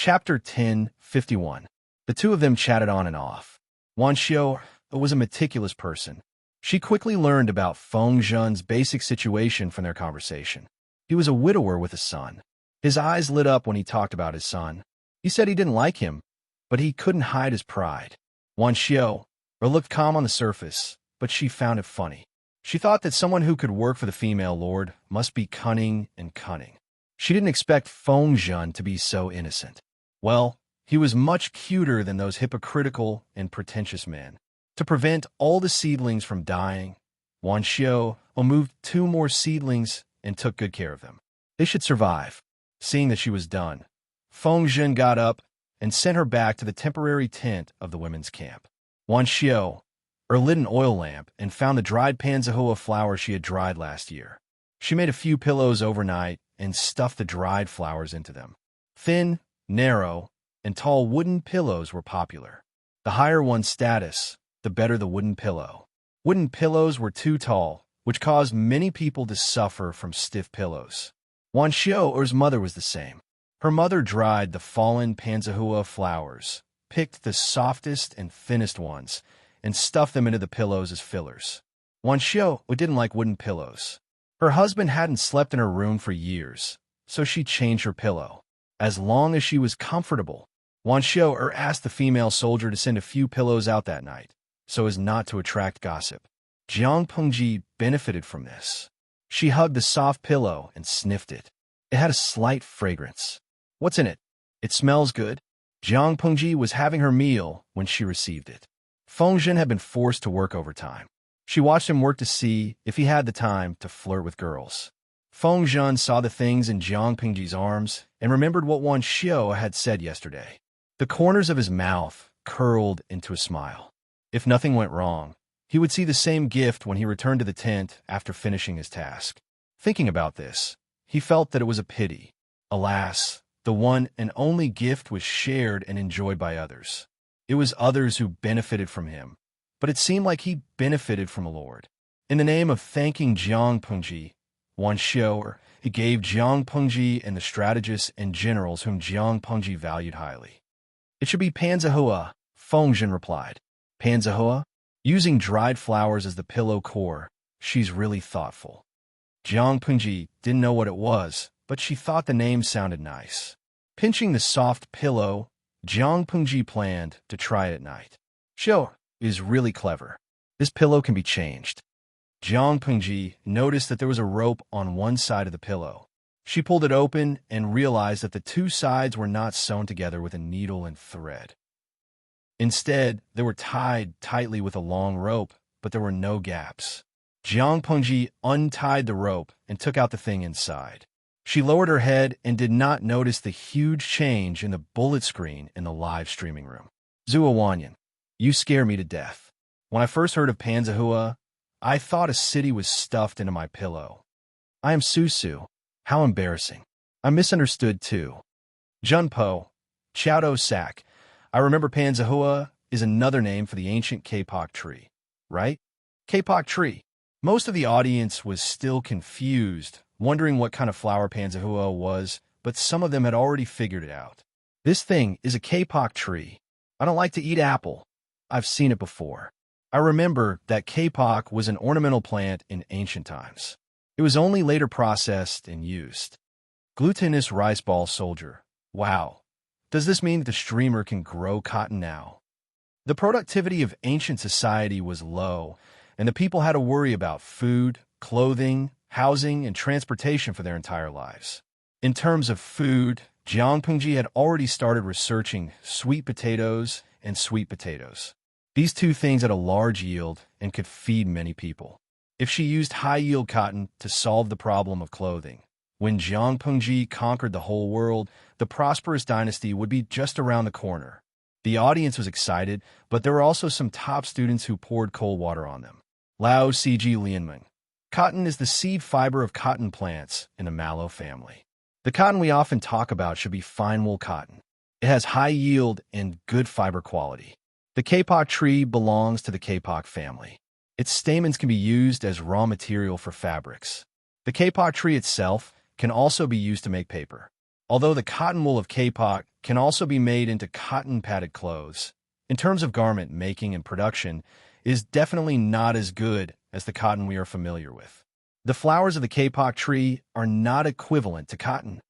Chapter 10:51. The two of them chatted on and off. Wan Xiao was a meticulous person. She quickly learned about Feng Zhen's basic situation from their conversation. He was a widower with a son. His eyes lit up when he talked about his son. He said he didn't like him, but he couldn't hide his pride. Wan Xiao looked calm on the surface, but she found it funny. She thought that someone who could work for the female lord must be cunning and cunning. She didn't expect Feng Zhen to be so innocent. Well, he was much cuter than those hypocritical and pretentious men. To prevent all the seedlings from dying, Wan Xiao moved 2 more seedlings and took good care of them. They should survive. Seeing that she was done, Feng Zhen got up and sent her back to the temporary tent of the women's camp. Wan Xiao lit an oil lamp and found the dried panzahua flower she had dried last year. She made a few pillows overnight and stuffed the dried flowers into them. Thin, narrow, and tall wooden pillows were popular. The higher one's status, the better the wooden pillow. Wooden pillows were too tall, which caused many people to suffer from stiff pillows. Wan Xiao's mother was the same. Her mother dried the fallen panzahua flowers, picked the softest and thinnest ones, and stuffed them into the pillows as fillers. Wan Xiao didn't like wooden pillows. Her husband hadn't slept in her room for years, so she changed her pillow. As long as she was comfortable, Wan Xiao asked the female soldier to send a few pillows out that night, so as not to attract gossip. Jiang Pengji benefited from this. She hugged the soft pillow and sniffed it. It had a slight fragrance. "What's in it? It smells good." Jiang Pengji was having her meal when she received it. Feng Zhen had been forced to work overtime. She watched him work to see if he had the time to flirt with girls. Feng Zhen saw the things in Jiang Pengji's arms and remembered what Wan Xiao had said yesterday. The corners of his mouth curled into a smile. If nothing went wrong, he would see the same gift when he returned to the tent after finishing his task. Thinking about this, he felt that it was a pity. Alas, the one and only gift was shared and enjoyed by others. It was others who benefited from him, but it seemed like he benefited from a lord. In the name of thanking Jiang Pengji, Wan Xiao gave Jiang Pengji and the strategists and generals whom Jiang Pengji valued highly. "It should be panzahua," Feng Zhen replied. "Panzahua? Using dried flowers as the pillow core, she's really thoughtful." Jiang Pengji didn't know what it was, but she thought the name sounded nice. Pinching the soft pillow, Jiang Pengji planned to try it at night. "Xiao is really clever. This pillow can be changed." Jiang Pengji noticed that there was a rope on one side of the pillow. She pulled it open and realized that the 2 sides were not sewn together with a needle and thread. Instead, they were tied tightly with a long rope, but there were no gaps. Jiang Pengji untied the rope and took out the thing inside. She lowered her head and did not notice the huge change in the bullet screen in the live streaming room. "Zhua Wanyan, you scare me to death. When I first heard of panzahua, I thought a city was stuffed into my pillow. I am Susu. How embarrassing. I misunderstood too." Junpo, Chowdo Sak. "I remember panzahua is another name for the ancient kapok tree, right?" Kapok tree. Most of the audience was still confused, wondering what kind of flower panzahua was, but some of them had already figured it out. "This thing is a kapok tree. I don't like to eat apple. I've seen it before. I remember that kapok was an ornamental plant in ancient times. It was only later processed and used." Glutinous rice ball soldier. "Wow. Does this mean that the streamer can grow cotton now?" The productivity of ancient society was low, and the people had to worry about food, clothing, housing, and transportation for their entire lives. In terms of food, Jiang Pengji had already started researching sweet potatoes and sweet potatoes. These 2 things had a large yield and could feed many people. If she used high-yield cotton to solve the problem of clothing, when Jiang Pengji conquered the whole world, the prosperous dynasty would be just around the corner. The audience was excited, but there were also some top students who poured cold water on them. Lao Cg Lianmeng. Cotton is the seed fiber of cotton plants in the mallow family. The cotton we often talk about should be fine wool cotton. It has high yield and good fiber quality. The kapok tree belongs to the kapok family. Its stamens can be used as raw material for fabrics. The kapok tree itself can also be used to make paper. Although the cotton wool of kapok can also be made into cotton-padded clothes, in terms of garment making and production, is definitely not as good as the cotton we are familiar with. The flowers of the kapok tree are not equivalent to cotton.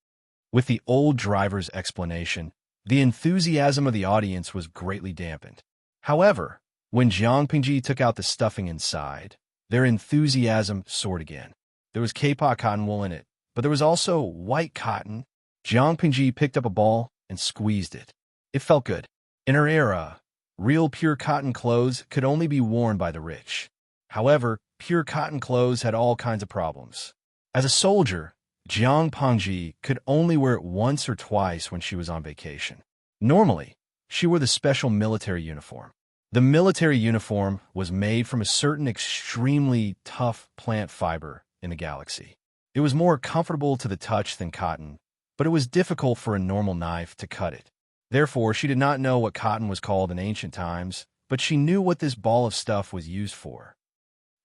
With the old driver's explanation, the enthusiasm of the audience was greatly dampened. However, when Jiang Pingji took out the stuffing inside, their enthusiasm soared again. There was kapok cotton wool in it, but there was also white cotton. Jiang Pingji picked up a ball and squeezed it. It felt good. In her era, real pure cotton clothes could only be worn by the rich. However, pure cotton clothes had all kinds of problems. As a soldier, Jiang Pingji could only wear it once or twice when she was on vacation. Normally, she wore the special military uniform. The military uniform was made from a certain extremely tough plant fiber in the galaxy. It was more comfortable to the touch than cotton, but it was difficult for a normal knife to cut it. Therefore, she did not know what cotton was called in ancient times, but she knew what this ball of stuff was used for.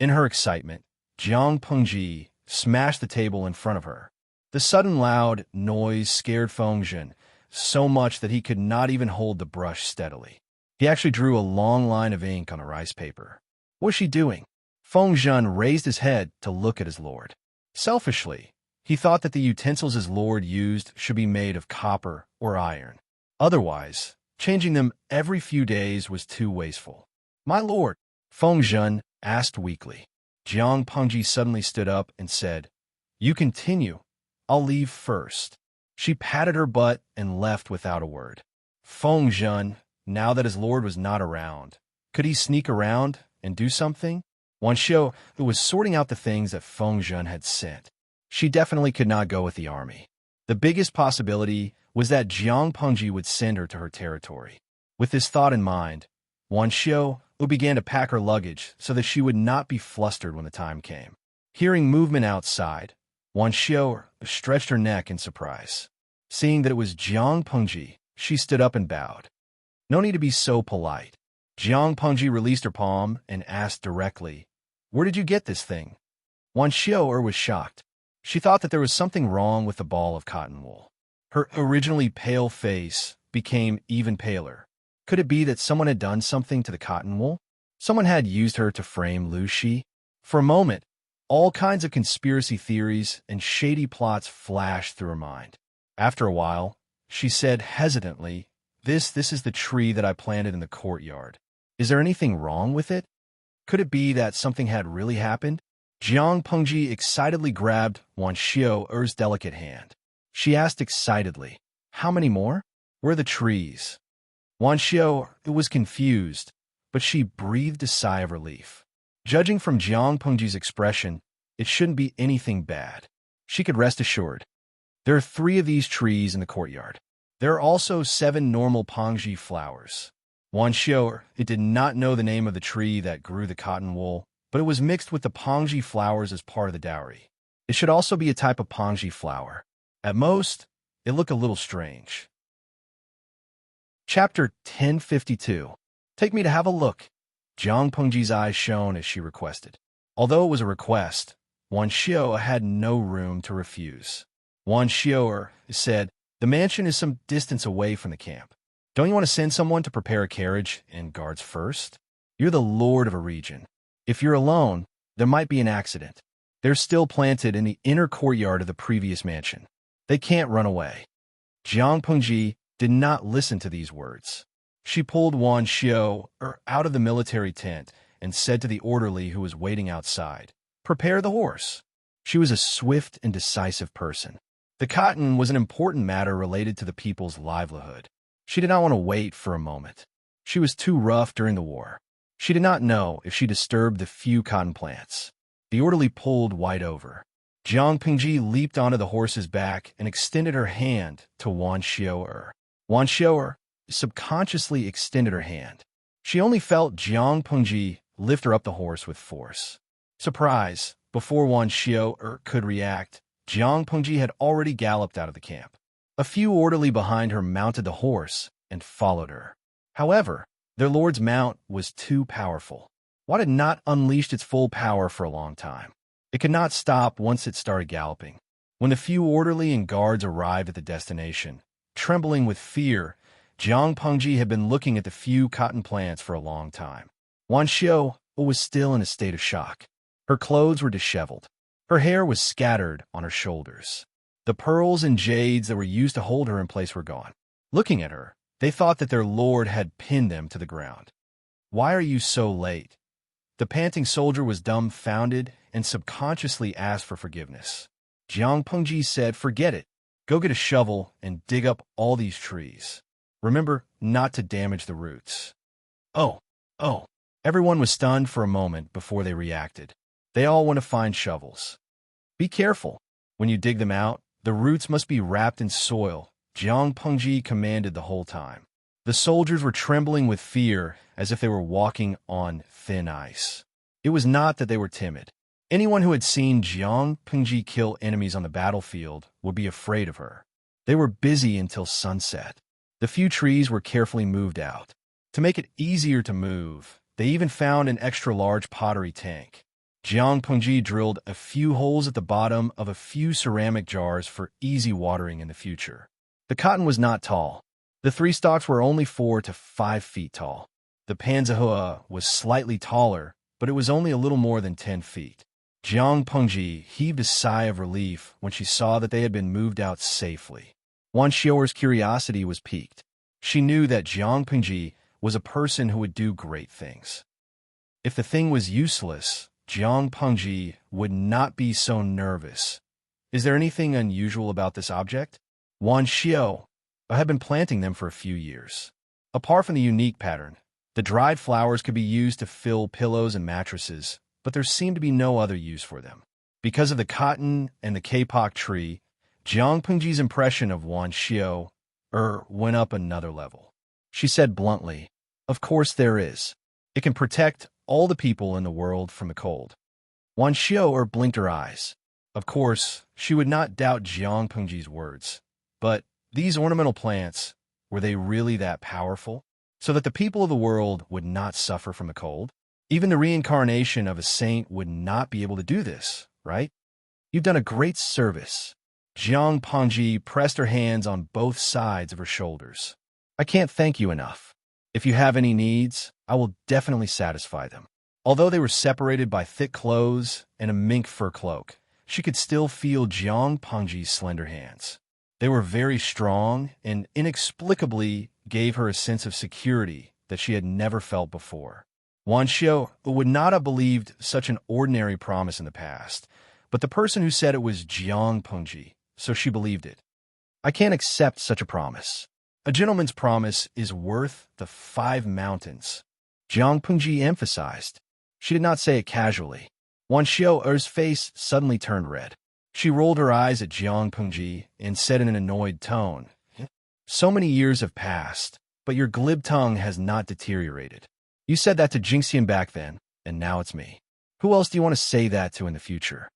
In her excitement, Jiang Pingji smashed the table in front of her. The sudden loud noise scared Feng Zhen so much that he could not even hold the brush steadily. He actually drew a long line of ink on the rice paper. What was she doing? Feng Zhen raised his head to look at his lord. Selfishly, he thought that the utensils his lord used should be made of copper or iron. Otherwise, changing them every few days was too wasteful. My lord, Feng Zhen asked weakly. Jiang Pingji suddenly stood up and said, You continue. I'll leave first. She patted her butt and left without a word. Feng Zhen, now that his lord was not around, could he sneak around and do something? Wan Xiu, who was sorting out the things that Feng Zhen had sent. She definitely could not go with the army. The biggest possibility was that Jiang Pingji would send her to her territory. With this thought in mind, Wan Xiu began to pack her luggage so that she would not be flustered when the time came. Hearing movement outside, Wan Xiu stretched her neck in surprise. Seeing that it was Jiang Pingji, she stood up and bowed. No need to be so polite. Jiang Pingji released her palm and asked directly, Where did you get this thing? Wan Xiu was shocked. She thought that there was something wrong with the ball of cotton wool. Her originally pale face became even paler. Could it be that someone had done something to the cotton wool? Someone had used her to frame Lu Shi? For a moment, all kinds of conspiracy theories and shady plots flashed through her mind. After a while, she said hesitantly, This is the tree that I planted in the courtyard. Is there anything wrong with it? Could it be that something had really happened? Jiang Pingji excitedly grabbed Wan Xiu's delicate hand. She asked excitedly, How many more? Where are the trees? Wan Xiu was confused, but she breathed a sigh of relief. Judging from Jiang Pingji's expression, it shouldn't be anything bad. She could rest assured. There are 3 of these trees in the courtyard. There are also 7 normal Pingji flowers. Wan Xiu did not know the name of the tree that grew the cotton wool, but it was mixed with the Pingji flowers as part of the dowry. It should also be a type of Pingji flower. At most, it looked a little strange. Chapter 1052. Take me to have a look. Jiang Pingji's eyes shone as she requested. Although it was a request, Wan Xiu had no room to refuse. Wan Xiu said, The mansion is some distance away from the camp. Don't you want to send someone to prepare a carriage and guards first? You're the lord of a region. If you're alone, there might be an accident. They're still planted in the inner courtyard of the previous mansion. They can't run away. Jiang Pingji did not listen to these words. She pulled Wan Xiu out of the military tent and said to the orderly who was waiting outside, Prepare the horse. She was a swift and decisive person. The cotton was an important matter related to the people's livelihood. She did not want to wait for a moment. She was too rough during the war. She did not know if she disturbed the few cotton plants. The orderly pulled White over. Jiang Pingji leaped onto the horse's back and extended her hand to Wan Xiu. Wan Xiu subconsciously extended her hand. She only felt Jiang Pingji lift her up the horse with force. Surprise! Before Wan Xiu could react, Jiang Pingji had already galloped out of the camp. A few orderly behind her mounted the horse and followed her. However, their lord's mount was too powerful. Watt had not unleashed its full power for a long time. It could not stop once it started galloping. When the few orderly and guards arrived at the destination, trembling with fear, Jiang Pengji had been looking at the few cotton plants for a long time. Wan Xiu was still in a state of shock. Her clothes were disheveled. Her hair was scattered on her shoulders. The pearls and jades that were used to hold her in place were gone. Looking at her, they thought that their lord had pinned them to the ground. "Why are you so late?" The panting soldier was dumbfounded and subconsciously asked for forgiveness. Jiang Pengji said, "Forget it. Go get a shovel and dig up all these trees. Remember not to damage the roots." Oh. Everyone was stunned for a moment before they reacted. They all want to find shovels. "Be careful. When you dig them out, the roots must be wrapped in soil," Jiang Pengji commanded the whole time. The soldiers were trembling with fear as if they were walking on thin ice. It was not that they were timid. Anyone who had seen Jiang Pengji kill enemies on the battlefield would be afraid of her. They were busy until sunset. The few trees were carefully moved out. To make it easier to move, they even found an extra-large pottery tank. Jiang Pengji drilled a few holes at the bottom of a few ceramic jars for easy watering in the future. The cotton was not tall. The 3 stalks were only 4 to 5 feet tall. The panzahua was slightly taller, but it was only a little more than 10 feet. Jiang Pengji heaved a sigh of relief when she saw that they had been moved out safely. Wan Xiuer's curiosity was piqued. She knew that Jiang Pengji was a person who would do great things. If the thing was useless, Jiang Pengji would not be so nervous. "Is there anything unusual about this object?" Wan Xiu had been planting them for a few years. Apart from the unique pattern, the dried flowers could be used to fill pillows and mattresses, but there seemed to be no other use for them. Because of the cotton and the kapok tree, Jiang Pengji's impression of Wan Xiu went up another level. She said bluntly, "Of course there is. It can protect all the people in the world from the cold." Wan Xiu blinked her eyes. Of course, she would not doubt Jiang Pengji's words. But these ornamental plants, were they really that powerful? So that the people of the world would not suffer from the cold? Even the reincarnation of a saint would not be able to do this, right? "You've done a great service." Jiang Pengji pressed her hands on both sides of her shoulders. "I can't thank you enough. If you have any needs, I will definitely satisfy them." Although they were separated by thick clothes and a mink fur cloak, she could still feel Jiang Pengji's slender hands. They were very strong and inexplicably gave her a sense of security that she had never felt before. Wan Xiu would not have believed such an ordinary promise in the past, but the person who said it was Jiang Pengji, so she believed it. "I can't accept such a promise. A gentleman's promise is worth the 5 mountains," Jiang Pengji emphasized. She did not say it casually. Wan Xiu's face suddenly turned red. She rolled her eyes at Jiang Pengji and said in an annoyed tone, "So many years have passed, but your glib tongue has not deteriorated. You said that to Jingxian back then, and now it's me. Who else do you want to say that to in the future?"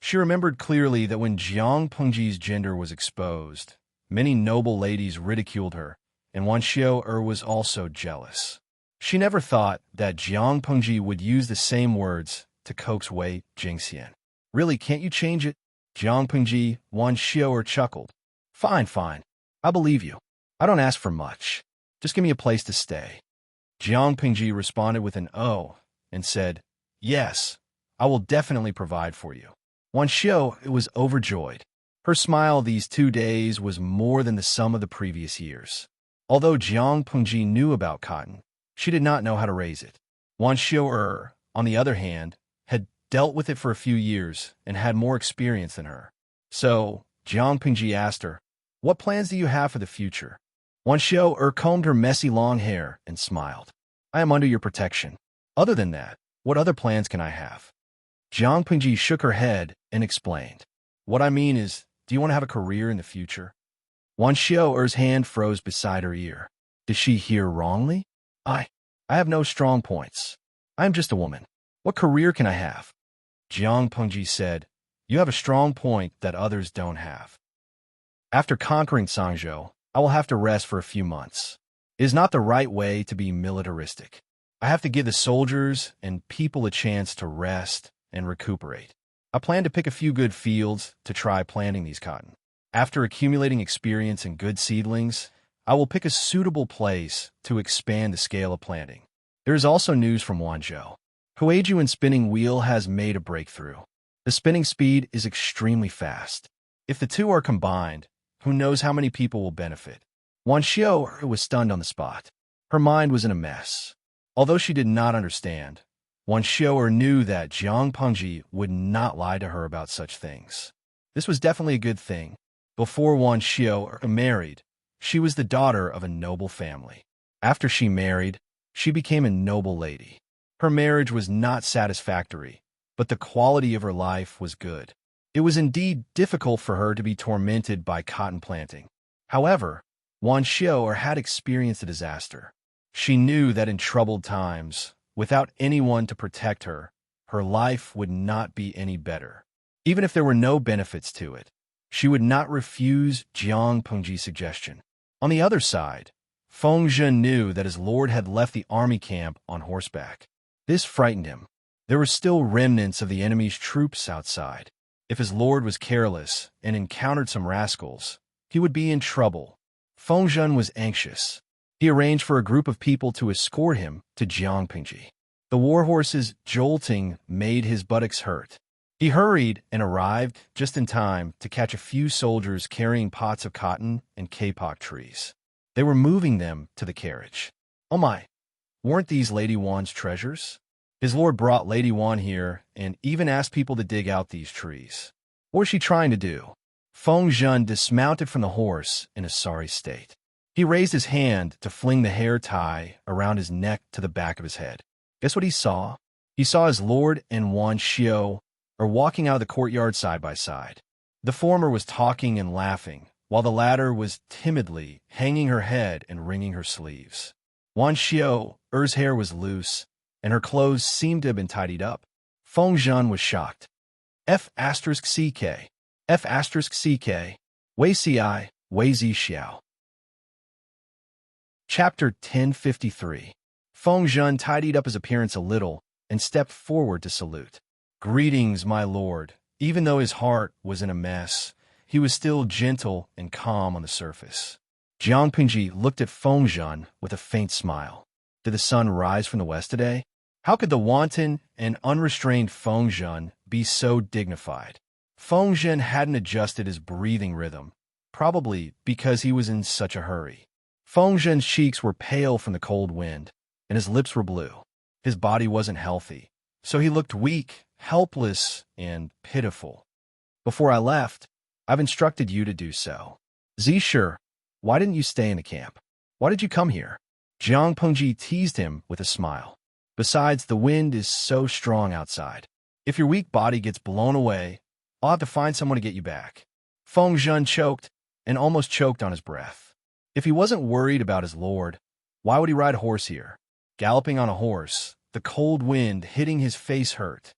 She remembered clearly that when Jiang Pengji's gender was exposed, many noble ladies ridiculed her, and Wan Xiu was also jealous. She never thought that Jiang Pengji would use the same words to coax Wei Jingxian. "Really, can't you change it?" Jiang Pengji, Wan Xiu chuckled. Fine. I believe you. I don't ask for much. Just give me a place to stay." Jiang Pengji responded with an "oh" and said, "Yes, I will definitely provide for you." Wan Xiu was overjoyed. Her smile these 2 days was more than the sum of the previous years. Although Jiang Pengji knew about cotton, she did not know how to raise it. Wan Xiu, on the other hand, had dealt with it for a few years and had more experience than her. So, Jiang Pengji asked her, "What plans do you have for the future?" Wan Xiu combed her messy long hair and smiled. "I am under your protection. Other than that, what other plans can I have?" Jiang Pengji shook her head and explained, "What I mean is, do you want to have a career in the future?" Wan Xiu's hand froze beside her ear. Did she hear wrongly? I have no strong points. I am just a woman. What career can I have?" Jiang Pengji said, "You have a strong point that others don't have. After conquering Sangzhou, I will have to rest for a few months. It is not the right way to be militaristic. I have to give the soldiers and people a chance to rest and recuperate. I plan to pick a few good fields to try planting these cotton. After accumulating experience and good seedlings, I will pick a suitable place to expand the scale of planting. There is also news from Wanzhou. Huiju in spinning wheel has made a breakthrough. The spinning speed is extremely fast. If the two are combined, who knows how many people will benefit. Wanzhou was stunned on the spot. Her mind was in a mess. Although she did not understand, Wanzhou knew that Jiang Pengji would not lie to her about such things. This was definitely a good thing. Before Wanzhou married, she was the daughter of a noble family. After she married, she became a noble lady. Her marriage was not satisfactory, but the quality of her life was good. It was indeed difficult for her to be tormented by cotton planting. However, Wanzhou had experienced a disaster. She knew that in troubled times, without anyone to protect her, her life would not be any better. Even if there were no benefits to it, she would not refuse Jiang Pengji's suggestion. On the other side, Feng Zhen knew that his lord had left the army camp on horseback. This frightened him. There were still remnants of the enemy's troops outside. If his lord was careless and encountered some rascals, he would be in trouble. Feng Zhen was anxious. He arranged for a group of people to escort him to Jiang Pengji. The warhorse's jolting made his buttocks hurt. He hurried and arrived just in time to catch a few soldiers carrying pots of cotton and kapok trees. They were moving them to the carriage. Oh my, weren't these Lady Wan's treasures? His lord brought Lady Wan here and even asked people to dig out these trees. What was she trying to do? Feng Zhen dismounted from the horse in a sorry state. He raised his hand to fling the hair tie around his neck to the back of his head. Guess what he saw? He saw his lord and Wanzhou walking out of the courtyard side by side. The former was talking and laughing, while the latter was timidly hanging her head and wringing her sleeves. Wanzhou's hair was loose, and her clothes seemed to have been tidied up. Feng Zhen was shocked. F***CK. F***CK. Wei Ci, Wei Zi Xiao. Chapter 1053. Feng Zhen tidied up his appearance a little and stepped forward to salute. Greetings, my lord. Even though his heart was in a mess, he was still gentle and calm on the surface. Jiang Pengji looked at Feng Zhen with a faint smile. Did the sun rise from the west today? How could the wanton and unrestrained Feng Zhen be so dignified? Feng Zhen hadn't adjusted his breathing rhythm, probably because he was in such a hurry. Feng Zhen's cheeks were pale from the cold wind, and his lips were blue. His body wasn't healthy, so he looked weak, helpless, and pitiful. Before I left, I've instructed you to do so. Zisher, why didn't you stay in the camp? Why did you come here? Jiang Pengji teased him with a smile. Besides, the wind is so strong outside. If your weak body gets blown away, I'll have to find someone to get you back. Feng Zhen choked and almost choked on his breath. If he wasn't worried about his lord, why would he ride a horse here? Galloping on a horse, the cold wind hitting his face hurt.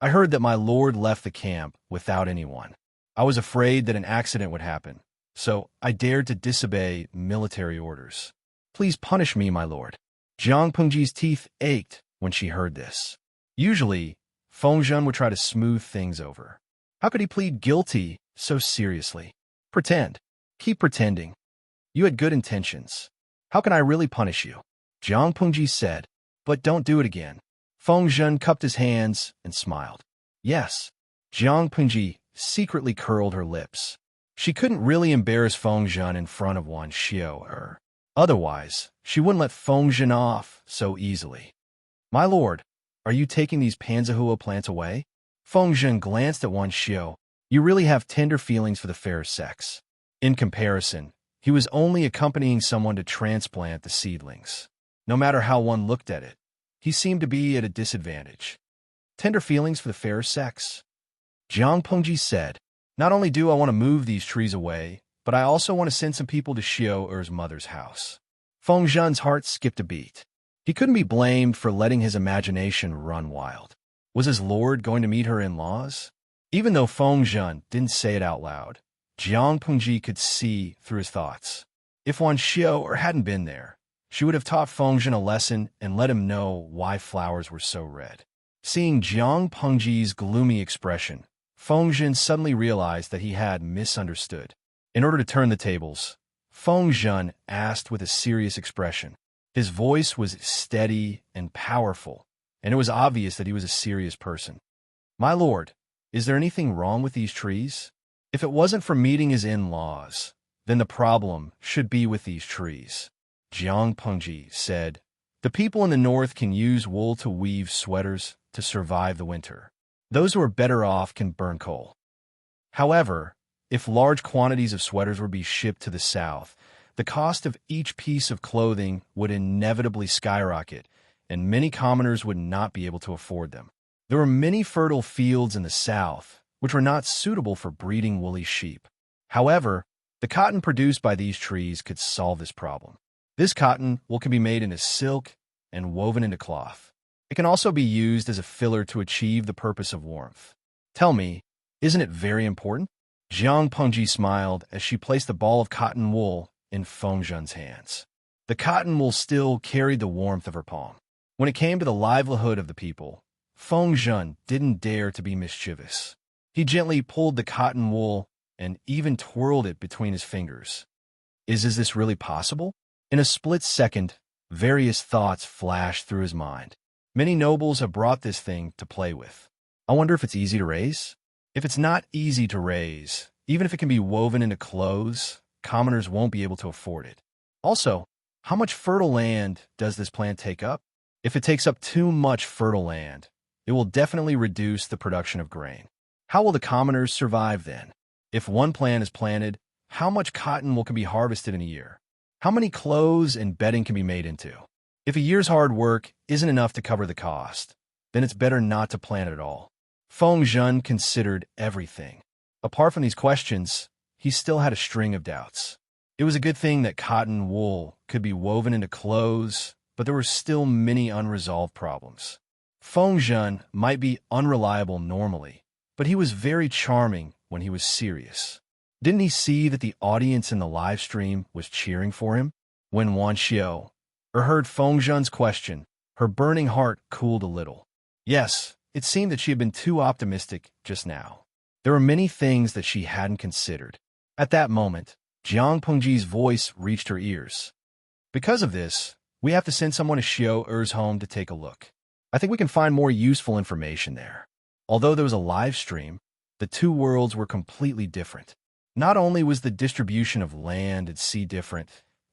I heard that my lord left the camp without anyone. I was afraid that an accident would happen, so I dared to disobey military orders. Please punish me, my lord. Jiang Pengji's teeth ached when she heard this. Usually, Feng Zhen would try to smooth things over. How could he plead guilty so seriously? Pretend. Keep pretending. You had good intentions. How can I really punish you? Jiang Pengji said, but don't do it again. Feng Zhen cupped his hands and smiled. Yes. Jiang Pengji secretly curled her lips. She couldn't really embarrass Feng Zhen in front of Wanzhou. Otherwise, she wouldn't let Feng Zhen off so easily. My lord, are you taking these panzahua plants away? Feng Zhen glanced at Wanzhou. You really have tender feelings for the fair sex. In comparison, he was only accompanying someone to transplant the seedlings. No matter how one looked at it, he seemed to be at a disadvantage. Tender feelings for the fair sex? Jiang Pengji said, not only do I want to move these trees away, but I also want to send some people to Xiou's mother's house. Feng Zhen's heart skipped a beat. He couldn't be blamed for letting his imagination run wild. Was his lord going to meet her in-laws? Even though Feng Zhen didn't say it out loud, Jiang Pengji could see through his thoughts. If Wanzhou hadn't been there, she would have taught Feng Zhen a lesson and let him know why flowers were so red. Seeing Jiang Pengji's gloomy expression, Fengzhen suddenly realized that he had misunderstood. In order to turn the tables, Fengzhen asked with a serious expression. His voice was steady and powerful, and it was obvious that he was a serious person. "My lord, is there anything wrong with these trees? If it wasn't for meeting his in-laws, then the problem should be with these trees," Jiang Pengji said. "The people in the north can use wool to weave sweaters to survive the winter. Those who are better off can burn coal. However, if large quantities of sweaters were to be shipped to the south, the cost of each piece of clothing would inevitably skyrocket, and many commoners would not be able to afford them. There were many fertile fields in the south, which were not suitable for breeding woolly sheep. However, the cotton produced by these trees could solve this problem. This cotton wool can be made into silk and woven into cloth. It can also be used as a filler to achieve the purpose of warmth. Tell me, isn't it very important?" Jiang Pengji smiled as she placed the ball of cotton wool in Fengzhen's hands. The cotton wool still carried the warmth of her palm. When it came to the livelihood of the people, Fengzhen didn't dare to be mischievous. He gently pulled the cotton wool and even twirled it between his fingers. Is this really possible? In a split second, various thoughts flashed through his mind. Many nobles have brought this thing to play with. I wonder if it's easy to raise? If it's not easy to raise, even if it can be woven into clothes, commoners won't be able to afford it. Also, how much fertile land does this plant take up? If it takes up too much fertile land, it will definitely reduce the production of grain. How will the commoners survive then? If one plant is planted, how much cotton wool can be harvested in a year? How many clothes and bedding can be made into? If a year's hard work isn't enough to cover the cost, then it's better not to plant it at all. Fengzhen considered everything. Apart from these questions, he still had a string of doubts. It was a good thing that cotton wool could be woven into clothes, but there were still many unresolved problems. Fengzhen might be unreliable normally, but he was very charming when he was serious. Didn't he see that the audience in the live stream was cheering for him? When Wan Xiao heard Fengzhen's question, her burning heart cooled a little. Yes, it seemed that she had been too optimistic just now. There were many things that she hadn't considered. At that moment, Jiang Pengji's voice reached her ears. "Because of this, we have to send someone to Xiao Er's home to take a look. I think we can find more useful information there." Although there was a live stream, the two worlds were completely different. Not only was the distribution of land and sea different,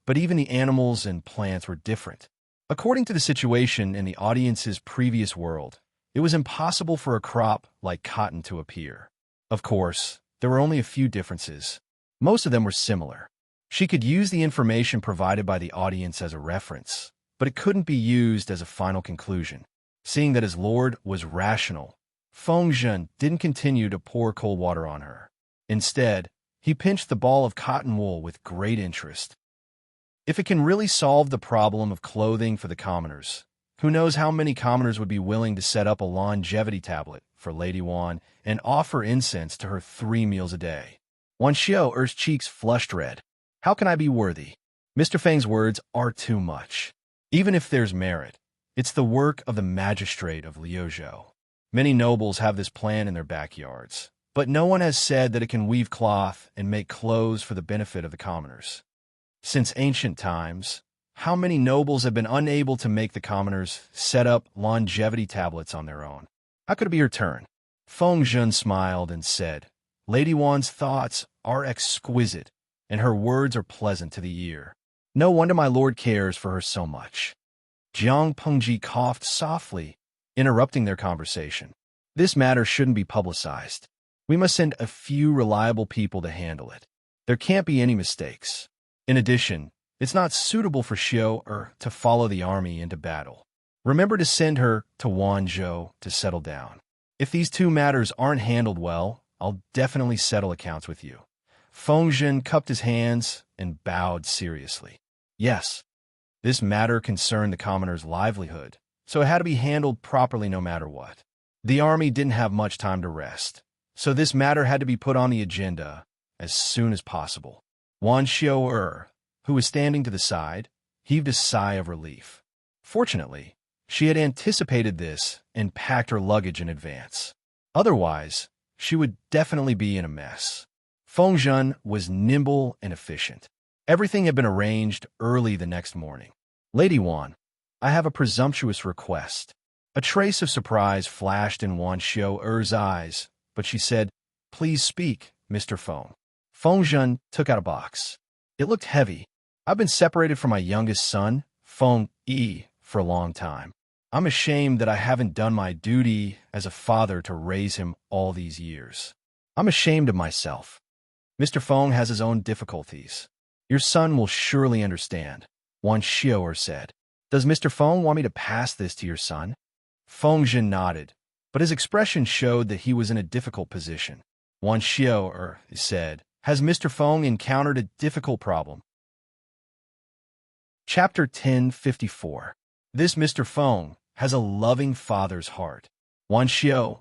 but even the animals and plants were different. According to the situation in the audience's previous world, it was impossible for a crop like cotton to appear. Of course, there were only a few differences. Most of them were similar. She could use the information provided by the audience as a reference, but it couldn't be used as a final conclusion. Seeing that his lord was rational, Fengzhen didn't continue to pour cold water on her. Instead, he pinched the ball of cotton wool with great interest. If it can really solve the problem of clothing for the commoners, who knows how many commoners would be willing to set up a longevity tablet for Lady Wan and offer incense to her 3 meals a day. Wan Xiao Er's cheeks flushed red. "How can I be worthy? Mr. Feng's words are too much. Even if there's merit, it's the work of the magistrate of Liuzhou. Many nobles have this plan in their backyards, but no one has said that it can weave cloth and make clothes for the benefit of the commoners. Since ancient times, how many nobles have been unable to make the commoners set up longevity tablets on their own? How could it be her turn?" Fengzhen smiled and said, "Lady Wan's thoughts are exquisite, and her words are pleasant to the ear. No wonder my lord cares for her so much." Jiang Pengji coughed softly, interrupting their conversation. "This matter shouldn't be publicized. We must send a few reliable people to handle it. There can't be any mistakes. In addition, it's not suitable for Xiao to follow the army into battle. Remember to send her to Wanzhou to settle down. If these two matters aren't handled well, I'll definitely settle accounts with you." Fengzhen cupped his hands and bowed seriously. Yes, this matter concerned the commoner's livelihood, so it had to be handled properly no matter what. The army didn't have much time to rest, so this matter had to be put on the agenda as soon as possible. Wan Xiao, who was standing to the side, heaved a sigh of relief. Fortunately, She had anticipated this and packed her luggage in advance. Otherwise, she would definitely be in a mess. Feng Zhen was nimble and efficient. Everything had been arranged early the next morning. Lady Wan, I have a presumptuous request. A trace of surprise flashed in Wan Xiao'er's eyes, but she said, Please speak, Mr. Feng. Feng Zhen took out a box. It looked heavy. I've been separated from my youngest son, Feng Yi, for a long time. I'm ashamed that I haven't done my duty as a father to raise him all these years. I'm ashamed of myself. Mr. Feng has his own difficulties. Your son will surely understand, Wan Xiao'er said. Does Mr. Feng want me to pass this to your son? Feng Zhen nodded, but his expression showed that he was in a difficult position. Wan Xiao'er said, Has Mr. Feng encountered a difficult problem? Chapter 1054. This Mr. Feng has a loving father's heart. Wan Xiao'er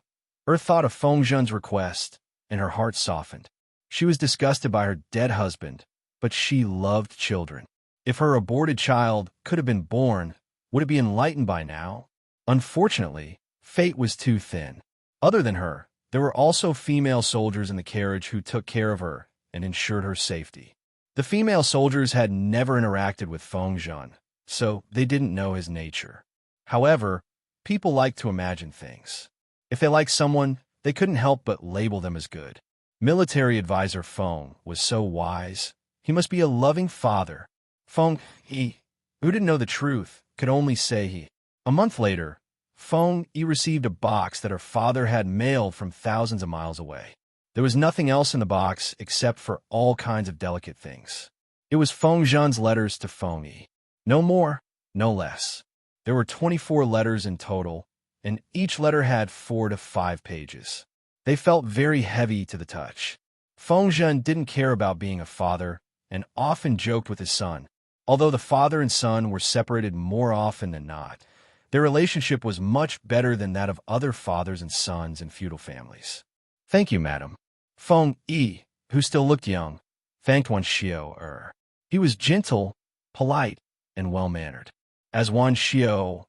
thought of Feng Zhen's request, and her heart softened. She was disgusted by her dead husband, but she loved children. If her aborted child could have been born, would it be enlightened by now? Unfortunately, fate was too thin. Other than her, there were also female soldiers in the carriage who took care of her and ensured her safety. The female soldiers had never interacted with Feng Zhen, so they didn't know his nature. However, people like to imagine things. If they like someone, they couldn't help but label them as good. Military advisor Feng was so wise. He must be a loving father. Feng Yi, who didn't know the truth, could only say he. A month later, Feng Yi received a box that her father had mailed from thousands of miles away. There was nothing else in the box except for all kinds of delicate things. It was Feng Zhen's letters to Feng Yi. No more, no less. There were 24 letters in total, and each letter had 4 to 5 pages. They felt very heavy to the touch. Feng Zhen didn't care about being a father and often joked with his son. Although the father and son were separated more often than not, their relationship was much better than that of other fathers and sons in feudal families. Thank you, madam. Feng Yi, who still looked young, thanked Wan Xiao'er. He was gentle, polite, and well-mannered. As Wan Xiao'er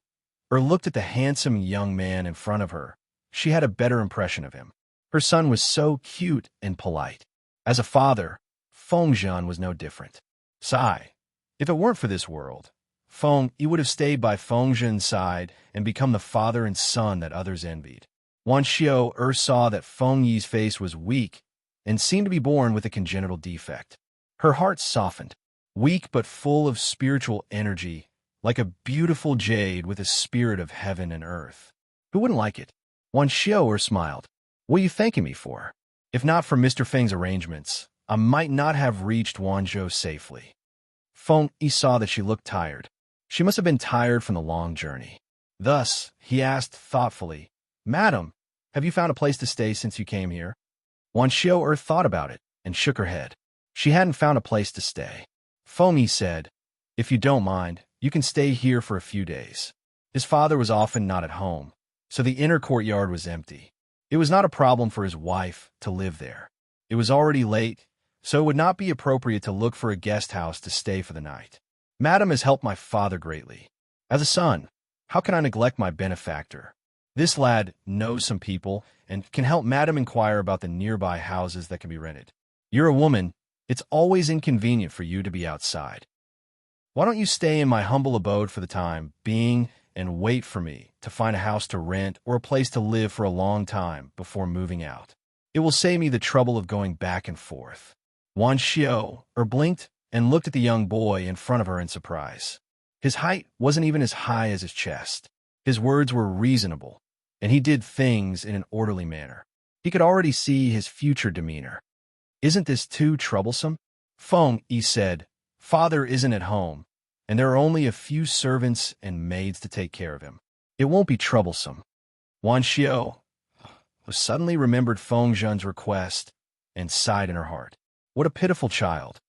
looked at the handsome young man in front of her, she had a better impression of him. Her son was so cute and polite. As a father, Feng Zhen was no different. Sigh. If it weren't for this world, Feng Yi would have stayed by Feng Zhen's side and become the father and son that others envied. Wan Xiao'er saw that Feng Yi's face was weak and seemed to be born with a congenital defect. Her heart softened, weak but full of spiritual energy, like a beautiful jade with a spirit of heaven and earth. Who wouldn't like it? Wan Xiao'er smiled. What are you thanking me for? If not for Mr. Feng's arrangements, I might not have reached Wanzhou safely. Feng Yi saw that she looked tired. She must have been tired from the long journey. Thus, he asked thoughtfully, Madam, have you found a place to stay since you came here? Wan Xiao'er thought about it and shook her head. She hadn't found a place to stay. Feng Yi said, If you don't mind, you can stay here for a few days. His father was often not at home, so the inner courtyard was empty. It was not a problem for his wife to live there. It was already late, so it would not be appropriate to look for a guest house to stay for the night. Madam has helped my father greatly. As a son, how can I neglect my benefactor? This lad knows some people and can help Madam inquire about the nearby houses that can be rented. You're a woman. It's always inconvenient for you to be outside. Why don't you stay in my humble abode for the time being and wait for me to find a house to rent or a place to live for a long time before moving out? It will save me the trouble of going back and forth. Wan Xiao'er blinked and looked at the young boy in front of her in surprise. His height wasn't even as high as his chest. His words were reasonable, and he did things in an orderly manner. He could already see his future demeanor. Isn't this too troublesome? Feng Yi said, Father isn't at home, and there are only a few servants and maids to take care of him. It won't be troublesome. Wan Xiao'er suddenly remembered Feng Zhen's request and sighed in her heart. What a pitiful child.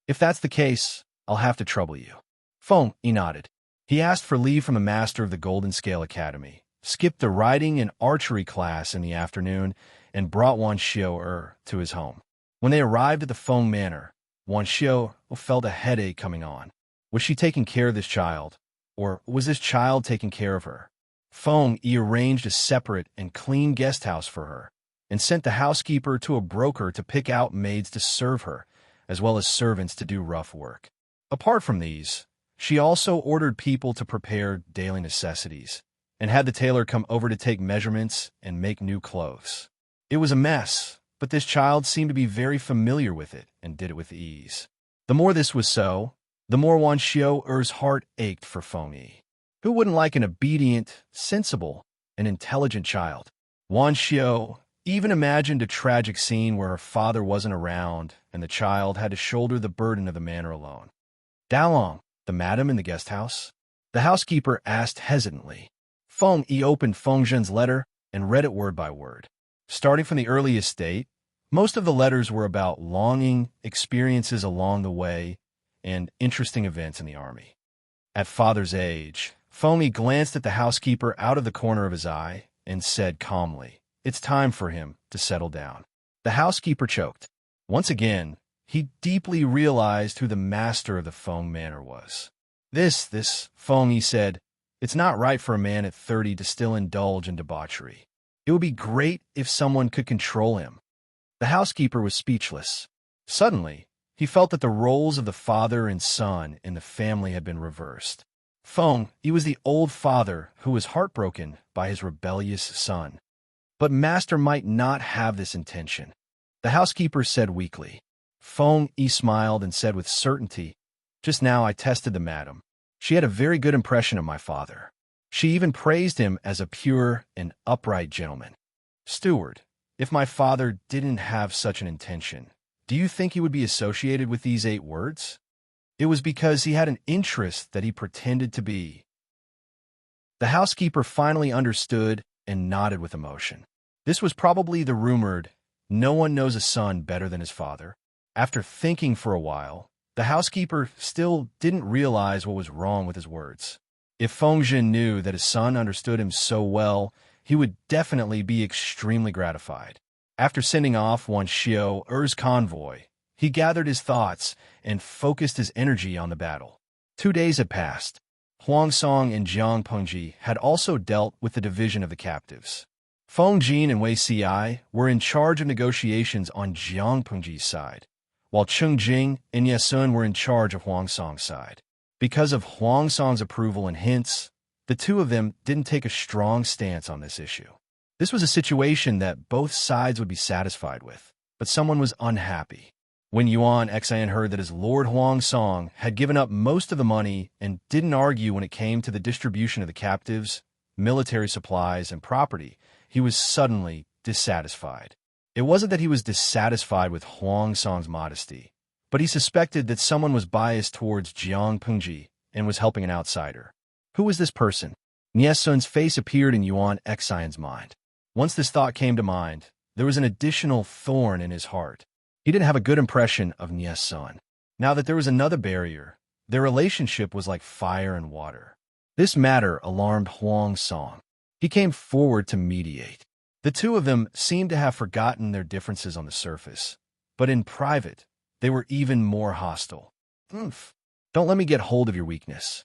If that's the case, I'll have to trouble you. Feng Yi nodded. He asked for leave from the master of the Golden Scale Academy, skipped the riding and archery class in the afternoon, and brought Wan Xiao'er to his home. When they arrived at the Feng Manor, Wan Xiao'er felt a headache coming on. Was she taking care of this child, Or was this child taking care of her? Feng Yi arranged a separate and clean guest house for her and sent the housekeeper to a broker to pick out maids to serve her, as well as servants to do rough work. Apart from these, she also ordered people to prepare daily necessities and had the tailor come over to take measurements and make new clothes. It was a mess, but this child seemed to be very familiar with it and did it with ease. The more this was so, the more Wan Xiu'er's heart ached for Feng Yi. Who wouldn't like an obedient, sensible, and intelligent child? Wan Xiu even imagined a tragic scene where her father wasn't around and the child had to shoulder the burden of the manor alone. Dalong, the madam in the guest house? The housekeeper asked hesitantly. Feng Yi opened Feng Zhen's letter and read it word by word. Starting from the earliest date, most of the letters were about longing, experiences along the way, and interesting events in the army. At father's age, Feng Yi glanced at the housekeeper out of the corner of his eye and said calmly, "It's time for him to settle down." The housekeeper choked. Once again, he deeply realized who the master of the Feng manor was. This, Feng Yi said, "It's not right for a man at 30 to still indulge in debauchery. It would be great if someone could control him." The housekeeper was speechless. Suddenly, he felt that the roles of the father and son in the family had been reversed. Feng Yi was the old father who was heartbroken by his rebellious son. But master might not have this intention. The housekeeper said weakly. Feng Yi smiled and said with certainty, "Just now I tested the madam. She had a very good impression of my father. She even praised him as a pure and upright gentleman. Steward, if my father didn't have such an intention, do you think he would be associated with these 8 words? It was because he had an interest that he pretended to be." The housekeeper finally understood and nodded with emotion. This was probably the rumored, "No one knows a son better than his father." After thinking for a while, the housekeeper still didn't realize what was wrong with his words. If Feng Zhen knew that his son understood him so well, he would definitely be extremely gratified. After sending off Wan Xiu'er's convoy, he gathered his thoughts and focused his energy on the battle. 2 days had passed. Huang Song and Jiang Pengji had also dealt with the division of the captives. Feng Jin and Wei Xi were in charge of negotiations on Jiang Pengji's side, while Cheng Jing and Ye Sun were in charge of Huang Song's side. Because of Huang Song's approval and hints, the two of them didn't take a strong stance on this issue. This was a situation that both sides would be satisfied with, but someone was unhappy. When Yuan Xian heard that his Lord Huang Song had given up most of the money and didn't argue when it came to the distribution of the captives, military supplies, and property, he was suddenly dissatisfied. It wasn't that he was dissatisfied with Huang Song's modesty, but he suspected that someone was biased towards Jiang Pengji and was helping an outsider. Who was this person? Nie Sun's face appeared in Yuan Xian's mind. Once this thought came to mind, there was an additional thorn in his heart. He didn't have a good impression of Nie Sun. Now that there was another barrier, their relationship was like fire and water. This matter alarmed Huang Song. He came forward to mediate. The two of them seemed to have forgotten their differences on the surface, but in private, they were even more hostile. Don't let me get hold of your weakness."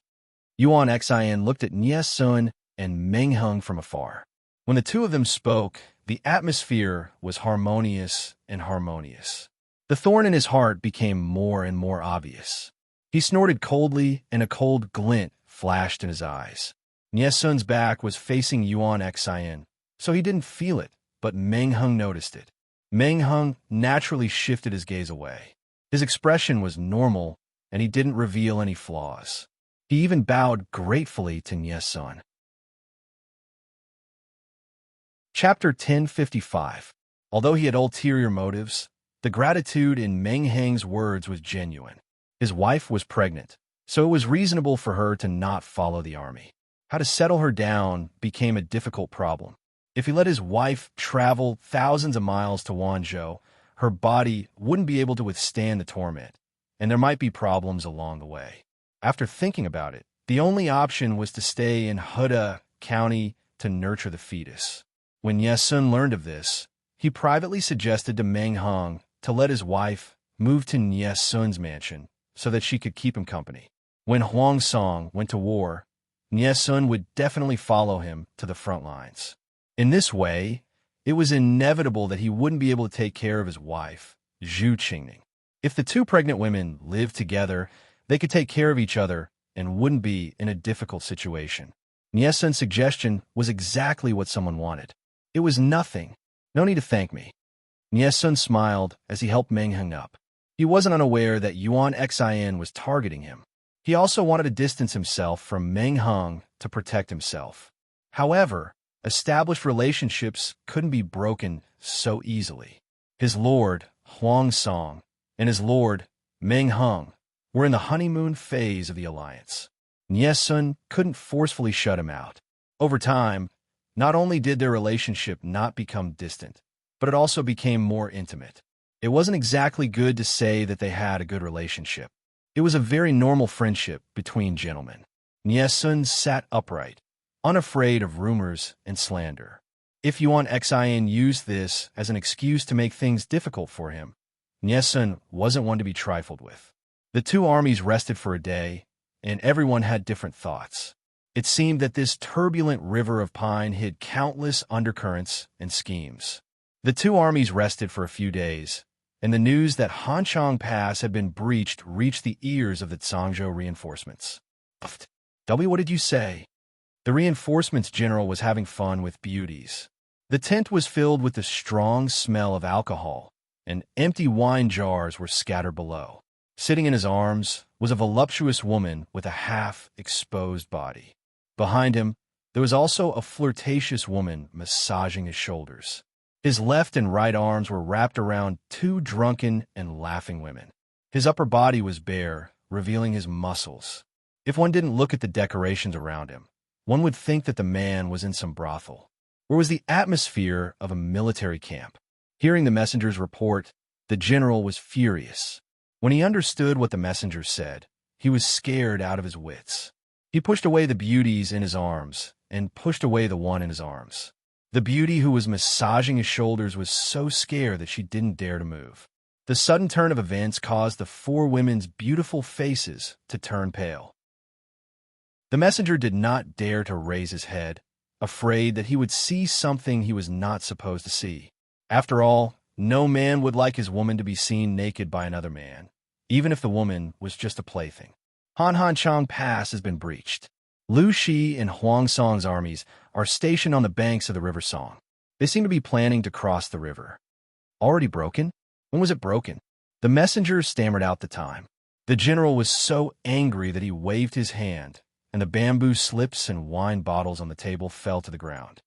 Yuan Xian looked at Nie Sun and Meng Hung from afar. When the two of them spoke, the atmosphere was harmonious and harmonious. The thorn in his heart became more and more obvious. He snorted coldly, and a cold glint flashed in his eyes. Nie Sun's back was facing Yuan Xian, so he didn't feel it, but Meng Hung noticed it. Meng Hung naturally shifted his gaze away. His expression was normal, and he didn't reveal any flaws. He even bowed gratefully to Nie Sun. Chapter 1055. Although he had ulterior motives, the gratitude in Meng Hang's words was genuine. His wife was pregnant, so it was reasonable for her to not follow the army. How to settle her down became a difficult problem. If he let his wife travel thousands of miles to Wanzhou, her body wouldn't be able to withstand the torment, and there might be problems along the way. After thinking about it, the only option was to stay in Huda County to nurture the fetus. When Ye Sun learned of this, he privately suggested to Meng Hong to let his wife move to Ye Sun's mansion so that she could keep him company. When Huang Song went to war, Sun would definitely follow him to the front lines. In this way, it was inevitable that he wouldn't be able to take care of his wife, Zhu Qingning. If the two pregnant women lived together, they could take care of each other and wouldn't be in a difficult situation. Sun's suggestion was exactly what someone wanted. It was nothing. No need to thank me. Sun smiled as he helped Meng hang up. He wasn't unaware that Yuan Xin was targeting him. He also wanted to distance himself from Meng Heng to protect himself. However, established relationships couldn't be broken so easily. His lord, Huang Song, and his lord, Meng Heng, were in the honeymoon phase of the alliance. Sun couldn't forcefully shut him out. Over time, not only did their relationship not become distant, but it also became more intimate. It wasn't exactly good to say that they had a good relationship. It was a very normal friendship between gentlemen. Sun sat upright, unafraid of rumors and slander. If Yuan Xin used this as an excuse to make things difficult for him, Sun wasn't one to be trifled with. The two armies rested for a day, and everyone had different thoughts. It seemed that this turbulent river of pine hid countless undercurrents and schemes. The two armies rested for a few days, and the news that Hanchang Pass had been breached reached the ears of the Zhangzhou reinforcements. What did you say? The reinforcements general was having fun with beauties. The tent was filled with the strong smell of alcohol, and empty wine jars were scattered below. Sitting in his arms was a voluptuous woman with a half-exposed body. Behind him, there was also a flirtatious woman massaging his shoulders. His left and right arms were wrapped around two drunken and laughing women. His upper body was bare, revealing his muscles. If one didn't look at the decorations around him, one would think that the man was in some brothel, or was the atmosphere of a military camp. Hearing the messenger's report, the general was furious. When he understood what the messenger said, he was scared out of his wits. He pushed away the beauties in his arms and pushed away the one in his arms. The beauty who was massaging his shoulders was so scared that she didn't dare to move. The sudden turn of events caused the four women's beautiful faces to turn pale. The messenger did not dare to raise his head, afraid that he would see something he was not supposed to see. After all, no man would like his woman to be seen naked by another man, even if the woman was just a plaything. Hanchang Pass has been breached. Lu Shi and Huang Song's armies are stationed on the banks of the River Song. They seem to be planning to cross the river. Already broken? When was it broken? The messenger stammered out the time. The general was so angry that he waved his hand, and the bamboo slips and wine bottles on the table fell to the ground.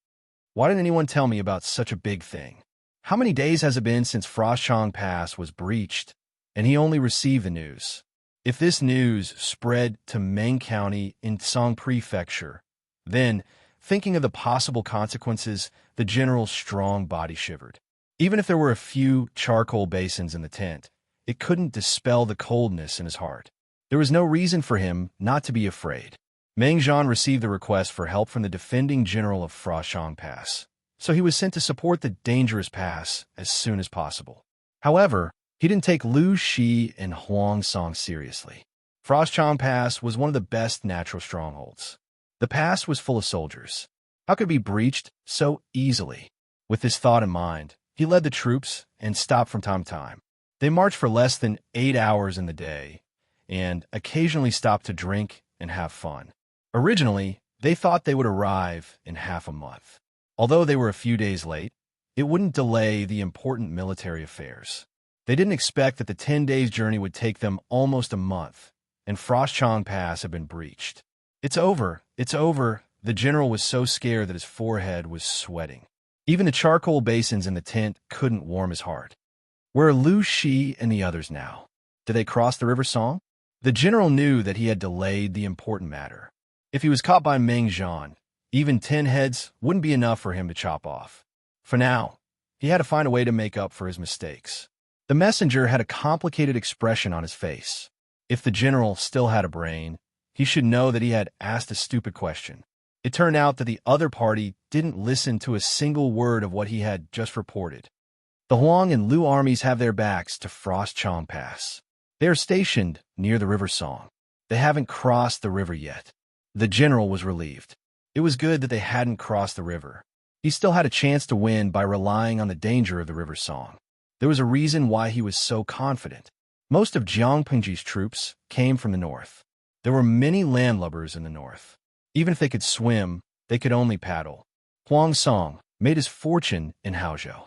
Why didn't anyone tell me about such a big thing? How many days has it been since Frostchang Pass was breached, and he only received the news? If this news spread to Meng County in Song Prefecture, then, thinking of the possible consequences, the general's strong body shivered. Even if there were a few charcoal basins in the tent, it couldn't dispel the coldness in his heart. There was no reason for him not to be afraid. Meng Zhan received the request for help from the defending general of Frostchang Pass, so he was sent to support the dangerous pass as soon as possible. However, he didn't take Lu Shi and Huang Song seriously. Frostchang Pass was one of the best natural strongholds. The pass was full of soldiers. How could it be breached so easily? With this thought in mind, he led the troops and stopped from time to time. They marched for less than 8 hours in the day and occasionally stopped to drink and have fun. Originally, they thought they would arrive in half a month. Although they were a few days late, it wouldn't delay the important military affairs. They didn't expect that the 10 days journey would take them almost a month, and Frostchang Pass had been breached. It's over, the general was so scared that his forehead was sweating. Even the charcoal basins in the tent couldn't warm his heart. Where are Lu Shi and the others now? Did they cross the River Song? The general knew that he had delayed the important matter. If he was caught by Meng Zhan, even 10 heads wouldn't be enough for him to chop off. For now, he had to find a way to make up for his mistakes. The messenger had a complicated expression on his face. If the general still had a brain, he should know that he had asked a stupid question. It turned out that the other party didn't listen to a single word of what he had just reported. The Huang and Lu armies have their backs to Frostchang Pass. They are stationed near the River Song. They haven't crossed the river yet. The general was relieved. It was good that they hadn't crossed the river. He still had a chance to win by relying on the danger of the river song. There was a reason why he was so confident. Most of Jiang Pengji's troops came from the north. There were many landlubbers in the north. Even if they could swim, they could only paddle. Huang Song made his fortune in Haozhou.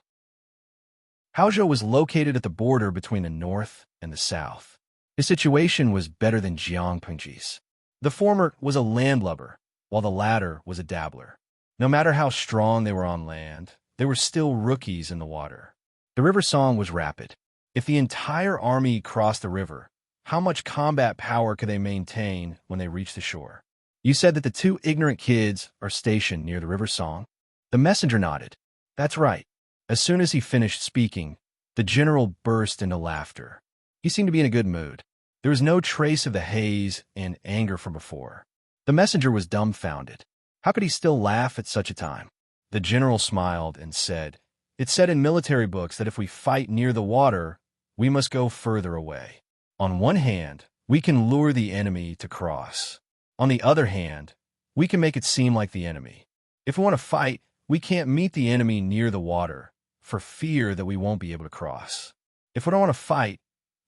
Haozhou was located at the border between the north and the south. His situation was better than Jiang Pengji's. The former was a landlubber, while the latter was a dabbler. No matter how strong they were on land, they were still rookies in the water. The river song was rapid. If the entire army crossed the river, how much combat power could they maintain when they reached the shore? You said that the two ignorant kids are stationed near the river song? The messenger nodded. That's right. As soon as he finished speaking, the general burst into laughter. He seemed to be in a good mood. There was no trace of the haze and anger from before. The messenger was dumbfounded. How could he still laugh at such a time? The general smiled and said, "It's said in military books that if we fight near the water, we must go further away. On one hand, we can lure the enemy to cross. On the other hand, we can make it seem like the enemy. If we want to fight, we can't meet the enemy near the water for fear that we won't be able to cross. If we don't want to fight,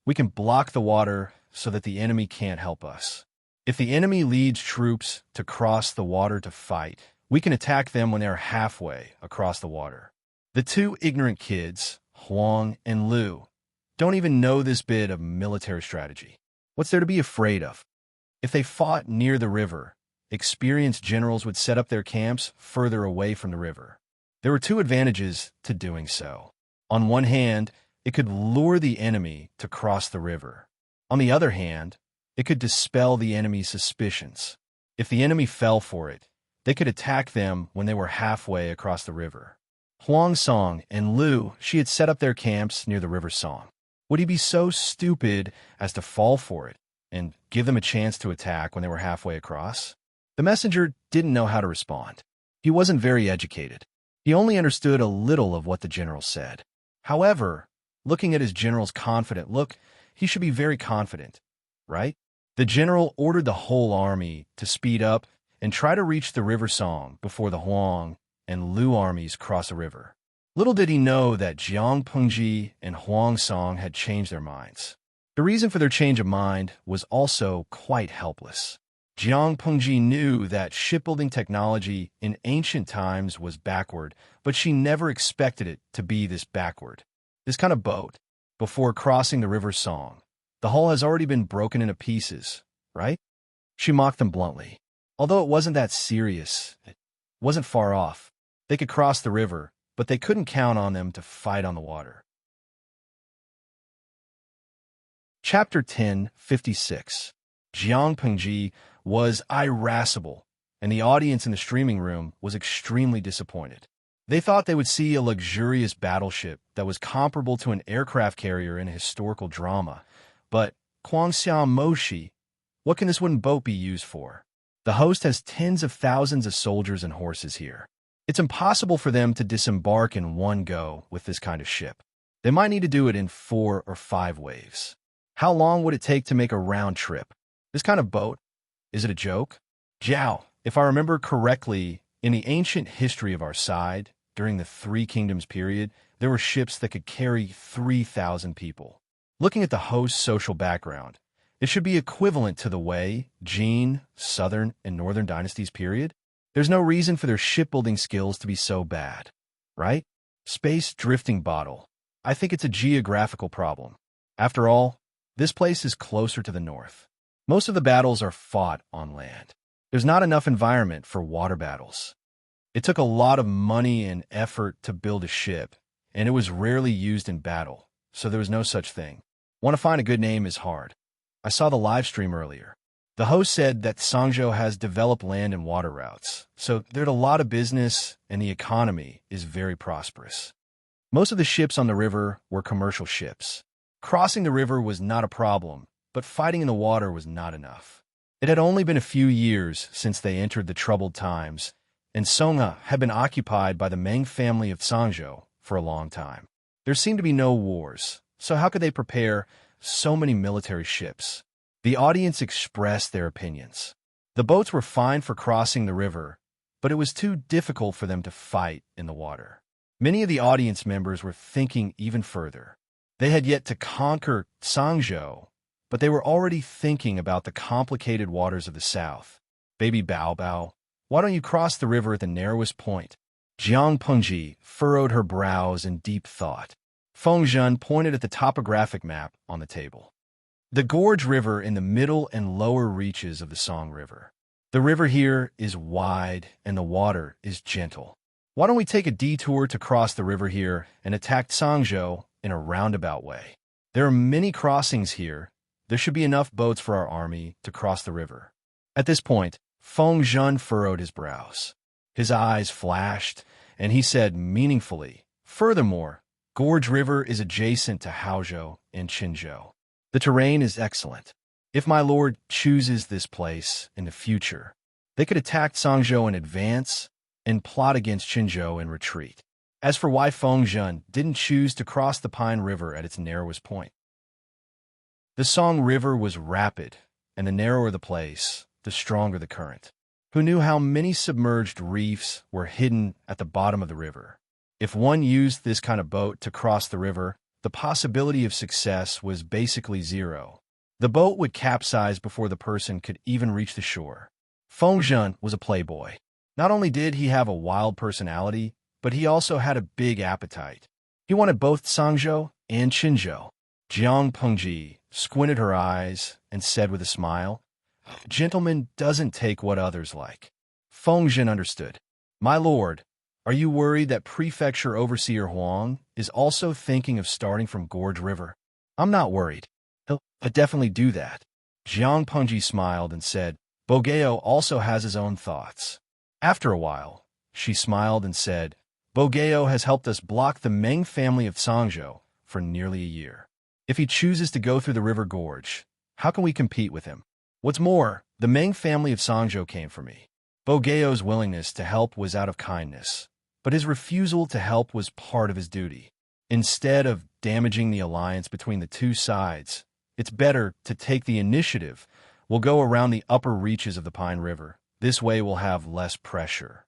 we can block the water so that the enemy can't help us. If the enemy leads troops to cross the water to fight, we can attack them when they are halfway across the water." The two ignorant kids, Huang and Lu, don't even know this bit of military strategy. What's there to be afraid of? If they fought near the river, experienced generals would set up their camps further away from the river. There were two advantages to doing so. On one hand, it could lure the enemy to cross the river. On the other hand, it could dispel the enemy's suspicions. If the enemy fell for it, they could attack them when they were halfway across the river. Huang Song and Lu, she had set up their camps near the river Song. Would he be so stupid as to fall for it and give them a chance to attack when they were halfway across? The messenger didn't know how to respond. He wasn't very educated. He only understood a little of what the general said. However, looking at his general's confident look, he should be very confident, right? The general ordered the whole army to speed up and try to reach the river Song before the Huang and Lu armies cross the river. Little did he know that Jiang Pengji and Huang Song had changed their minds. The reason for their change of mind was also quite helpless. Jiang Pengji knew that shipbuilding technology in ancient times was backward, but she never expected it to be this backward. This kind of boat, before crossing the river Song, the hull has already been broken into pieces, right? She mocked them bluntly. Although it wasn't that serious, it wasn't far off. They could cross the river, but they couldn't count on them to fight on the water. Chapter 10:56. Jiang Pengji was irascible, and the audience in the streaming room was extremely disappointed. They thought they would see a luxurious battleship that was comparable to an aircraft carrier in a historical drama. But Guangxiang Moshi, what can this wooden boat be used for? The host has tens of thousands of soldiers and horses here. It's impossible for them to disembark in one go with this kind of ship. They might need to do it in 4 or 5 waves. How long would it take to make a round trip? This kind of boat? Is it a joke? Jiao, if I remember correctly, in the ancient history of our side, during the Three Kingdoms period, there were ships that could carry 3,000 people. Looking at the host's social background, it should be equivalent to the Wei, Jin, Southern, and Northern dynasties period. There's no reason for their shipbuilding skills to be so bad, right? Space drifting bottle. I think it's a geographical problem. After all, this place is closer to the north. Most of the battles are fought on land. There's not enough environment for water battles. It took a lot of money and effort to build a ship, and it was rarely used in battle, so there was no such thing. Want to find a good name is hard. I saw the live stream earlier. The host said that Sangzhou has developed land and water routes, so there's a lot of business and the economy is very prosperous. Most of the ships on the river were commercial ships. Crossing the river was not a problem, but fighting in the water was not enough. It had only been a few years since they entered the troubled times, and Songha had been occupied by the Meng family of Sangzhou for a long time. There seemed to be no wars, so how could they prepare so many military ships? The audience expressed their opinions. The boats were fine for crossing the river, but it was too difficult for them to fight in the water. Many of the audience members were thinking even further. They had yet to conquer Sangzhou, but they were already thinking about the complicated waters of the south. Baby Bao Bao, why don't you cross the river at the narrowest point? Jiang Pengji furrowed her brows in deep thought. Feng Zhen pointed at the topographic map on the table. The gorge river in the middle and lower reaches of the Song River. The river here is wide and the water is gentle. Why don't we take a detour to cross the river here and attack Sangzhou in a roundabout way? There are many crossings here. There should be enough boats for our army to cross the river. At this point, Feng Zhen furrowed his brows. His eyes flashed, and he said meaningfully, "Furthermore, Gorge River is adjacent to Haozhou and Qinzhou. The terrain is excellent. If my lord chooses this place in the future, they could attack Sangzhou in advance and plot against Qinzhou in retreat." As for why Feng Zhen didn't choose to cross the Pine River at its narrowest point. The Song River was rapid, and the narrower the place, the stronger the current. Who knew how many submerged reefs were hidden at the bottom of the river? If one used this kind of boat to cross the river, the possibility of success was basically zero. The boat would capsize before the person could even reach the shore. Feng Zhen was a playboy. Not only did he have a wild personality, but he also had a big appetite. He wanted both Sangzhou and Qinzhou. Jiang Pengji squinted her eyes and said with a smile, "Gentleman doesn't take what others like." Feng Zhen understood. "My lord, are you worried that Prefecture Overseer Huang is also thinking of starting from Gorge River?" "I'm not worried. He'll definitely do that." Jiang Pengji smiled and said, "Bogeo also has his own thoughts." After a while, she smiled and said, "Bogeo has helped us block the Meng family of Sangzhou for nearly a year. If he chooses to go through the river gorge, how can we compete with him? What's more, the Meng family of Sangzhou came for me." Bogeo's willingness to help was out of kindness, but his refusal to help was part of his duty. Instead of damaging the alliance between the two sides, it's better to take the initiative. We'll go around the upper reaches of the Pine River. This way we'll have less pressure.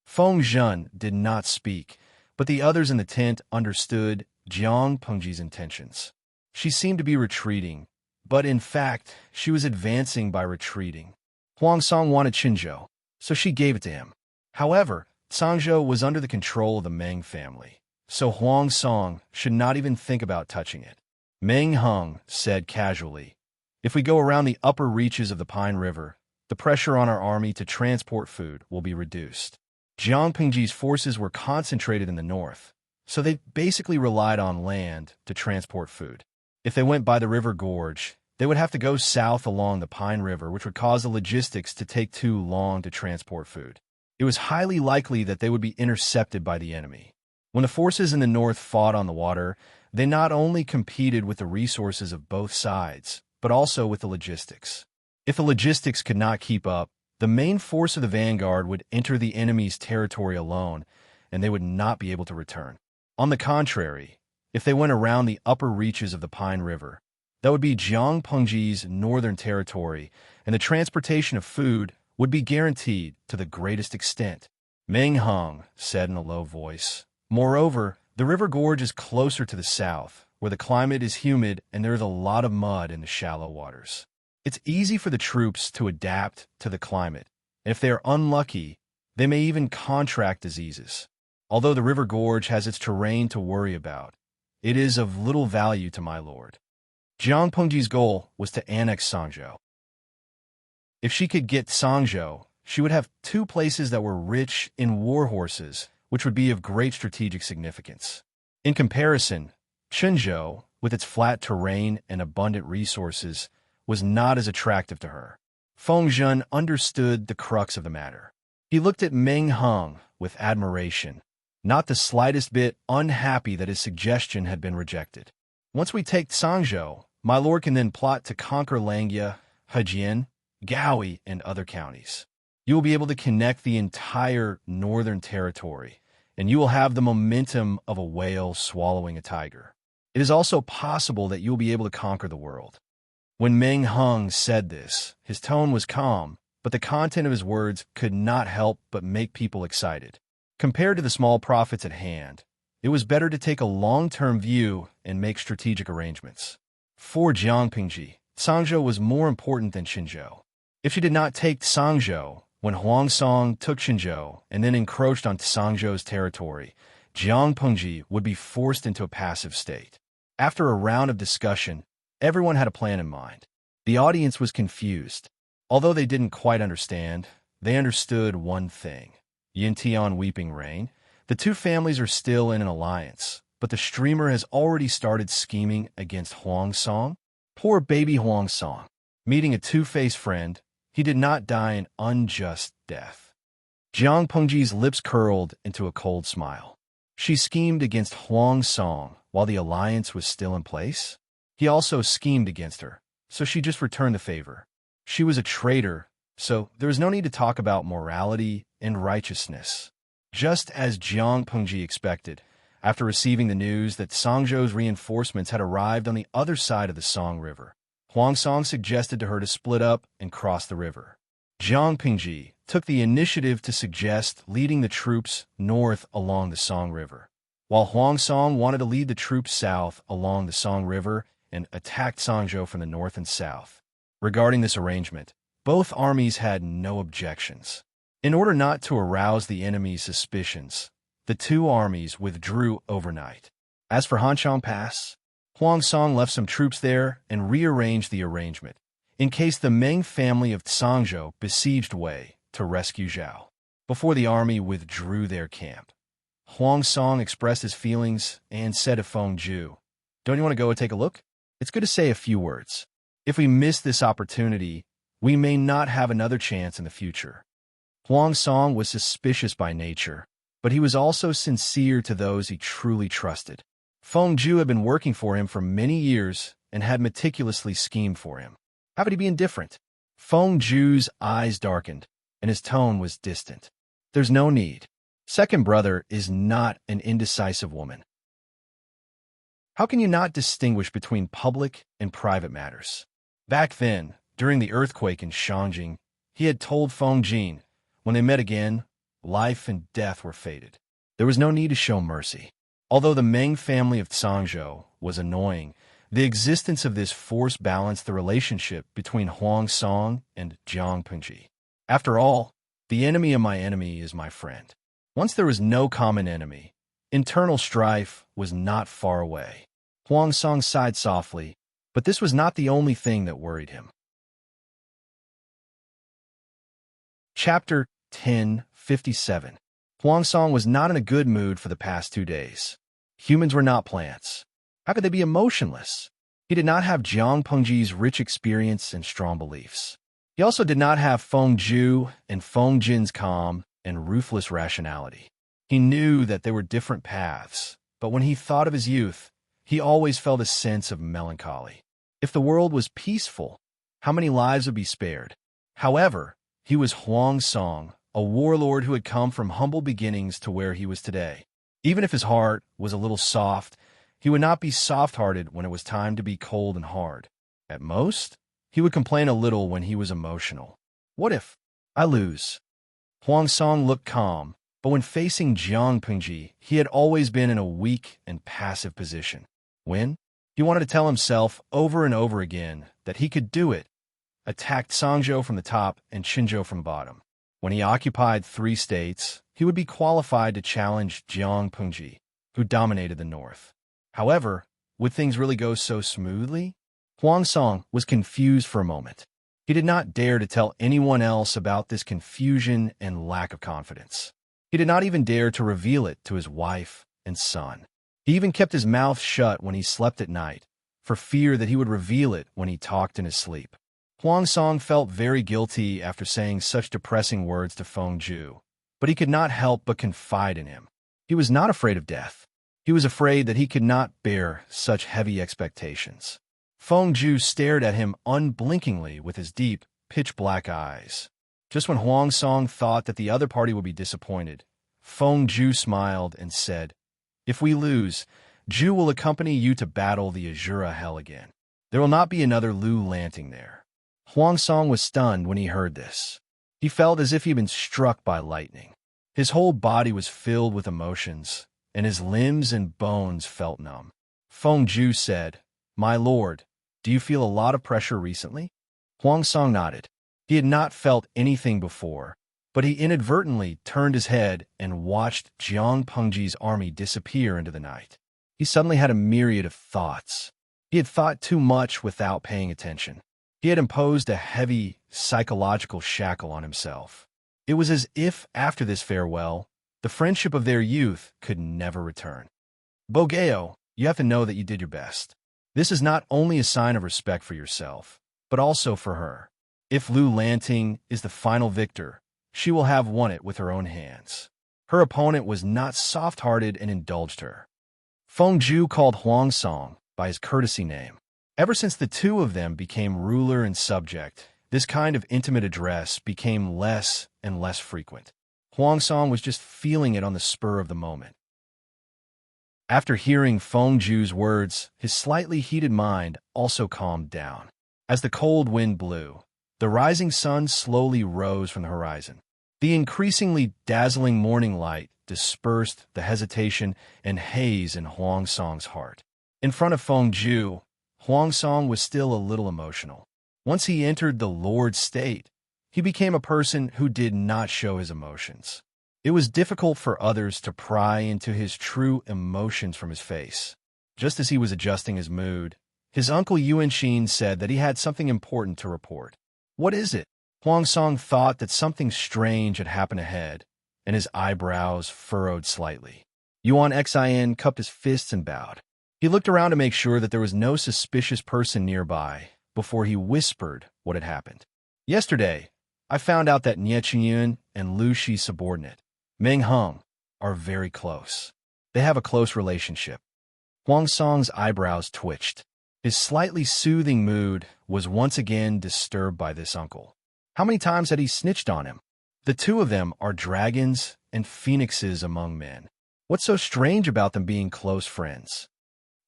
Feng Zhen did not speak, but the others in the tent understood Jiang Pengji's intentions. She seemed to be retreating, but in fact, she was advancing by retreating. Huang Song wanted Qinzhou, so she gave it to him. However, Sangzhou was under the control of the Meng family, so Huang Song should not even think about touching it. Meng Hung said casually, "If we go around the upper reaches of the Pine River, the pressure on our army to transport food will be reduced." Jiang Pengji's forces were concentrated in the north, so they basically relied on land to transport food. If they went by the river gorge, they would have to go south along the Pine River, which would cause the logistics to take too long to transport food. It was highly likely that they would be intercepted by the enemy. When the forces in the north fought on the water, they not only competed with the resources of both sides, but also with the logistics. If the logistics could not keep up, the main force of the vanguard would enter the enemy's territory alone, and they would not be able to return. On the contrary, if they went around the upper reaches of the Pine River, that would be Jiang Pengji's northern territory, and the transportation of food would be guaranteed to the greatest extent. Meng Hung said in a low voice, "Moreover, the river gorge is closer to the south, where the climate is humid and there is a lot of mud in the shallow waters. It's easy for the troops to adapt to the climate, and if they are unlucky, they may even contract diseases. Although the river gorge has its terrain to worry about, it is of little value to my lord." Jiang Pengji's goal was to annex Sangzhou. If she could get Sangzhou, she would have two places that were rich in war horses, which would be of great strategic significance. In comparison, Qinzhou, with its flat terrain and abundant resources, was not as attractive to her. Feng Zhen understood the crux of the matter. He looked at Meng Hung with admiration, not the slightest bit unhappy that his suggestion had been rejected. "Once we take Sangzhou, my lord can then plot to conquer Langya, Hejian, Gaoi, and other counties. You will be able to connect the entire northern territory, and you will have the momentum of a whale swallowing a tiger. It is also possible that you will be able to conquer the world." When Meng Hung said this, his tone was calm, but the content of his words could not help but make people excited. Compared to the small profits at hand, it was better to take a long-term view and make strategic arrangements. For Jiang Pingji, Sangzhou was more important than Qinzhou. If she did not take Sangzhou, when Huangsong took Qinzhou and then encroached on Sangzhou's territory, Jiang Pingji would be forced into a passive state. After a round of discussion, everyone had a plan in mind. The audience was confused. Although they didn't quite understand, they understood one thing. Yintian Weeping Rain, the two families are still in an alliance, but the streamer has already started scheming against Huangsong. Poor baby Huangsong. Meeting a two-faced friend, he did not die an unjust death. Jiang Pengji's lips curled into a cold smile. She schemed against Huangsong while the alliance was still in place. He also schemed against her, so she just returned the favor. She was a traitor, so there was no need to talk about morality and righteousness. Just as Jiang Pengji expected, after receiving the news that Sangzhou's reinforcements had arrived on the other side of the Song River, Huangsong suggested to her to split up and cross the river. Jiang Pengji took the initiative to suggest leading the troops north along the Song River, while Huangsong wanted to lead the troops south along the Song River and attacked Sangzhou from the north and south. Regarding this arrangement, both armies had no objections. In order not to arouse the enemy's suspicions, the two armies withdrew overnight. As for Hanchang Pass, Huangsong left some troops there and rearranged the arrangement, in case the Meng family of Sangzhou besieged Wei to rescue Zhao. Before the army withdrew their camp, Huangsong expressed his feelings and said to Feng Zhu, "Don't you want to go and take a look? It's good to say a few words. If we miss this opportunity, we may not have another chance in the future." Huangsong was suspicious by nature, but he was also sincere to those he truly trusted. Feng Zhu had been working for him for many years and had meticulously schemed for him. How could he be indifferent? Feng Zhu's eyes darkened, and his tone was distant. "There's no need. Second brother is not an indecisive woman. How can you not distinguish between public and private matters?" Back then, during the earthquake in Shangjing, he had told Feng Jin, when they met again, life and death were fated. There was no need to show mercy. Although the Meng family of Sangzhou was annoying, the existence of this force balanced the relationship between Huangsong and Jiang Pengji. After all, the enemy of my enemy is my friend. Once there was no common enemy, internal strife was not far away. Huangsong sighed softly, but this was not the only thing that worried him. Chapter 10:57. Huangsong was not in a good mood for the past 2 days. Humans were not plants. How could they be emotionless? He did not have Jiang Pengji's rich experience and strong beliefs. He also did not have Feng Zhu and Feng Jin's calm and ruthless rationality. He knew that there were different paths, but when he thought of his youth, he always felt a sense of melancholy. If the world was peaceful, how many lives would be spared? However, he was Huangsong, a warlord who had come from humble beginnings to where he was today. Even if his heart was a little soft, he would not be soft-hearted when it was time to be cold and hard. At most, he would complain a little when he was emotional. What if I lose? Huangsong looked calm, but when facing Jiang Pengji, he had always been in a weak and passive position. When? He wanted to tell himself over and over again that he could do it. Attacked Sangzhou from the top and Qinzhou from bottom. When he occupied 3 states, he would be qualified to challenge Jiang Pengji, who dominated the north. However, would things really go so smoothly? Huangsong was confused for a moment. He did not dare to tell anyone else about this confusion and lack of confidence. He did not even dare to reveal it to his wife and son. He even kept his mouth shut when he slept at night, for fear that he would reveal it when he talked in his sleep. Huangsong felt very guilty after saying such depressing words to Feng Zhu, but he could not help but confide in him. He was not afraid of death. He was afraid that he could not bear such heavy expectations. Feng Zhu stared at him unblinkingly with his deep, pitch-black eyes. Just when Huangsong thought that the other party would be disappointed, Feng Zhu smiled and said, "If we lose, Zhu will accompany you to battle the Azura Hell again. There will not be another Lu Lanting there." Huangsong was stunned when he heard this. He felt as if he'd been struck by lightning. His whole body was filled with emotions, and his limbs and bones felt numb. Fengju said, "My lord, do you feel a lot of pressure recently?" Huang Song nodded. He had not felt anything before, but he inadvertently turned his head and watched Jiang Pengji's army disappear into the night. He suddenly had a myriad of thoughts. He had thought too much without paying attention. He had imposed a heavy psychological shackle on himself. It was as if, after this farewell, the friendship of their youth could never return. Bogeo, you have to know that you did your best. This is not only a sign of respect for yourself, but also for her. If Lu Lanting is the final victor, she will have won it with her own hands. Her opponent was not soft-hearted and indulged her. Fengju called Huang Song by his courtesy name. Ever since the two of them became ruler and subject, this kind of intimate address became less and less frequent. Huang Song was just feeling it on the spur of the moment. After hearing Fengju's words, his slightly heated mind also calmed down. As the cold wind blew, the rising sun slowly rose from the horizon. The increasingly dazzling morning light dispersed the hesitation and haze in Huang Song's heart. In front of Fengju, Huang Song was still a little emotional. Once he entered the Lord state, he became a person who did not show his emotions. It was difficult for others to pry into his true emotions from his face. Just as he was adjusting his mood, his uncle Yuanxin said that he had something important to report. "What is it?" Huang Song thought that something strange had happened ahead, and his eyebrows furrowed slightly. Yuan Xin cupped his fists and bowed. He looked around to make sure that there was no suspicious person nearby before he whispered what had happened. "Yesterday, I found out that Nie Qinyun and Lu Shi's subordinate, Meng Heng, are very close. They have a close relationship." Huang Song's eyebrows twitched. His slightly soothing mood was once again disturbed by this uncle. How many times had he snitched on him? The two of them are dragons and phoenixes among men. What's so strange about them being close friends?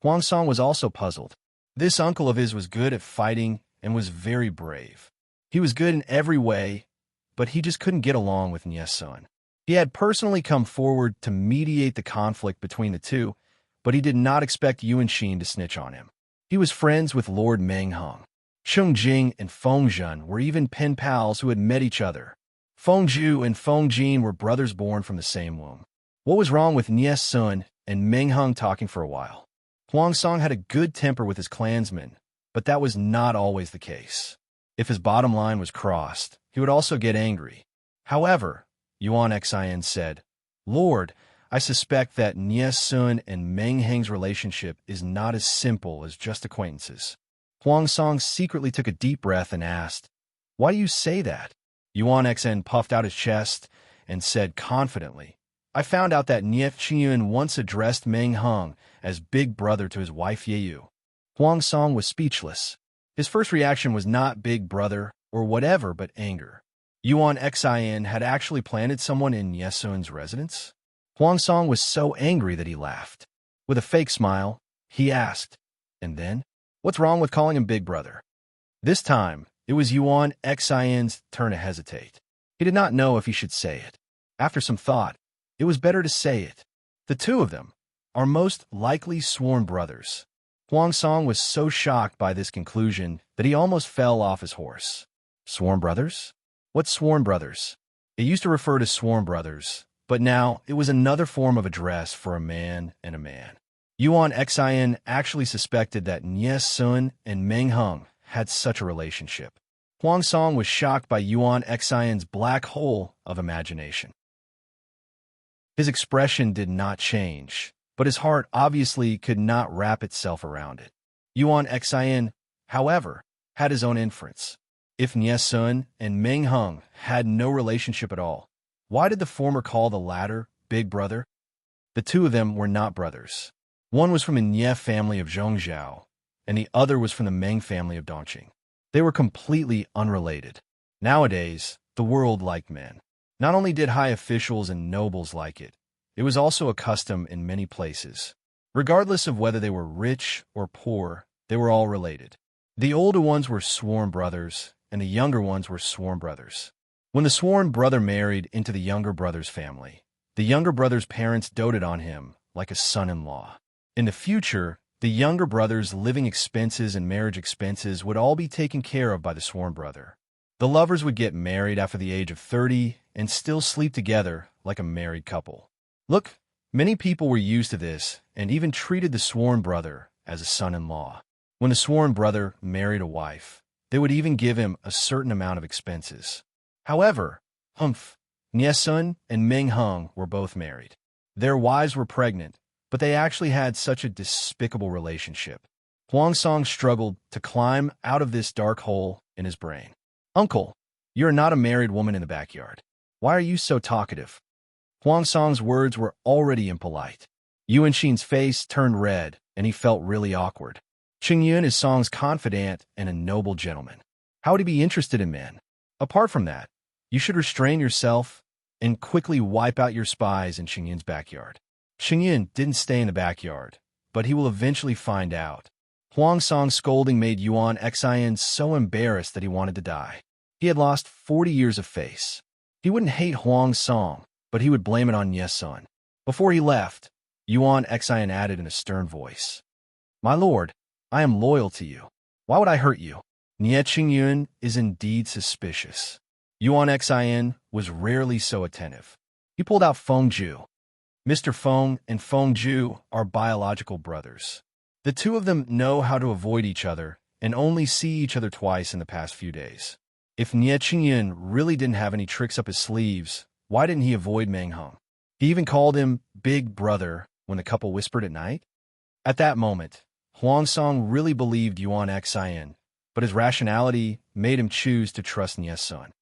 Huang Song was also puzzled. This uncle of his was good at fighting and was very brave. He was good in every way, but he just couldn't get along with Nie Sun. He had personally come forward to mediate the conflict between the two, but he did not expect Yuanxin to snitch on him. He was friends with Lord Meng Heng. Cheng Jing and Feng Zhen were even pen pals who had met each other. Fengju and Feng Jin were brothers born from the same womb. What was wrong with Nie Sun and Meng Heng talking for a while? Huang Song had a good temper with his clansmen, but that was not always the case. If his bottom line was crossed, he would also get angry. However, Yuan Xin said, "Lord, I suspect that Nie Sun and Meng Heng's relationship is not as simple as just acquaintances." Huang Song secretly took a deep breath and asked, "Why do you say that?" Yuan Xin puffed out his chest and said confidently, "I found out that Nie Qinyun once addressed Meng Heng as big brother to his wife Yeyu." Huang Song was speechless. His first reaction was not big brother or whatever but anger. Yuan Xin had actually planted someone in Nie Sun's residence? Huang Song was so angry that he laughed. With a fake smile, he asked, "And then? What's wrong with calling him big brother?" This time, it was Yuan Xin's turn to hesitate. He did not know if he should say it. After some thought, it was better to say it. The two of them are most likely sworn brothers. Huang Song was so shocked by this conclusion that he almost fell off his horse. Sworn brothers? What's sworn brothers? It used to refer to sworn brothers, but now it was another form of address for a man and a man. Yuan Xin actually suspected that Nie Sun and Meng Heng had such a relationship. Huang Song was shocked by Yuan Xin's black hole of imagination. His expression did not change, but his heart obviously could not wrap itself around it. Yuan Xin, however, had his own inference. If Nie Sun and Meng Heng had no relationship at all, why did the former call the latter big brother? The two of them were not brothers. One was from the Nie family of Zhongzhou, and the other was from the Meng family of Dongqing. They were completely unrelated. Nowadays, the world liked men. Not only did high officials and nobles like it, it was also a custom in many places. Regardless of whether they were rich or poor, they were all related. The older ones were sworn brothers, and the younger ones were sworn brothers. When the sworn brother married into the younger brother's family, the younger brother's parents doted on him like a son-in-law. In the future, the younger brother's living expenses and marriage expenses would all be taken care of by the sworn brother. The lovers would get married after the age of 30 and still sleep together like a married couple. Look, many people were used to this and even treated the sworn brother as a son-in-law. When the sworn brother married a wife, they would even give him a certain amount of expenses. However, Nyesun and Ming Hung were both married. Their wives were pregnant, but they actually had such a despicable relationship. Huang Song struggled to climb out of this dark hole in his brain. "Uncle, you're not a married woman in the backyard. Why are you so talkative?" Huang Song's words were already impolite. Yuan Xin's face turned red, and he felt really awkward. Qing Yun is Song's confidant and a noble gentleman. How would he be interested in men? Apart from that, you should restrain yourself and quickly wipe out your spies in Qing Yun's backyard. Qing Yun didn't stay in the backyard, but he will eventually find out. Huang Song's scolding made Yuan Xian so embarrassed that he wanted to die. He had lost 40 years of face. He wouldn't hate Huang Song, but he would blame it on Nyesun. Before he left, Yuan Xian added in a stern voice, "My lord, I am loyal to you. Why would I hurt you?" Nie Qingyun is indeed suspicious. Yuan Xian was rarely so attentive. He pulled out Feng Ju. Mr. Feng and Feng Ju are biological brothers. The two of them know how to avoid each other and only see each other twice in the past few days. If Nie Qingyun really didn't have any tricks up his sleeves, why didn't he avoid Meng Hung? He even called him Big Brother when the couple whispered at night. At that moment, Huang Song really believed Yuan Xian, but his rationality made him choose to trust Nyesun.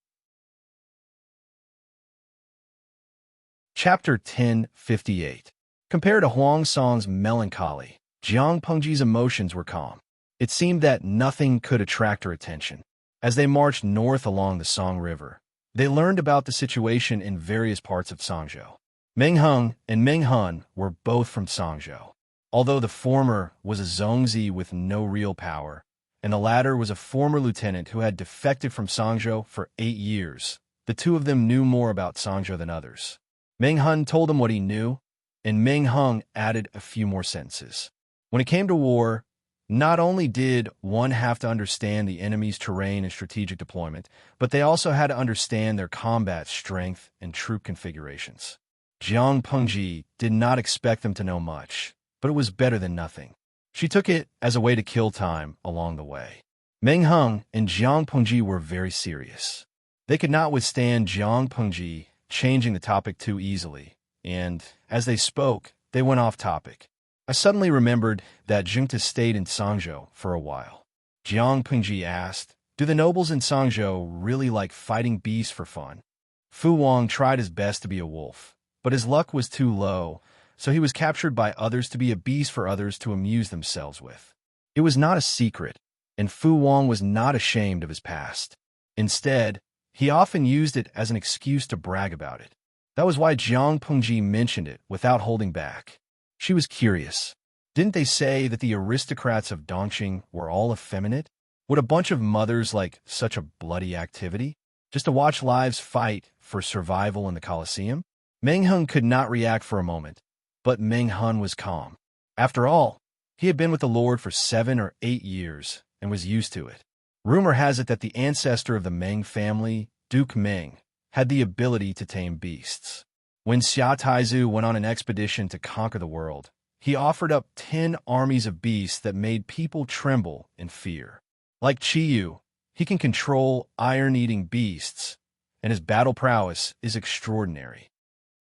Chapter 1058. Compared to Huang Song's melancholy, Jiang Pengji's emotions were calm. It seemed that nothing could attract her attention. As they marched north along the Song River, they learned about the situation in various parts of Songzhou. Meng Hung and Meng Hun were both from Songzhou. Although the former was a Zongzi with no real power, and the latter was a former lieutenant who had defected from Songzhou for 8 years, the two of them knew more about Songzhou than others. Meng Hun told him what he knew, and Meng Hung added a few more sentences. When it came to war, not only did one have to understand the enemy's terrain and strategic deployment, but they also had to understand their combat strength and troop configurations. Jiang Pengji did not expect them to know much, but it was better than nothing. She took it as a way to kill time along the way. Meng Hung and Jiang Pengji were very serious. They could not withstand Jiang Pengji changing the topic too easily, and as they spoke, they went off topic. I suddenly remembered that Jingta stayed in Songzhou for a while. Jiang Pengji asked, "Do the nobles in Songzhou really like fighting beasts for fun?" Fu Wang tried his best to be a wolf, but his luck was too low, so he was captured by others to be a beast for others to amuse themselves with. It was not a secret, and Fu Wang was not ashamed of his past. Instead, he often used it as an excuse to brag about it. That was why Jiang Pengji mentioned it without holding back. She was curious. Didn't they say that the aristocrats of Dongqing were all effeminate? Would a bunch of mothers like such a bloody activity? Just to watch lives fight for survival in the Colosseum? Meng Hung could not react for a moment, but Meng Hun was calm. After all, he had been with the Lord for 7 or 8 years and was used to it. Rumor has it that the ancestor of the Meng family, Duke Meng, had the ability to tame beasts. When Xia Taizu went on an expedition to conquer the world, he offered up 10 armies of beasts that made people tremble in fear. Like Qiyu, he can control iron-eating beasts, and his battle prowess is extraordinary.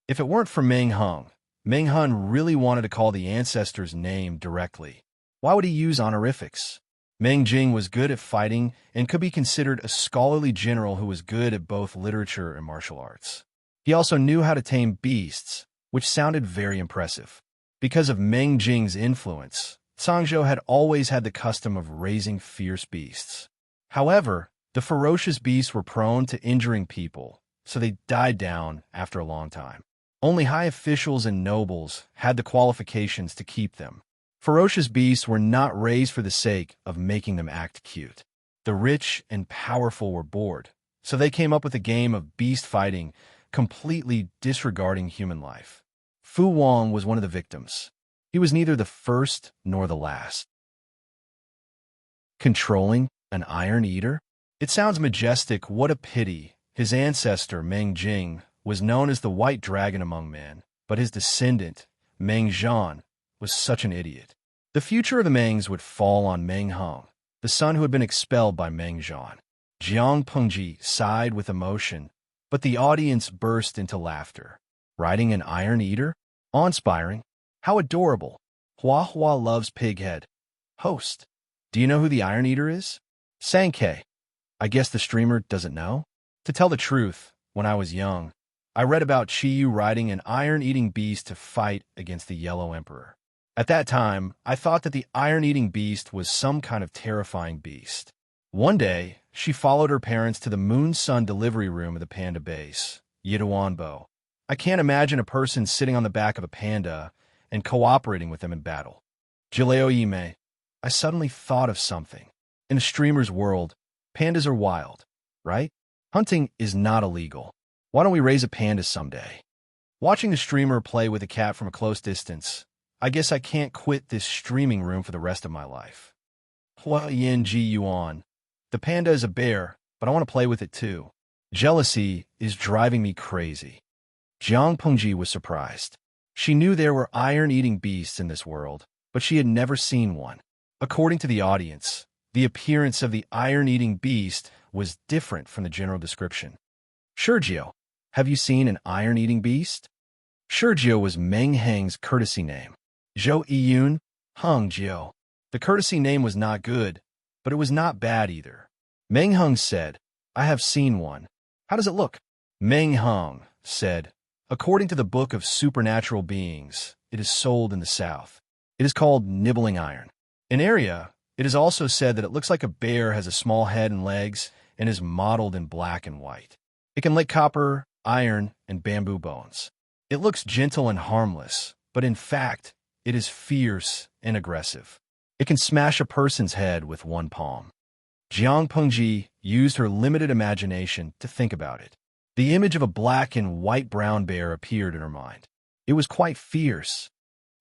If it weren't for Meng Hung, Meng Hun really wanted to call the ancestor's name directly. Why would he use honorifics? Meng Jing was good at fighting and could be considered a scholarly general who was good at both literature and martial arts. He also knew how to tame beasts, which sounded very impressive. Because of Meng Jing's influence, Songzhou had always had the custom of raising fierce beasts. However, the ferocious beasts were prone to injuring people, so they died down after a long time. Only high officials and nobles had the qualifications to keep them. Ferocious beasts were not raised for the sake of making them act cute. The rich and powerful were bored, So they came up with a game of beast fighting, completely disregarding human life. Fu Wang was one of the victims. He was neither the first nor the last. Controlling an Iron Eater? It sounds majestic. What a pity. His ancestor, Meng Jing, was known as the White Dragon among men, but his descendant, Meng Zhan, was such an idiot. The future of the Mengs would fall on Meng Hong, the son who had been expelled by Meng Zhan. Jiang Pengji sighed with emotion, but the audience burst into laughter. Riding an Iron Eater? Awe-inspiring. How adorable. Hua Hua loves Pighead. Host. Do you know who the Iron Eater is? Sankei. I guess the streamer doesn't know? To tell the truth, when I was young, I read about Chiyu riding an iron-eating beast to fight against the Yellow Emperor. At that time, I thought that the iron-eating beast was some kind of terrifying beast. One day, she followed her parents to the Moon-Sun delivery room of the panda base, Yidawanbo. I can't imagine a person sitting on the back of a panda and cooperating with them in battle. Jileo Ime, I suddenly thought of something. In a streamer's world, pandas are wild, right? Hunting is not illegal. Why don't we raise a panda someday? Watching the streamer play with a cat from a close distance, I guess I can't quit this streaming room for the rest of my life. Hua Yin Ji Yuan. The panda is a bear, but I want to play with it too. Jealousy is driving me crazy. Jiang Pengji was surprised. She knew there were iron-eating beasts in this world, but she had never seen one. According to the audience, the appearance of the iron-eating beast was different from the general description. Shurgio, have you seen an iron-eating beast? Shurgio was Meng Heng's courtesy name. Zhou Yiyun, Heng Jiao. The courtesy name was not good, but it was not bad either. Meng Heng said, I have seen one. How does it look? Meng Heng said, according to the Book of Supernatural Beings, it is sold in the south. It is called nibbling iron. In area, it is also said that it looks like a bear has a small head and legs and is mottled in black and white. It can lick copper, iron, and bamboo bones. It looks gentle and harmless, but in fact, it is fierce and aggressive. It can smash a person's head with one palm. Jiang Pengji used her limited imagination to think about it. The image of a black and white-brown bear appeared in her mind. It was quite fierce.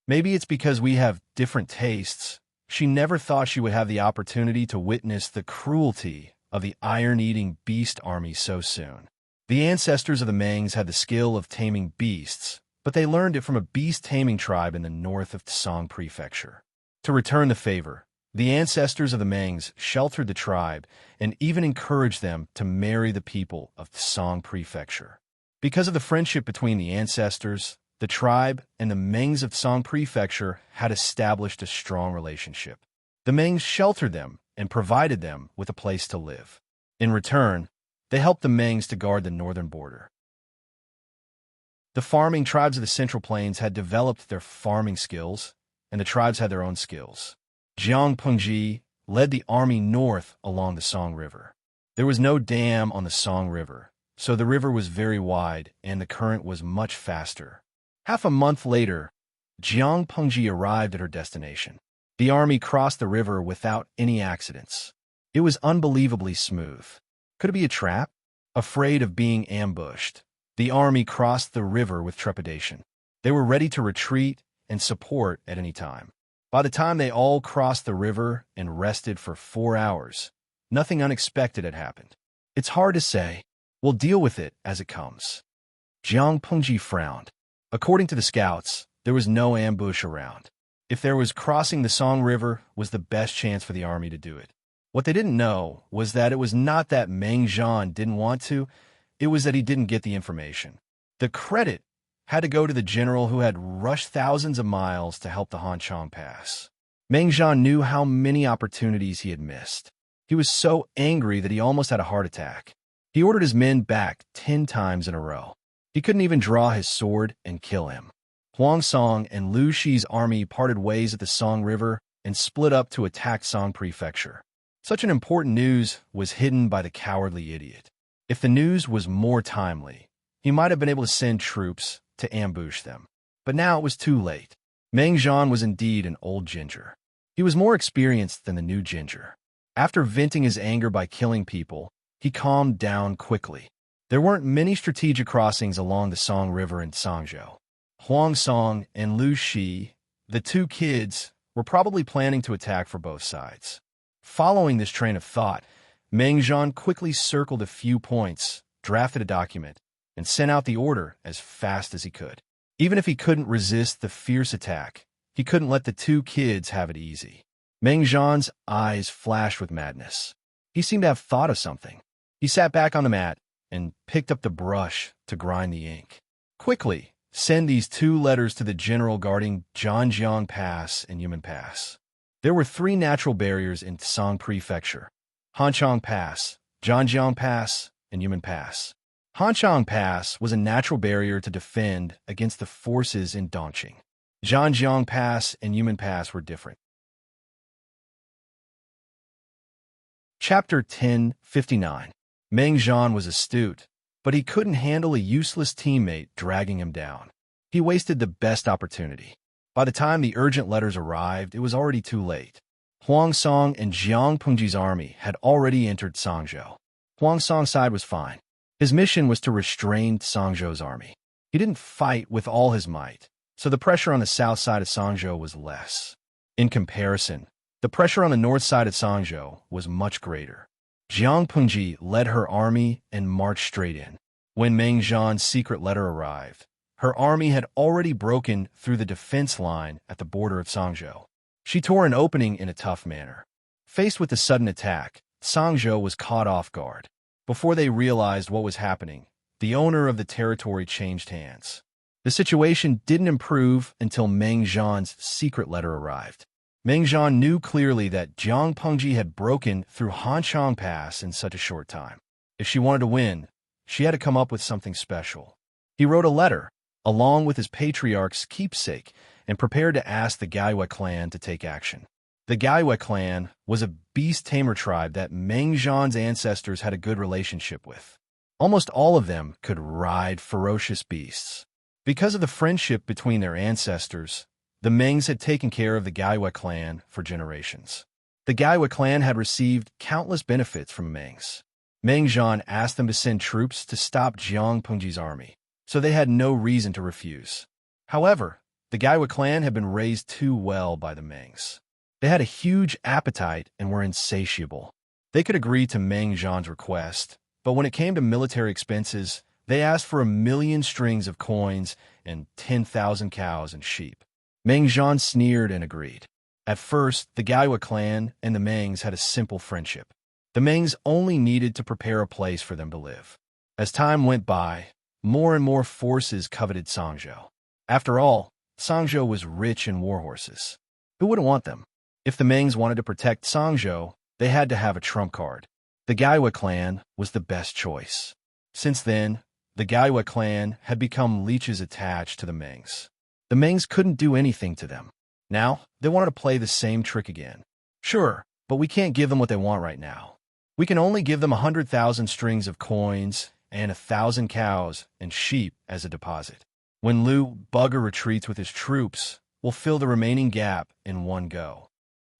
Maybe it's because we have different tastes. She never thought she would have the opportunity to witness the cruelty of the iron-eating beast army so soon. The ancestors of the Mengs had the skill of taming beasts, but they learned it from a beast-taming tribe in the north of Tsang Prefecture. To return the favor, the ancestors of the Mengs sheltered the tribe and even encouraged them to marry the people of Tsang Prefecture. Because of the friendship between the ancestors, the tribe and the Mengs of Tsang Prefecture had established a strong relationship. The Mengs sheltered them and provided them with a place to live. In return, they helped the Mengs to guard the northern border. The farming tribes of the Central Plains had developed their farming skills, and the tribes had their own skills. Jiang Pengji led the army north along the Song River. There was no dam on the Song River, so the river was very wide and the current was much faster. Half a month later, Jiang Pengji arrived at her destination. The army crossed the river without any accidents. It was unbelievably smooth. Could it be a trap? Afraid of being ambushed, the army crossed the river with trepidation. They were ready to retreat and support at any time. By the time they all crossed the river and rested for 4 hours, nothing unexpected had happened. It's hard to say. We'll deal with it as it comes. Jiang Pengji frowned. According to the scouts, there was no ambush around. If there was, crossing the Song River was the best chance for the army to do it. What they didn't know was that it was not that Meng Zhan didn't want to, it was that he didn't get the information. The credit had to go to the general who had rushed thousands of miles to help the Hanchang Pass. Meng Zhan knew how many opportunities he had missed. He was so angry that he almost had a heart attack. He ordered his men back 10 times in a row. He couldn't even draw his sword and kill him. Huang Song and Lu Shi's army parted ways at the Song River and split up to attack Song Prefecture. Such an important news was hidden by the cowardly idiot. If the news was more timely, he might have been able to send troops to ambush them. But now it was too late. Meng Zhan was indeed an old ginger. He was more experienced than the new ginger. After venting his anger by killing people, he calmed down quickly. There weren't many strategic crossings along the Song River in Sangzhou. Huang Song and Lu Shi, the two kids, were probably planning to attack for both sides. Following this train of thought, Meng Zhan quickly circled a few points, drafted a document, and sent out the order as fast as he could. Even if he couldn't resist the fierce attack, he couldn't let the two kids have it easy. Meng Zhan's eyes flashed with madness. He seemed to have thought of something. He sat back on the mat and picked up the brush to grind the ink. Quickly, send these 2 letters to the general guarding Zhanjiang Pass and Yumen Pass. There were 3 natural barriers in Tsang Prefecture: Hanchang Pass, Zhanjiang Pass, and Yumen Pass. Hanchang Pass was a natural barrier to defend against the forces in Dongqing. Zhanjiang Pass and Yumen Pass were different. Chapter 1059. Meng Zhan was astute, but he couldn't handle a useless teammate dragging him down. He wasted the best opportunity. By the time the urgent letters arrived, it was already too late. Huang Song and Jiang Pengji's army had already entered Sangzhou. Huang Song's side was fine. His mission was to restrain Sangzhou's army. He didn't fight with all his might, so the pressure on the south side of Sangzhou was less. In comparison, the pressure on the north side of Sangzhou was much greater. Jiang Pengji led her army and marched straight in. When Meng Zhan's secret letter arrived, her army had already broken through the defense line at the border of Sangzhou. She tore an opening in a tough manner. Faced with the sudden attack, Sangzhou was caught off guard. Before they realized what was happening, the owner of the territory changed hands. The situation didn't improve until Meng Zhan's secret letter arrived. Meng Zhan knew clearly that Jiang Pengji had broken through Hanchang Pass in such a short time. If she wanted to win, she had to come up with something special. He wrote a letter, along with his patriarch's keepsake, and prepared to ask the Gaiwei clan to take action. The Gaiwei clan was a beast-tamer tribe that Meng Zhan's ancestors had a good relationship with. Almost all of them could ride ferocious beasts. Because of the friendship between their ancestors, the Mengs had taken care of the Gaiwei clan for generations. The Gaiwei clan had received countless benefits from Mengs. Meng Zhan asked them to send troops to stop Jiang Pengji's army, so they had no reason to refuse. However, the Gaiwei clan had been raised too well by the Mengs. They had a huge appetite and were insatiable. They could agree to Meng Zhan's request, but when it came to military expenses, they asked for 1,000,000 strings of coins and 10,000 cows and sheep. Meng Zhan sneered and agreed. At first, the Gaiwei clan and the Mengs had a simple friendship. The Mengs only needed to prepare a place for them to live. As time went by, more and more forces coveted Sangzhou. After all, Sangzhou was rich in warhorses. Who wouldn't want them? If the Mengs wanted to protect Sangzhou, they had to have a trump card. The Gaiwei clan was the best choice. Since then, the Gaiwei clan had become leeches attached to the Mengs. The Mengs couldn't do anything to them. Now, they wanted to play the same trick again. Sure, but we can't give them what they want right now. We can only give them 100,000 strings of coins and 1,000 cows and sheep as a deposit. When Liu Bugger retreats with his troops, we'll fill the remaining gap in one go.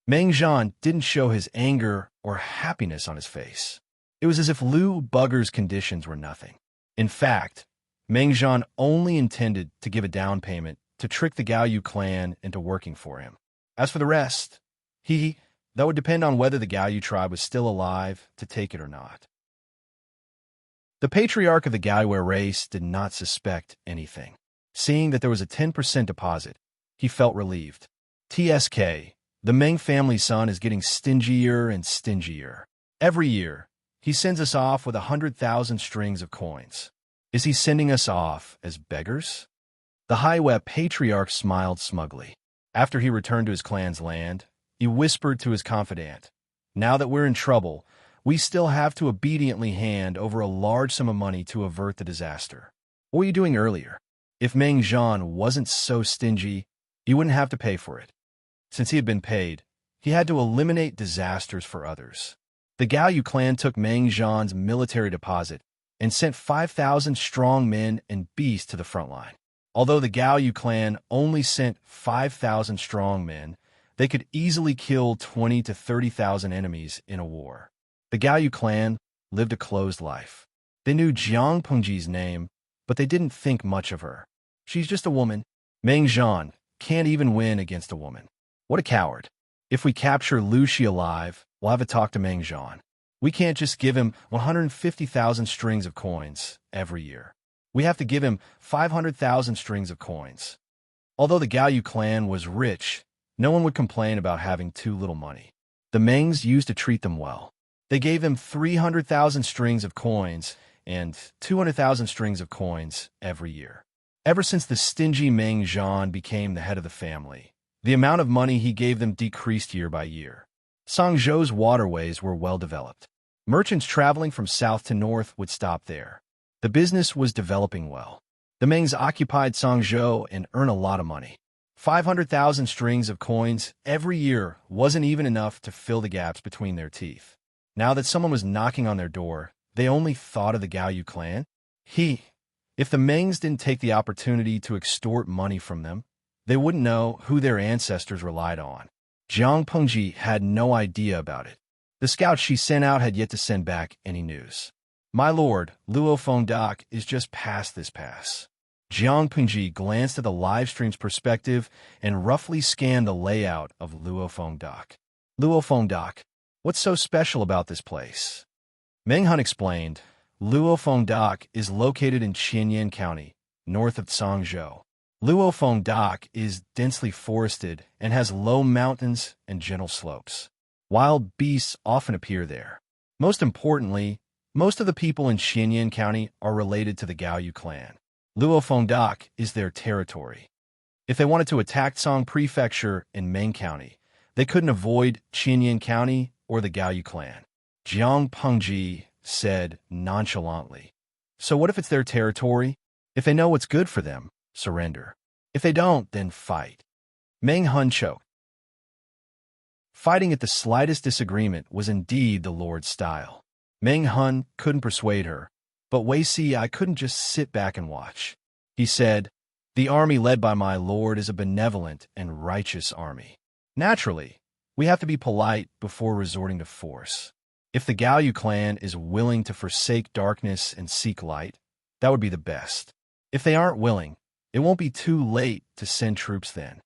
Meng Zhan didn't show his anger or happiness on his face. It was as if Liu Bugger's conditions were nothing. In fact, Meng Zhan only intended to give a down payment to trick the Gaoyu clan into working for him. As for the rest, that would depend on whether the Gaoyu tribe was still alive to take it or not. The patriarch of the Gaiwei race did not suspect anything. Seeing that there was a 10% deposit, he felt relieved. TSK, the Meng family's son, is getting stingier and stingier. Every year, he sends us off with 100,000 strings of coins. Is he sending us off as beggars? The Haiwei patriarch smiled smugly. After he returned to his clan's land, he whispered to his confidant, "Now that we're in trouble, we still have to obediently hand over a large sum of money to avert the disaster. What were you doing earlier? If Meng Zhan wasn't so stingy, he wouldn't have to pay for it. Since he had been paid, he had to eliminate disasters for others." The Gaoyu clan took Meng Zhan's military deposit and sent 5,000 strong men and beasts to the front line. Although the Gaoyu clan only sent 5,000 strong men, they could easily kill 20 to 30,000 enemies in a war. The Gaoyu clan lived a closed life. They knew Jiang Pengji's name, but they didn't think much of her. She's just a woman. Meng Zhan can't even win against a woman. What a coward. If we capture Lu Shi alive, we'll have a talk to Meng Zhan. We can't just give him 150,000 strings of coins every year. We have to give him 500,000 strings of coins. Although the Gao Yu clan was rich, no one would complain about having too little money. The Mengs used to treat them well. They gave them 300,000 strings of coins and 200,000 strings of coins every year. Ever since the stingy Meng Zhan became the head of the family, the amount of money he gave them decreased year by year. Sangzhou's waterways were well developed. Merchants traveling from south to north would stop there. The business was developing well. The Mengs occupied Sangzhou and earned a lot of money. 500,000 strings of coins every year wasn't even enough to fill the gaps between their teeth. Now that someone was knocking on their door, they only thought of the Gao Yu clan. If the Mengs didn't take the opportunity to extort money from them, they wouldn't know who their ancestors relied on. Jiang Pengji had no idea about it. The scouts she sent out had yet to send back any news. My lord, Luo Fengdak is just past this pass. Jiang Pengji glanced at the live stream's perspective and roughly scanned the layout of Luo Fengdak. Luo Fengdak, what's so special about this place? Meng Han explained, Luo Fengdak is located in Qianyan County, north of Sangzhou. Luo Fengdak is densely forested and has low mountains and gentle slopes. Wild beasts often appear there. Most importantly, most of the people in Qianyan County are related to the Gao Yu clan. Luo Fengdak is their territory. If they wanted to attack Song Prefecture in Meng County, they couldn't avoid Qianyan County or the Gao Yu clan. Jiang Pengji said nonchalantly. So what if it's their territory? If they know what's good for them, surrender. If they don't, then fight. Meng Han choked. Fighting at the slightest disagreement was indeed the Lord's style. Meng Han couldn't persuade her, but Wei Si I couldn't just sit back and watch. He said, the army led by my lord is a benevolent and righteous army. Naturally, we have to be polite before resorting to force. If the Gao Yu clan is willing to forsake darkness and seek light, that would be the best. If they aren't willing, it won't be too late to send troops then.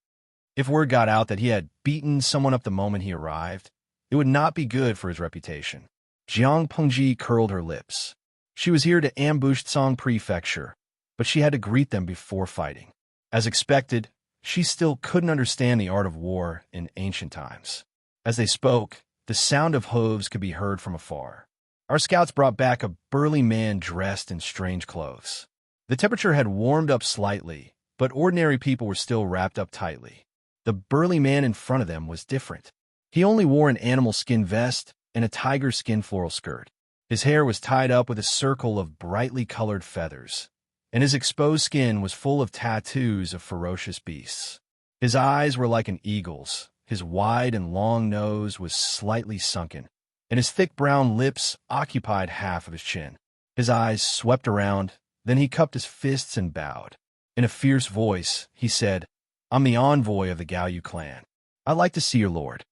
If word got out that he had beaten someone up the moment he arrived, it would not be good for his reputation. Jiang Pengji curled her lips. She was here to ambush Song Prefecture, but she had to greet them before fighting. As expected, she still couldn't understand the art of war in ancient times. As they spoke, the sound of hooves could be heard from afar. Our scouts brought back a burly man dressed in strange clothes. The temperature had warmed up slightly, but ordinary people were still wrapped up tightly. The burly man in front of them was different. He only wore an animal skin vest and a tiger skin floral skirt. His hair was tied up with a circle of brightly colored feathers, and his exposed skin was full of tattoos of ferocious beasts. His eyes were like an eagle's, his wide and long nose was slightly sunken, and his thick brown lips occupied half of his chin. His eyes swept around, then he cupped his fists and bowed. In a fierce voice, he said, I'm the envoy of the Gao Yu clan. I'd like to see your lord.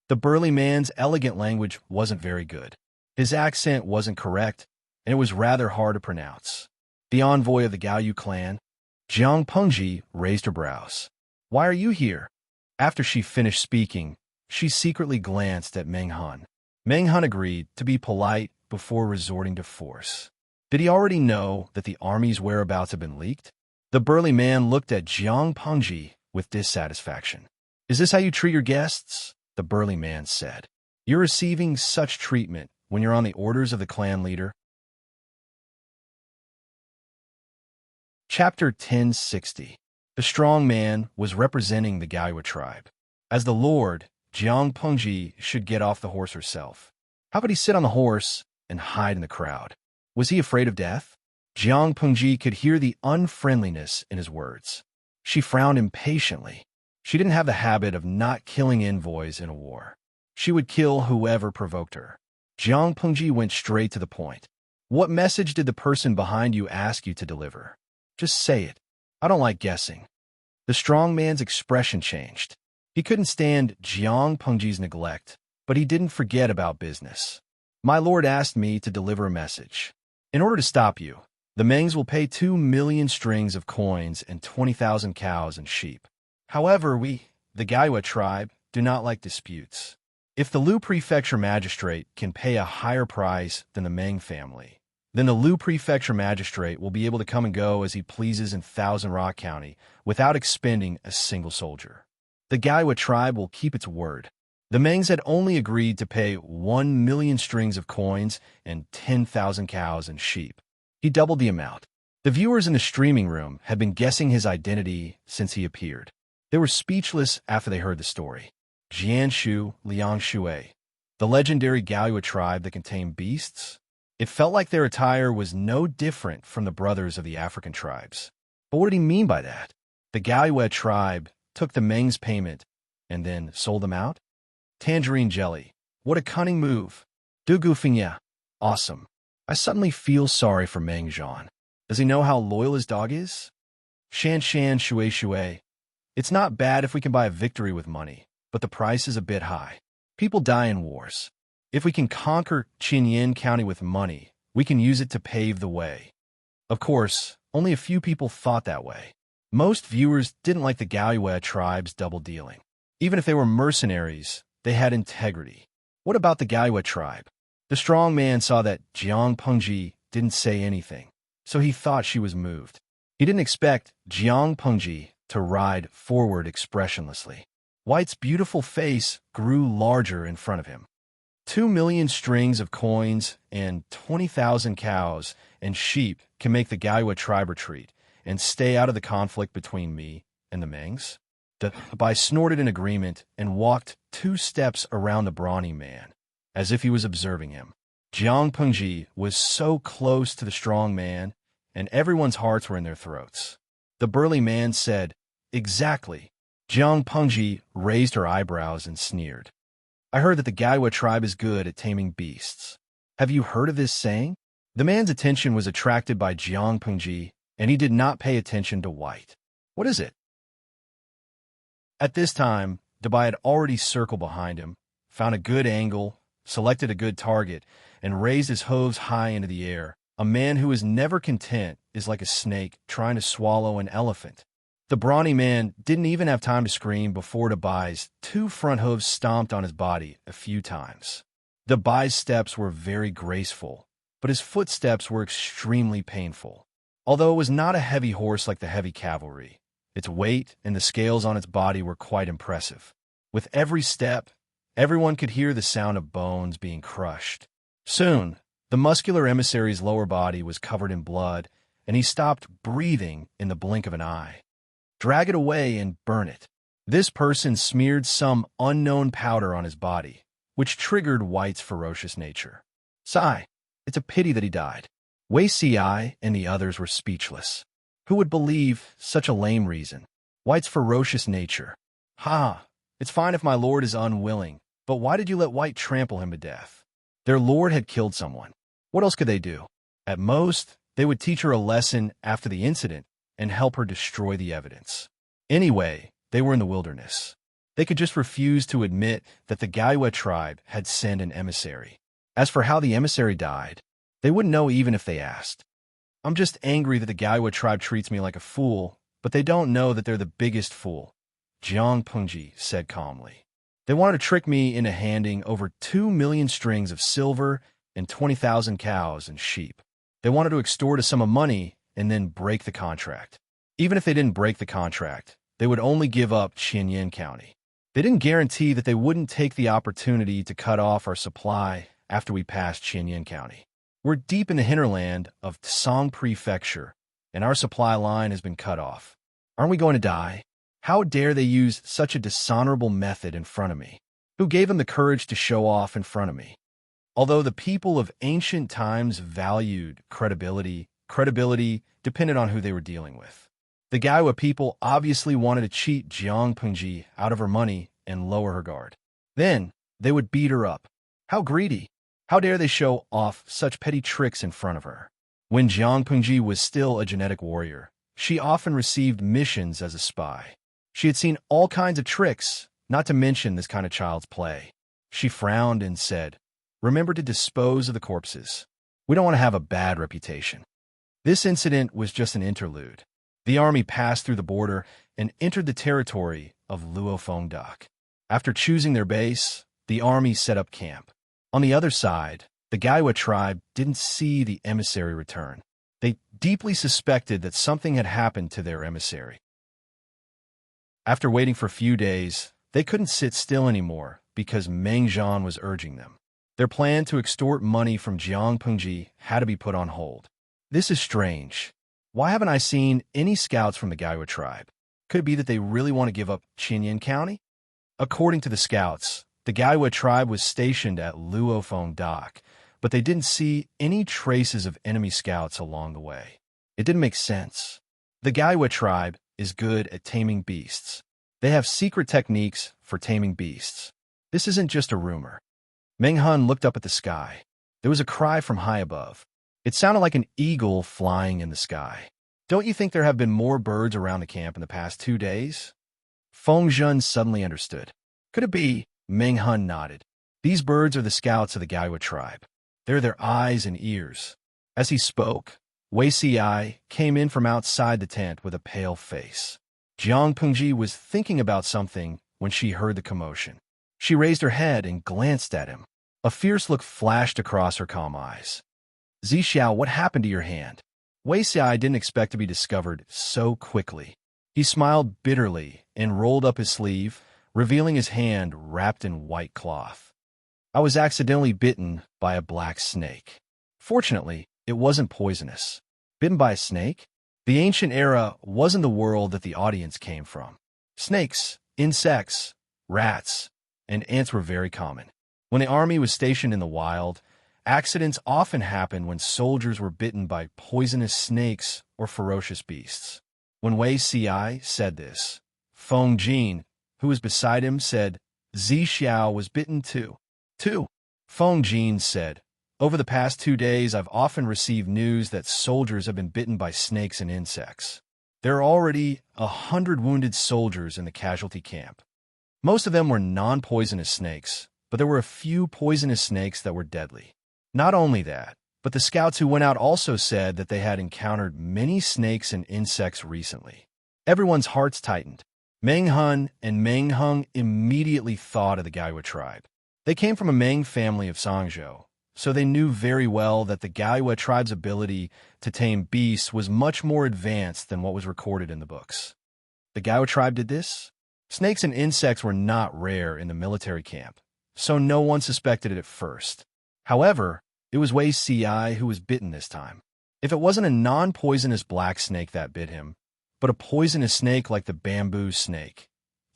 The burly man's elegant language wasn't very good. His accent wasn't correct, and it was rather hard to pronounce. The envoy of the Gao Yu clan? Jiang Pengji raised her brows. Why are you here? After she finished speaking, she secretly glanced at Meng Han. Meng Han agreed to be polite before resorting to force. Did he already know that the army's whereabouts had been leaked? The burly man looked at Jiang Pengji with dissatisfaction. Is this how you treat your guests? The burly man said. You're receiving such treatment when you're on the orders of the clan leader. Chapter 1060. The strong man was representing the Gao Yu tribe. As the lord, Jiang Pengji should get off the horse herself. How could he sit on the horse and hide in the crowd? Was he afraid of death? Jiang Pengji could hear the unfriendliness in his words. She frowned impatiently. She didn't have the habit of not killing envoys in a war. She would kill whoever provoked her. Jiang Pengji went straight to the point. What message did the person behind you ask you to deliver? Just say it. I don't like guessing. The strong man's expression changed. He couldn't stand Jiang Pengji's neglect, but he didn't forget about business. My lord asked me to deliver a message. In order to stop you, the Mengs will pay 2 million strings of coins and 20,000 cows and sheep. However, we, the Gaiwa tribe, do not like disputes. If the Lu Prefecture Magistrate can pay a higher price than the Meng family, then the Lu Prefecture Magistrate will be able to come and go as he pleases in Thousand Rock County without expending a single soldier. The Gaiwa tribe will keep its word. The Mengs had only agreed to pay 1 million strings of coins and 10,000 cows and sheep. He doubled the amount. The viewers in the streaming room had been guessing his identity since he appeared. They were speechless after they heard the story. Jianshu Liangshui, the legendary Gaiwa tribe that contained beasts? It felt like their attire was no different from the brothers of the African tribes. But what did he mean by that? The Gaiwa tribe took the Meng's payment and then sold them out? Tangerine jelly. What a cunning move. Dugu Fingya. Awesome. I suddenly feel sorry for Meng Zhan. Does he know how loyal his dog is? Shan Shan Shui Shui. It's not bad if we can buy a victory with money, but the price is a bit high. People die in wars. If we can conquer Qinyin County with money, we can use it to pave the way. Of course, only a few people thought that way. Most viewers didn't like the Gaiwa tribe's double-dealing. Even if they were mercenaries, they had integrity. What about the Gaiwa tribe? The strong man saw that Jiang Pengji didn't say anything, so he thought she was moved. He didn't expect Jiang Pengji to ride forward expressionlessly. White's beautiful face grew larger in front of him. 2 million strings of coins and 20,000 cows and sheep can make the Gaiwa tribe retreat and stay out of the conflict between me and the Mengs. The Bai snorted in agreement and walked 2 steps around the brawny man, as if he was observing him. Jiang Pengji was so close to the strong man, and everyone's hearts were in their throats. The burly man said, "Exactly." Jiang Pengji raised her eyebrows and sneered. I heard that the Gaiwa tribe is good at taming beasts. Have you heard of this saying? The man's attention was attracted by Jiang Pengji, and he did not pay attention to White. What is it? At this time, Dabai had already circled behind him, found a good angle, selected a good target, and raised his hooves high into the air. A man who is never content is like a snake trying to swallow an elephant. The brawny man didn't even have time to scream before Dabai's 2 front hooves stomped on his body a few times. Dabai's steps were very graceful, but his footsteps were extremely painful. Although it was not a heavy horse like the heavy cavalry, its weight and the scales on its body were quite impressive. With every step, everyone could hear the sound of bones being crushed. Soon, the muscular emissary's lower body was covered in blood, and he stopped breathing in the blink of an eye. Drag it away and burn it. This person smeared some unknown powder on his body, which triggered White's ferocious nature. Sigh, it's a pity that he died. Wei Si and the others were speechless. Who would believe such a lame reason? White's ferocious nature. Ha! It's fine if my lord is unwilling, but why did you let White trample him to death? Their lord had killed someone. What else could they do? At most, they would teach her a lesson after the incident and help her destroy the evidence. Anyway, they were in the wilderness. They could just refuse to admit that the Gaiwa tribe had sent an emissary. As for how the emissary died, they wouldn't know even if they asked. I'm just angry that the Gaiwa tribe treats me like a fool, but they don't know that they're the biggest fool, Jiang Pengji said calmly. They wanted to trick me into handing over 2 million strings of silver and 20,000 cows and sheep. They wanted to extort a sum of money and then break the contract. Even if they didn't break the contract, they would only give up Qinyin County. They didn't guarantee that they wouldn't take the opportunity to cut off our supply after we passed Qinyin County. We're deep in the hinterland of Tsang Prefecture, and our supply line has been cut off. Aren't we going to die? How dare they use such a dishonorable method in front of me? Who gave them the courage to show off in front of me? Although the people of ancient times valued credibility depended on who they were dealing with. The Gaiwa people obviously wanted to cheat Jiang Pengji out of her money and lower her guard. Then, they would beat her up. How greedy! How dare they show off such petty tricks in front of her? When Jiang Pengji was still a genetic warrior, she often received missions as a spy. She had seen all kinds of tricks, not to mention this kind of child's play. She frowned and said, Remember to dispose of the corpses. We don't want to have a bad reputation. This incident was just an interlude. The army passed through the border and entered the territory of Luofeng Dak. After choosing their base, the army set up camp. On the other side, the Gaiwa tribe didn't see the emissary return. They deeply suspected that something had happened to their emissary. After waiting for a few days, they couldn't sit still anymore because Meng Zhan was urging them. Their plan to extort money from Jiang Pengji had to be put on hold. This is strange. Why haven't I seen any scouts from the Gaiwa tribe? Could it be that they really want to give up Qinyan County? According to the scouts, the Gaiwa tribe was stationed at Luofeng Dak, but they didn't see any traces of enemy scouts along the way. It didn't make sense. The Gaiwa tribe is good at taming beasts. They have secret techniques for taming beasts. This isn't just a rumor. Meng Hun looked up at the sky. There was a cry from high above. It sounded like an eagle flying in the sky. Don't you think there have been more birds around the camp in the past 2 days? Feng Zhen suddenly understood. Could it be? Meng Hun nodded. These birds are the scouts of the Gaiwa tribe. They're their eyes and ears. As he spoke, Wei Ci came in from outside the tent with a pale face. Jiang Pengji was thinking about something when she heard the commotion. She raised her head and glanced at him. A fierce look flashed across her calm eyes. Zixiao, what happened to your hand? Wei Ci didn't expect to be discovered so quickly. He smiled bitterly and rolled up his sleeve, revealing his hand wrapped in white cloth. I was accidentally bitten by a black snake. Fortunately, it wasn't poisonous. Bitten by a snake? The ancient era wasn't the world that the audience came from. Snakes, insects, rats, and ants were very common. When the army was stationed in the wild, accidents often happened when soldiers were bitten by poisonous snakes or ferocious beasts. When Wei Ci said this, Feng Jin, who was beside him, said, Zixiao was bitten too. Feng Jin said, over the past 2 days, I've often received news that soldiers have been bitten by snakes and insects. There are already 100 wounded soldiers in the casualty camp. Most of them were non-poisonous snakes, but there were a few poisonous snakes that were deadly. Not only that, but the scouts who went out also said that they had encountered many snakes and insects recently. Everyone's hearts tightened. Meng Hun and Meng Hung immediately thought of the Gaiwa tribe. They came from a Meng family of Sangzhou, so they knew very well that the Gaiwa tribe's ability to tame beasts was much more advanced than what was recorded in the books. The Gaiwa tribe did this? Snakes and insects were not rare in the military camp, so no one suspected it at first. However, it was Wei Ci who was bitten this time. If it wasn't a non-poisonous black snake that bit him, but a poisonous snake like the bamboo snake,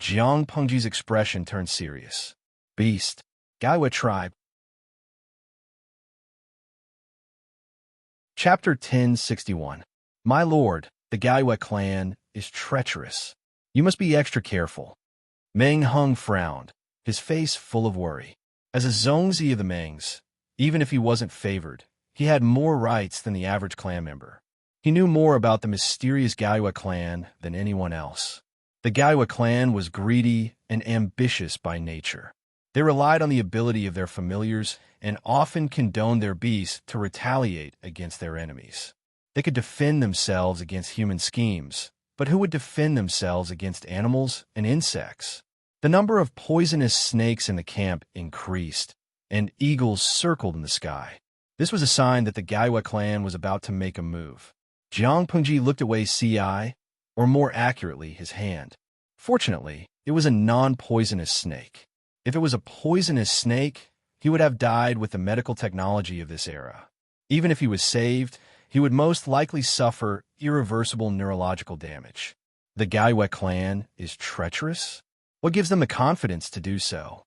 Jiang Pengji's expression turned serious. Beast. Gaiwa tribe. Chapter 1061. My lord, the Gaiwa clan is treacherous. You must be extra careful. Meng Hung frowned, his face full of worry. As a Zongzi of the Mengs, even if he wasn't favored, he had more rights than the average clan member. He knew more about the mysterious Gaiwa clan than anyone else. The Gaiwa clan was greedy and ambitious by nature. They relied on the ability of their familiars and often condoned their beasts to retaliate against their enemies. They could defend themselves against human schemes, but who would defend themselves against animals and insects? The number of poisonous snakes in the camp increased, and eagles circled in the sky. This was a sign that the Gaiwa clan was about to make a move. Jiang Pengji looked at Wei Ci, or more accurately, his hand. Fortunately, it was a non-poisonous snake. If it was a poisonous snake, he would have died with the medical technology of this era. Even if he was saved, he would most likely suffer irreversible neurological damage. The Gaiwa clan is treacherous? What gives them the confidence to do so?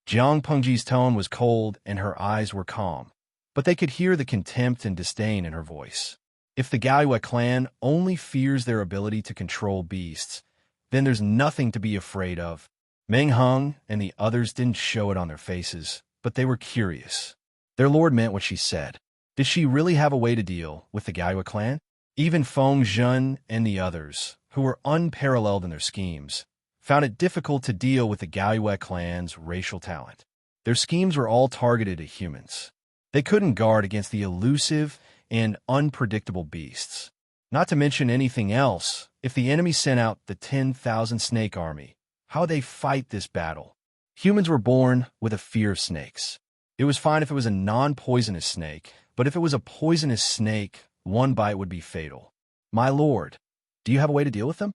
Jiang Pengji's tone was cold and her eyes were calm, but they could hear the contempt and disdain in her voice. If the Gaiwa clan only fears their ability to control beasts, then there's nothing to be afraid of. Meng Hung and the others didn't show it on their faces, but they were curious. Their lord meant what she said. Did she really have a way to deal with the Gaiwa clan? Even Feng Zhen and the others, who were unparalleled in their schemes, found it difficult to deal with the Gaiwa clan's racial talent. Their schemes were all targeted at humans. They couldn't guard against the elusive and unpredictable beasts. Not to mention anything else, if the enemy sent out the 10,000 snake army, how would they fight this battle? Humans were born with a fear of snakes. It was fine if it was a non-poisonous snake, but if it was a poisonous snake, one bite would be fatal. My lord, do you have a way to deal with them?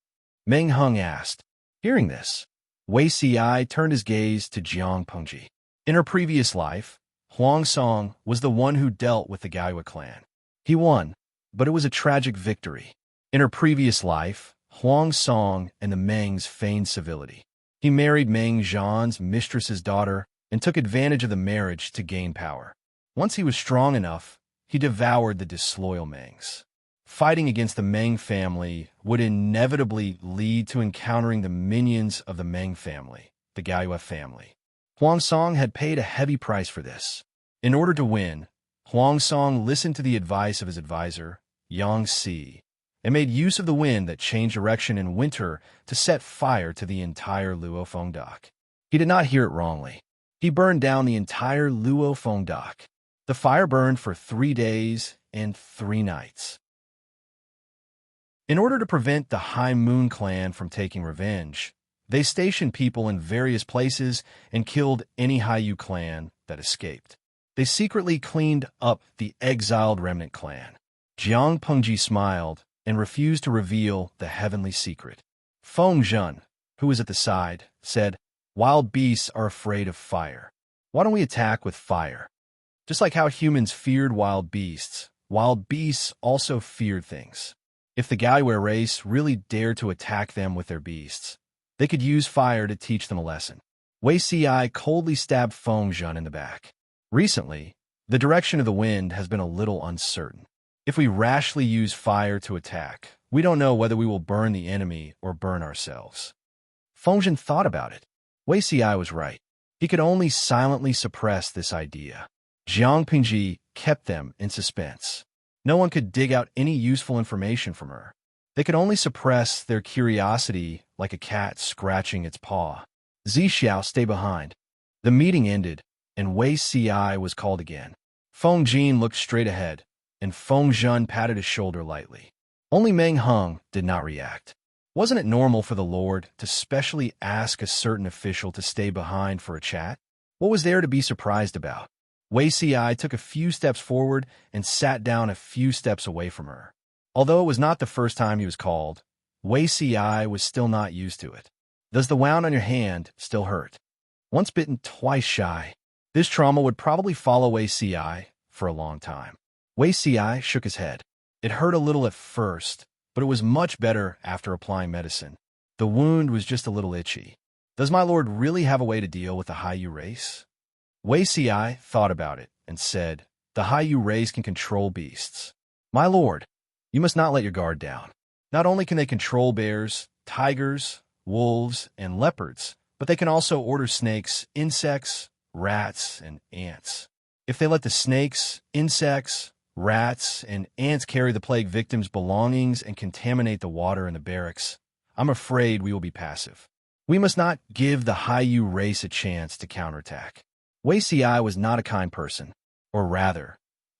Meng Hung asked. Hearing this, Wei Xiai turned his gaze to Jiang Pengji. In her previous life, Huang Song was the one who dealt with the Gaiyue clan. He won, but it was a tragic victory. In her previous life, Huang Song and the Mengs feigned civility. He married Meng Zhan's mistress's daughter and took advantage of the marriage to gain power. Once he was strong enough, he devoured the disloyal Mengs. Fighting against the Meng family would inevitably lead to encountering the minions of the Meng family, the Gaiyue family. Huang Song had paid a heavy price for this. In order to win, Huang Song listened to the advice of his advisor, Yang Si, and made use of the wind that changed direction in winter to set fire to the entire Luofeng dock. He did not hear it wrongly. He burned down the entire Luofeng dock. The fire burned for 3 days and 3 nights. In order to prevent the High Moon clan from taking revenge, they stationed people in various places and killed any Haiyu clan that escaped. They secretly cleaned up the exiled remnant clan. Jiang Pengji smiled and refused to reveal the heavenly secret. Feng Zhen, who was at the side, said, Wild beasts are afraid of fire. Why don't we attack with fire? Just like how humans feared wild beasts also feared things. If the Gaiyue race really dared to attack them with their beasts, they could use fire to teach them a lesson. Wei Xiai coldly stabbed Feng Zhen in the back. Recently, the direction of the wind has been a little uncertain. If we rashly use fire to attack, we don't know whether we will burn the enemy or burn ourselves. Feng Zhen thought about it. Wei Xiai was right. He could only silently suppress this idea. Jiang Pengji kept them in suspense. No one could dig out any useful information from her. They could only suppress their curiosity like a cat scratching its paw. Zixiao, stay behind. The meeting ended, and Wei Xiai was called again. Feng Jin looked straight ahead, and Feng Zhen patted his shoulder lightly. Only Meng Hung did not react. Wasn't it normal for the Lord to specially ask a certain official to stay behind for a chat? What was there to be surprised about? Wei Xiai took a few steps forward and sat down a few steps away from her. Although it was not the first time he was called, Wei Xiai was still not used to it. Does the wound on your hand still hurt? Once bitten, twice shy. This trauma would probably follow Wei Xiai for a long time. Wei Xiai shook his head. It hurt a little at first, but it was much better after applying medicine. The wound was just a little itchy. Does my lord really have a way to deal with the Haiyu race? Wei Xiai thought about it and said, the Haiyu race can control beasts. My lord, you must not let your guard down. Not only can they control bears, tigers, wolves, and leopards, but they can also order snakes, insects, rats, and ants. If they let the snakes, insects, rats, and ants carry the plague victims' belongings and contaminate the water in the barracks, I'm afraid we will be passive. We must not give the Haiyu race a chance to counterattack. Wei Xiai was not a kind person, or rather,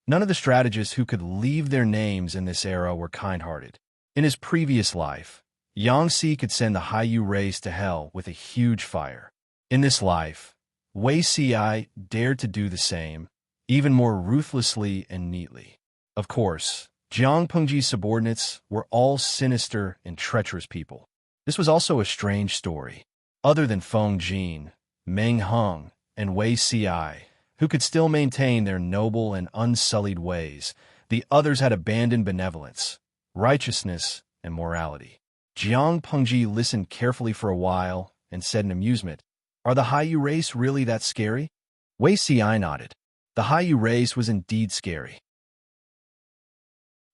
none of the strategists who could leave their names in this era were kind-hearted. In his previous life, Yang Si could send the Haiyu race to hell with a huge fire. In this life, Wei Xiai dared to do the same, even more ruthlessly and neatly. Of course, Jiang Pengji's subordinates were all sinister and treacherous people. This was also a strange story. Other than Feng Jin, Meng Hung, and Wei Xiai, who could still maintain their noble and unsullied ways, the others had abandoned benevolence, righteousness, and morality. Jiang Pengji listened carefully for a while and said in amusement, Are the Haiyu race really that scary? Wei Xiai nodded. The Haiyu race was indeed scary.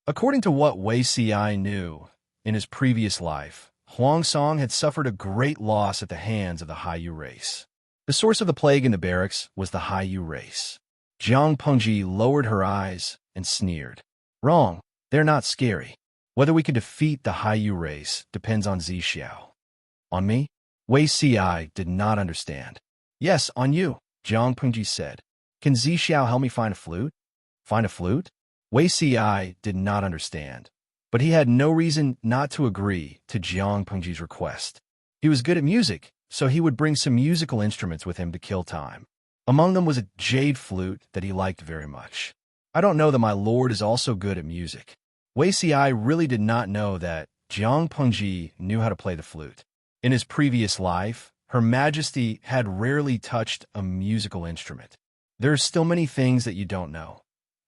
According to what Wei Xiai knew, in his previous life, Huang Song had suffered a great loss at the hands of the Haiyu race. The source of the plague in the barracks was the Haiyu race. Jiang Pengji lowered her eyes and sneered. Wrong, they're not scary. Whether we can defeat the Haiyu race depends on Zixiao. On me? Wei Xiai did not understand. Yes, on you. Jiang Pengji said. Can Zixiao help me find a flute? Find a flute? Wei Ci did not understand, but he had no reason not to agree to Jiang Pengji's request. He was good at music, so he would bring some musical instruments with him to kill time. Among them was a jade flute that he liked very much. I don't know that my lord is also good at music. Wei Ci really did not know that Jiang Pengji knew how to play the flute. In his previous life, Her Majesty had rarely touched a musical instrument. There are still many things that you don't know.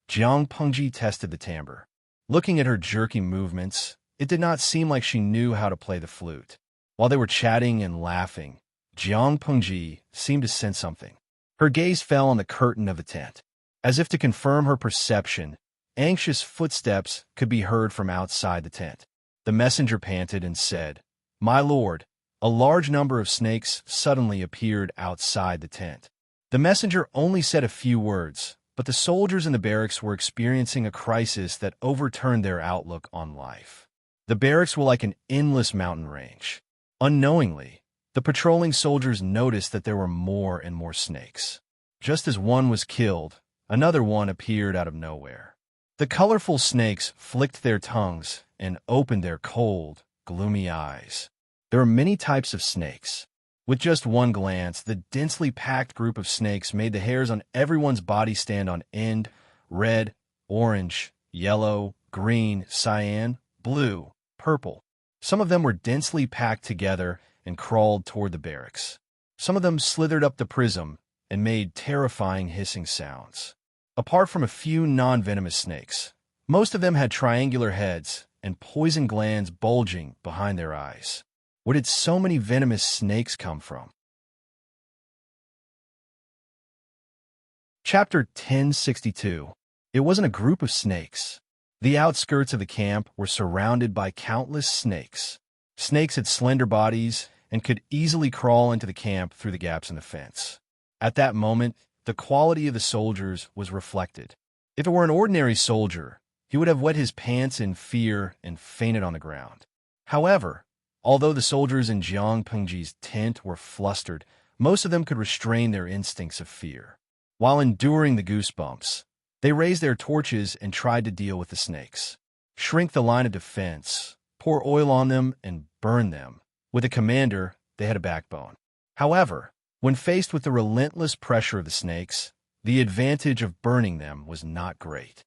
Jiang Pengji tested the timbre. Looking at her jerky movements, it did not seem like she knew how to play the flute. While they were chatting and laughing, Jiang Pengji seemed to sense something. Her gaze fell on the curtain of the tent. As if to confirm her perception, anxious footsteps could be heard from outside the tent. The messenger panted and said, "My lord." A large number of snakes suddenly appeared outside the tent. The messenger only said a few words, but the soldiers in the barracks were experiencing a crisis that overturned their outlook on life. The barracks were like an endless mountain range. Unknowingly, the patrolling soldiers noticed that there were more and more snakes. Just as one was killed, another one appeared out of nowhere. The colorful snakes flicked their tongues and opened their cold, gloomy eyes. There are many types of snakes. With just one glance, the densely packed group of snakes made the hairs on everyone's body stand on end: red, orange, yellow, green, cyan, blue, purple. Some of them were densely packed together and crawled toward the barracks. Some of them slithered up the prism and made terrifying hissing sounds. Apart from a few non-venomous snakes, most of them had triangular heads and poison glands bulging behind their eyes. Where did so many venomous snakes come from? Chapter 1062. It wasn't a group of snakes. The outskirts of the camp were surrounded by countless snakes. Snakes had slender bodies and could easily crawl into the camp through the gaps in the fence. At that moment, the quality of the soldiers was reflected. If it were an ordinary soldier, he would have wet his pants in fear and fainted on the ground. However, although the soldiers in Jiang Pengji's tent were flustered, most of them could restrain their instincts of fear. While enduring the goosebumps, they raised their torches and tried to deal with the snakes. Shrink the line of defense, pour oil on them, and burn them. With a commander, they had a backbone. However, when faced with the relentless pressure of the snakes, the advantage of burning them was not great.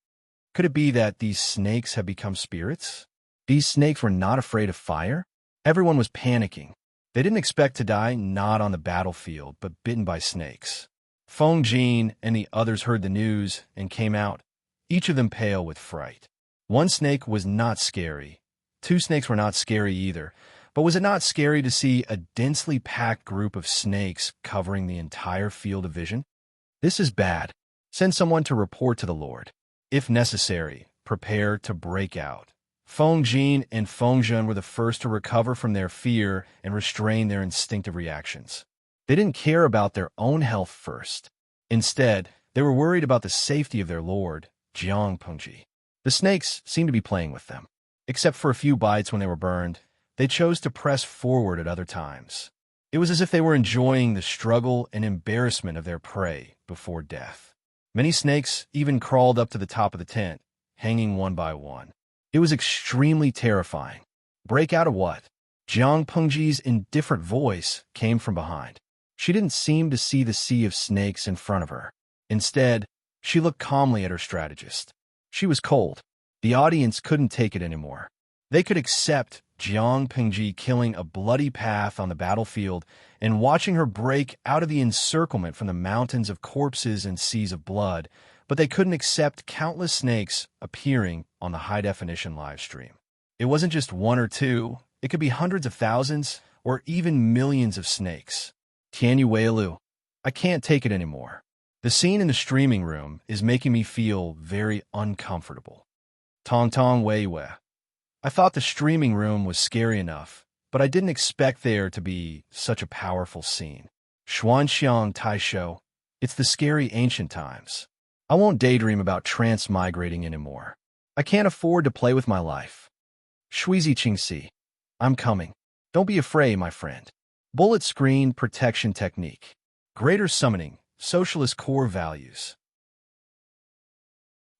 Could it be that these snakes had become spirits? These snakes were not afraid of fire? Everyone was panicking. They didn't expect to die not on the battlefield, but bitten by snakes. Feng Jin and the others heard the news and came out, each of them pale with fright. One snake was not scary. Two snakes were not scary either. But was it not scary to see a densely packed group of snakes covering the entire field of vision? This is bad. Send someone to report to the Lord. If necessary, prepare to break out. Feng Jin and Feng Zhen were the first to recover from their fear and restrain their instinctive reactions. They didn't care about their own health first. Instead, they were worried about the safety of their lord, Jiang Pengji. The snakes seemed to be playing with them. Except for a few bites when they were burned, they chose to press forward at other times. It was as if they were enjoying the struggle and embarrassment of their prey before death. Many snakes even crawled up to the top of the tent, hanging one by one. It was extremely terrifying. Break out of what? Jiang Pengji's indifferent voice came from behind. She didn't seem to see the sea of snakes in front of her. Instead, she looked calmly at her strategist. She was cold. The audience couldn't take it anymore. They could accept Jiang Pengji killing a bloody path on the battlefield and watching her break out of the encirclement from the mountains of corpses and seas of blood, but they couldn't accept countless snakes appearing on the high-definition live stream. It wasn't just one or two. It could be hundreds of thousands or even millions of snakes. Tianyu Weilu, I can't take it anymore. The scene in the streaming room is making me feel very uncomfortable. Tong Tong Weiwei. I thought the streaming room was scary enough, but I didn't expect there to be such a powerful scene. Xuanxiang Taisho. It's the scary ancient times. I won't daydream about transmigrating anymore. I can't afford to play with my life. Shuizi Qingxi. I'm coming. Don't be afraid, my friend. Bullet screen protection technique. Greater summoning socialist core values.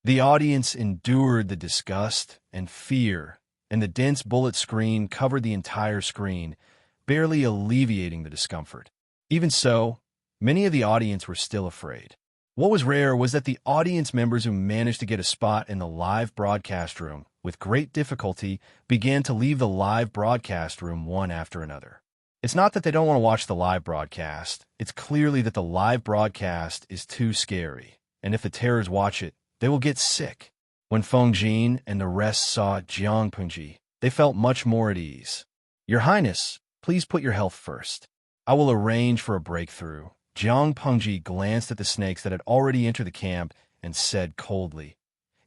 The audience endured the disgust and fear, and the dense bullet screen covered the entire screen, barely alleviating the discomfort. Even so, many of the audience were still afraid. What was rare was that the audience members who managed to get a spot in the live broadcast room with great difficulty began to leave the live broadcast room one after another. It's not that they don't want to watch the live broadcast, it's clearly that the live broadcast is too scary, and if the terrors watch it, they will get sick. When Feng Jin and the rest saw Jiang Pengji, they felt much more at ease. Your Highness, please put your health first. I will arrange for a breakthrough. Jiang Pengji glanced at the snakes that had already entered the camp and said coldly,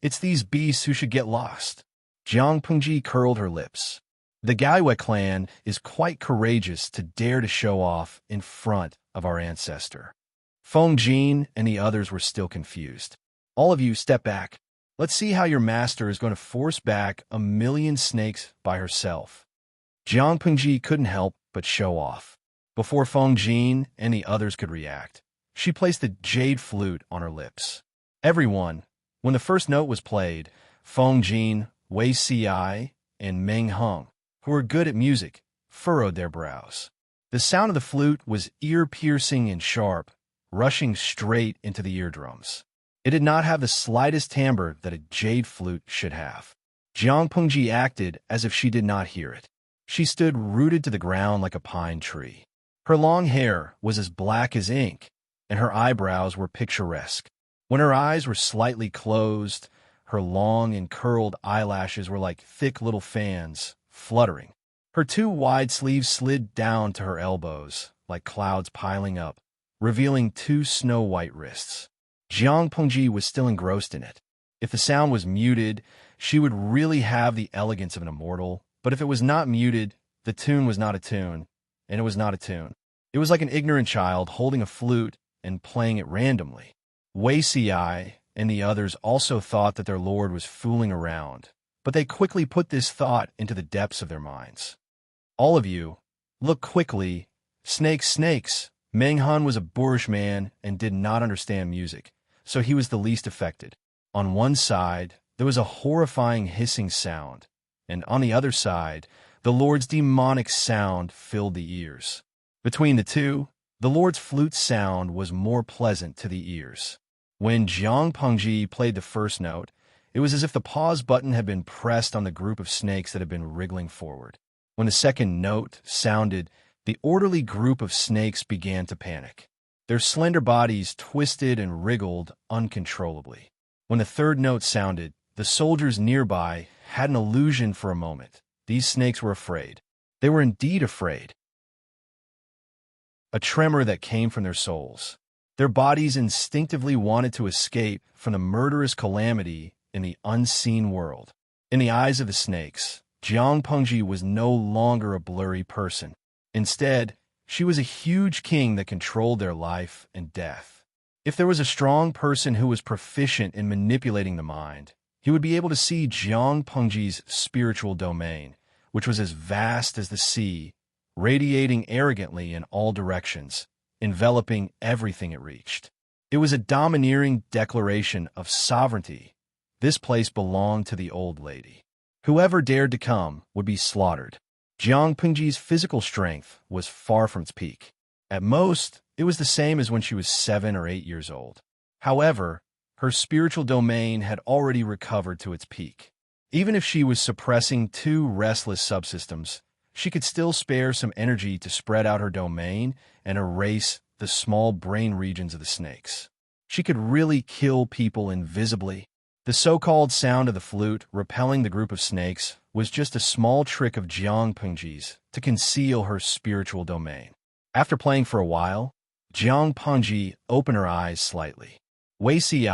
"It's these beasts who should get lost." Jiang Pengji curled her lips. The Gaiwei clan is quite courageous to dare to show off in front of our ancestor. Feng Jin and the others were still confused. All of you step back. Let's see how your master is going to force back 1,000,000 snakes by herself. Jiang Pengji couldn't help but show off. Before Feng Jin and the others could react, she placed the jade flute on her lips. Everyone, when the first note was played, Feng Jin, Wei Ci, and Meng Heng, who were good at music, furrowed their brows. The sound of the flute was ear-piercing and sharp, rushing straight into the eardrums. It did not have the slightest timbre that a jade flute should have. Jiang Pengji acted as if she did not hear it. She stood rooted to the ground like a pine tree. Her long hair was as black as ink, and her eyebrows were picturesque. When her eyes were slightly closed, her long and curled eyelashes were like thick little fans, fluttering. Her two wide sleeves slid down to her elbows, like clouds piling up, revealing two snow-white wrists. Jiang Pengji was still engrossed in it. If the sound was muted, she would really have the elegance of an immortal, but if it was not muted, the tune was not a tune, and it was not a tune. It was like an ignorant child holding a flute and playing it randomly. Wei Ci and the others also thought that their lord was fooling around, but they quickly put this thought into the depths of their minds. All of you, look quickly. Snakes, snakes. Meng Han was a boorish man and did not understand music, so he was the least affected. On one side, there was a horrifying hissing sound, and on the other side, the Lord's demonic sound filled the ears. Between the two, the Lord's flute sound was more pleasant to the ears. When Jiang Pengji played the first note, it was as if the pause button had been pressed on the group of snakes that had been wriggling forward. When the second note sounded, the orderly group of snakes began to panic. Their slender bodies twisted and wriggled uncontrollably. When the third note sounded, the soldiers nearby had an illusion for a moment. These snakes were afraid. They were indeed afraid. A tremor that came from their souls. Their bodies instinctively wanted to escape from the murderous calamity in the unseen world. In the eyes of the snakes, Jiang Pengji was no longer a blurry person. Instead, she was a huge king that controlled their life and death. If there was a strong person who was proficient in manipulating the mind, he would be able to see Jiang Pengji's spiritual domain, which was as vast as the sea, radiating arrogantly in all directions, enveloping everything it reached. It was a domineering declaration of sovereignty. This place belonged to the old lady. Whoever dared to come would be slaughtered. Jiang Pengji's physical strength was far from its peak. At most, it was the same as when she was 7 or 8 years old. However, her spiritual domain had already recovered to its peak. Even if she was suppressing 2 restless subsystems, she could still spare some energy to spread out her domain and erase the small brain regions of the snakes. She could really kill people invisibly. The so-called sound of the flute repelling the group of snakes was just a small trick of Jiang Pengji's to conceal her spiritual domain. After playing for a while, Jiang Pengji opened her eyes slightly. Wei Ci,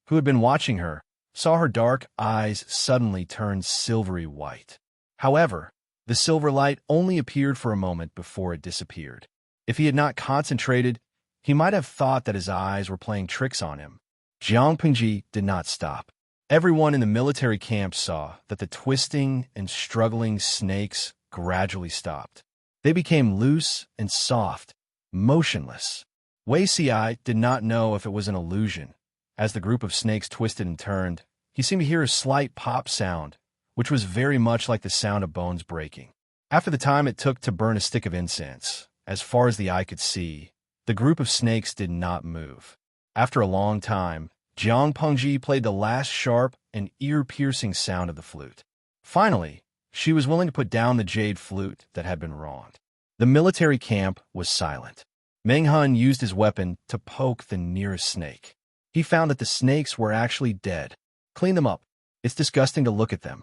who had been watching her, saw her dark eyes suddenly turn silvery white. However, the silver light only appeared for a moment before it disappeared. If he had not concentrated, he might have thought that his eyes were playing tricks on him. Jiang Pengji did not stop. Everyone in the military camp saw that the twisting and struggling snakes gradually stopped. They became loose and soft, motionless. Wei Si did not know if it was an illusion. As the group of snakes twisted and turned, he seemed to hear a slight pop sound, which was very much like the sound of bones breaking. After the time it took to burn a stick of incense, as far as the eye could see, the group of snakes did not move. After a long time, Jiang Pengji played the last sharp and ear-piercing sound of the flute. Finally, she was willing to put down the jade flute that had been wronged. The military camp was silent. Meng Hun used his weapon to poke the nearest snake. He found that the snakes were actually dead. Clean them up. It's disgusting to look at them.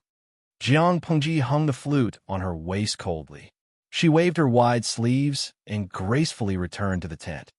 Jiang Pengji hung the flute on her waist coldly. She waved her wide sleeves and gracefully returned to the tent.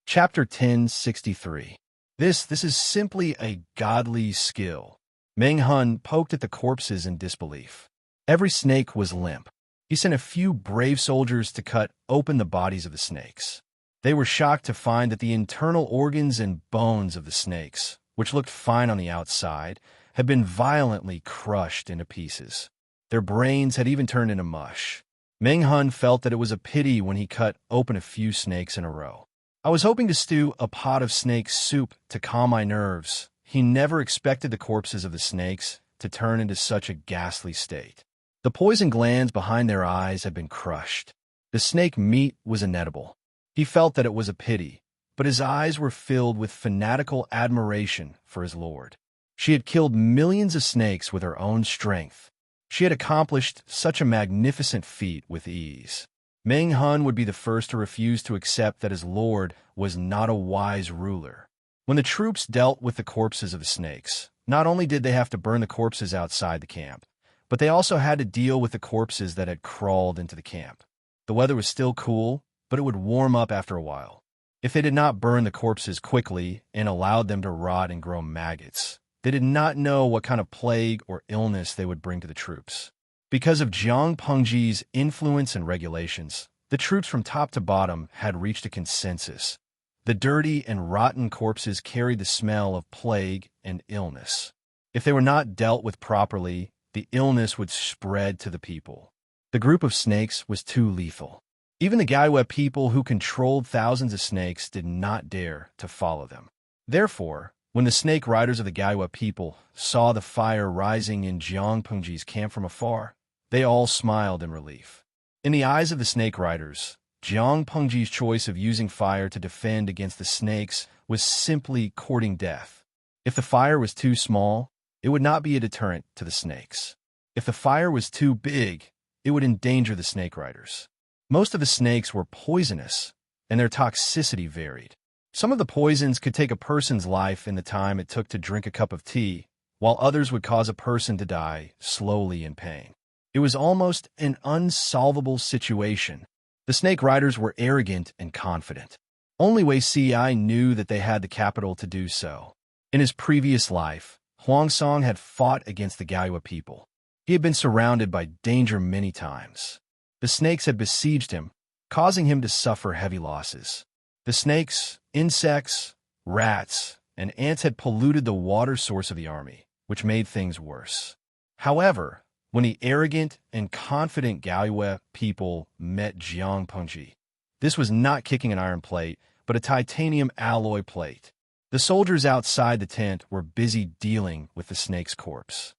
Chapter 1063. This is simply a godly skill. Meng Hun poked at the corpses in disbelief. Every snake was limp. He sent a few brave soldiers to cut open the bodies of the snakes. They were shocked to find that the internal organs and bones of the snakes, which looked fine on the outside, had been violently crushed into pieces. Their brains had even turned into mush. Meng Hun felt that it was a pity when he cut open a few snakes in a row. I was hoping to stew a pot of snake soup to calm my nerves. He never expected the corpses of the snakes to turn into such a ghastly state. The poison glands behind their eyes had been crushed. The snake meat was inedible. He felt that it was a pity, but his eyes were filled with fanatical admiration for his lord. She had killed millions of snakes with her own strength. She had accomplished such a magnificent feat with ease. Meng Hun would be the first to refuse to accept that his lord was not a wise ruler. When the troops dealt with the corpses of the snakes, not only did they have to burn the corpses outside the camp, but they also had to deal with the corpses that had crawled into the camp. The weather was still cool, but it would warm up after a while. If they did not burn the corpses quickly and allowed them to rot and grow maggots, they did not know what kind of plague or illness they would bring to the troops. Because of Jiang Pengji's influence and regulations, the troops from top to bottom had reached a consensus. The dirty and rotten corpses carried the smell of plague and illness. If they were not dealt with properly, the illness would spread to the people. The group of snakes was too lethal. Even the Gaiwe people who controlled thousands of snakes did not dare to follow them. Therefore, when the snake riders of the Gaiwe people saw the fire rising in Jiang Pengji's camp from afar, they all smiled in relief. In the eyes of the snake riders, Jiang Pengji's choice of using fire to defend against the snakes was simply courting death. If the fire was too small, it would not be a deterrent to the snakes. If the fire was too big, it would endanger the snake riders. Most of the snakes were poisonous, and their toxicity varied. Some of the poisons could take a person's life in the time it took to drink a cup of tea, while others would cause a person to die slowly in pain. It was almost an unsolvable situation. The snake riders were arrogant and confident. Only Wei Si knew that they had the capital to do so. In his previous life, Huangsong had fought against the Gaiwe people. He had been surrounded by danger many times. The snakes had besieged him, causing him to suffer heavy losses. The snakes, insects, rats, and ants had polluted the water source of the army, which made things worse. However, when the arrogant and confident Gaiwe people met Jiang Pengji, this was not kicking an iron plate, but a titanium alloy plate. The soldiers outside the tent were busy dealing with the snake's corpse.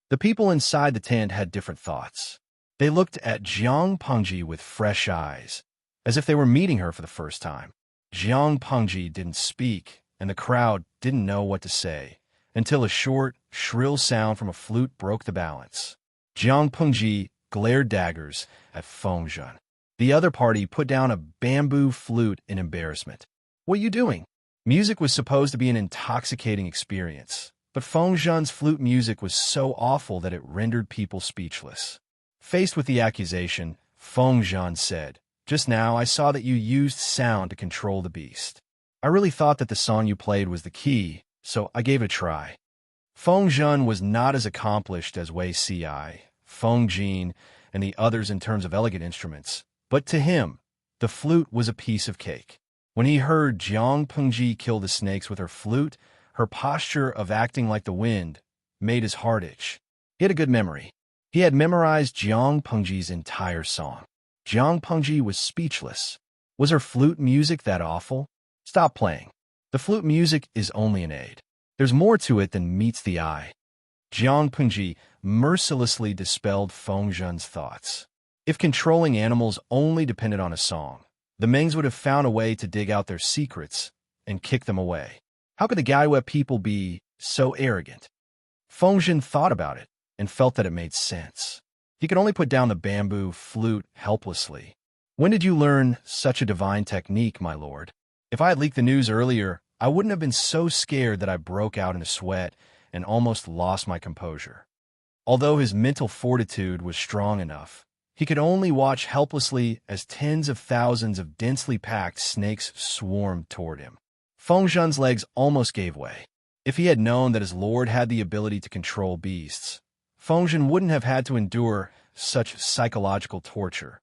The people inside the tent had different thoughts. They looked at Jiang Pengji with fresh eyes, as if they were meeting her for the first time. Jiang Pengji didn't speak, and the crowd didn't know what to say, until a short, shrill sound from a flute broke the balance. Jiang Pengji glared daggers at Feng Zhen. The other party put down a bamboo flute in embarrassment. "What are you doing?" Music was supposed to be an intoxicating experience, but Feng Zhen's flute music was so awful that it rendered people speechless. Faced with the accusation, Feng Zhen said, "Just now I saw that you used sound to control the beast. I really thought that the song you played was the key, so I gave it a try." Feng Zhen was not as accomplished as Wei Si, Feng Jin, and the others in terms of elegant instruments, but to him, the flute was a piece of cake. When he heard Jiang Pengji kill the snakes with her flute, her posture of acting like the wind made his heart itch. He had a good memory. He had memorized Jiang Pengji's entire song. Jiang Pengji was speechless. Was her flute music that awful? Stop playing. The flute music is only an aid. There's more to it than meets the eye. Jiang Pengji mercilessly dispelled Feng Zhen's thoughts. If controlling animals only depended on a song, the Mengs would have found a way to dig out their secrets and kick them away. How could the Gaiwei people be so arrogant? Feng Zhen thought about it and felt that it made sense. He could only put down the bamboo flute helplessly. When did you learn such a divine technique, my lord? If I had leaked the news earlier, I wouldn't have been so scared that I broke out in a sweat and almost lost my composure. Although his mental fortitude was strong enough, he could only watch helplessly as tens of thousands of densely packed snakes swarmed toward him. Feng Zhen's legs almost gave way. If he had known that his lord had the ability to control beasts, Feng Zhen wouldn't have had to endure such psychological torture.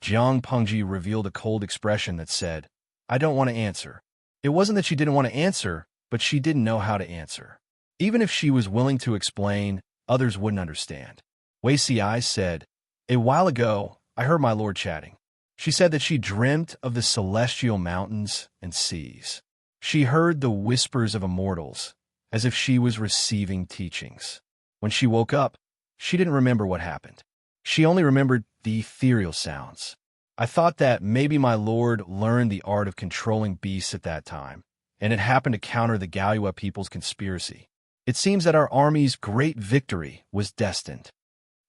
Jiang Pengji revealed a cold expression that said, "I don't want to answer." It wasn't that she didn't want to answer, but she didn't know how to answer. Even if she was willing to explain, others wouldn't understand. Wei Si said, "A while ago, I heard my lord chatting. She said that she dreamt of the celestial mountains and seas. She heard the whispers of immortals, as if she was receiving teachings. When she woke up, she didn't remember what happened. She only remembered the ethereal sounds. I thought that maybe my lord learned the art of controlling beasts at that time, and it happened to counter the Gaiwei people's conspiracy. It seems that our army's great victory was destined.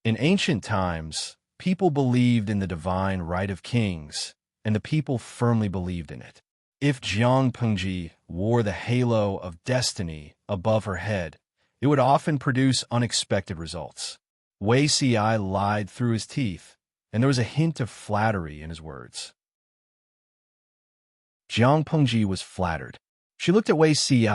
In ancient times, people believed in the divine right of kings, and the people firmly believed in it. If Jiang Pengji wore the halo of destiny above her head, it would often produce unexpected results." Wei Si lied through his teeth, and there was a hint of flattery in his words. Jiang Pengji was flattered. She looked at Wei Si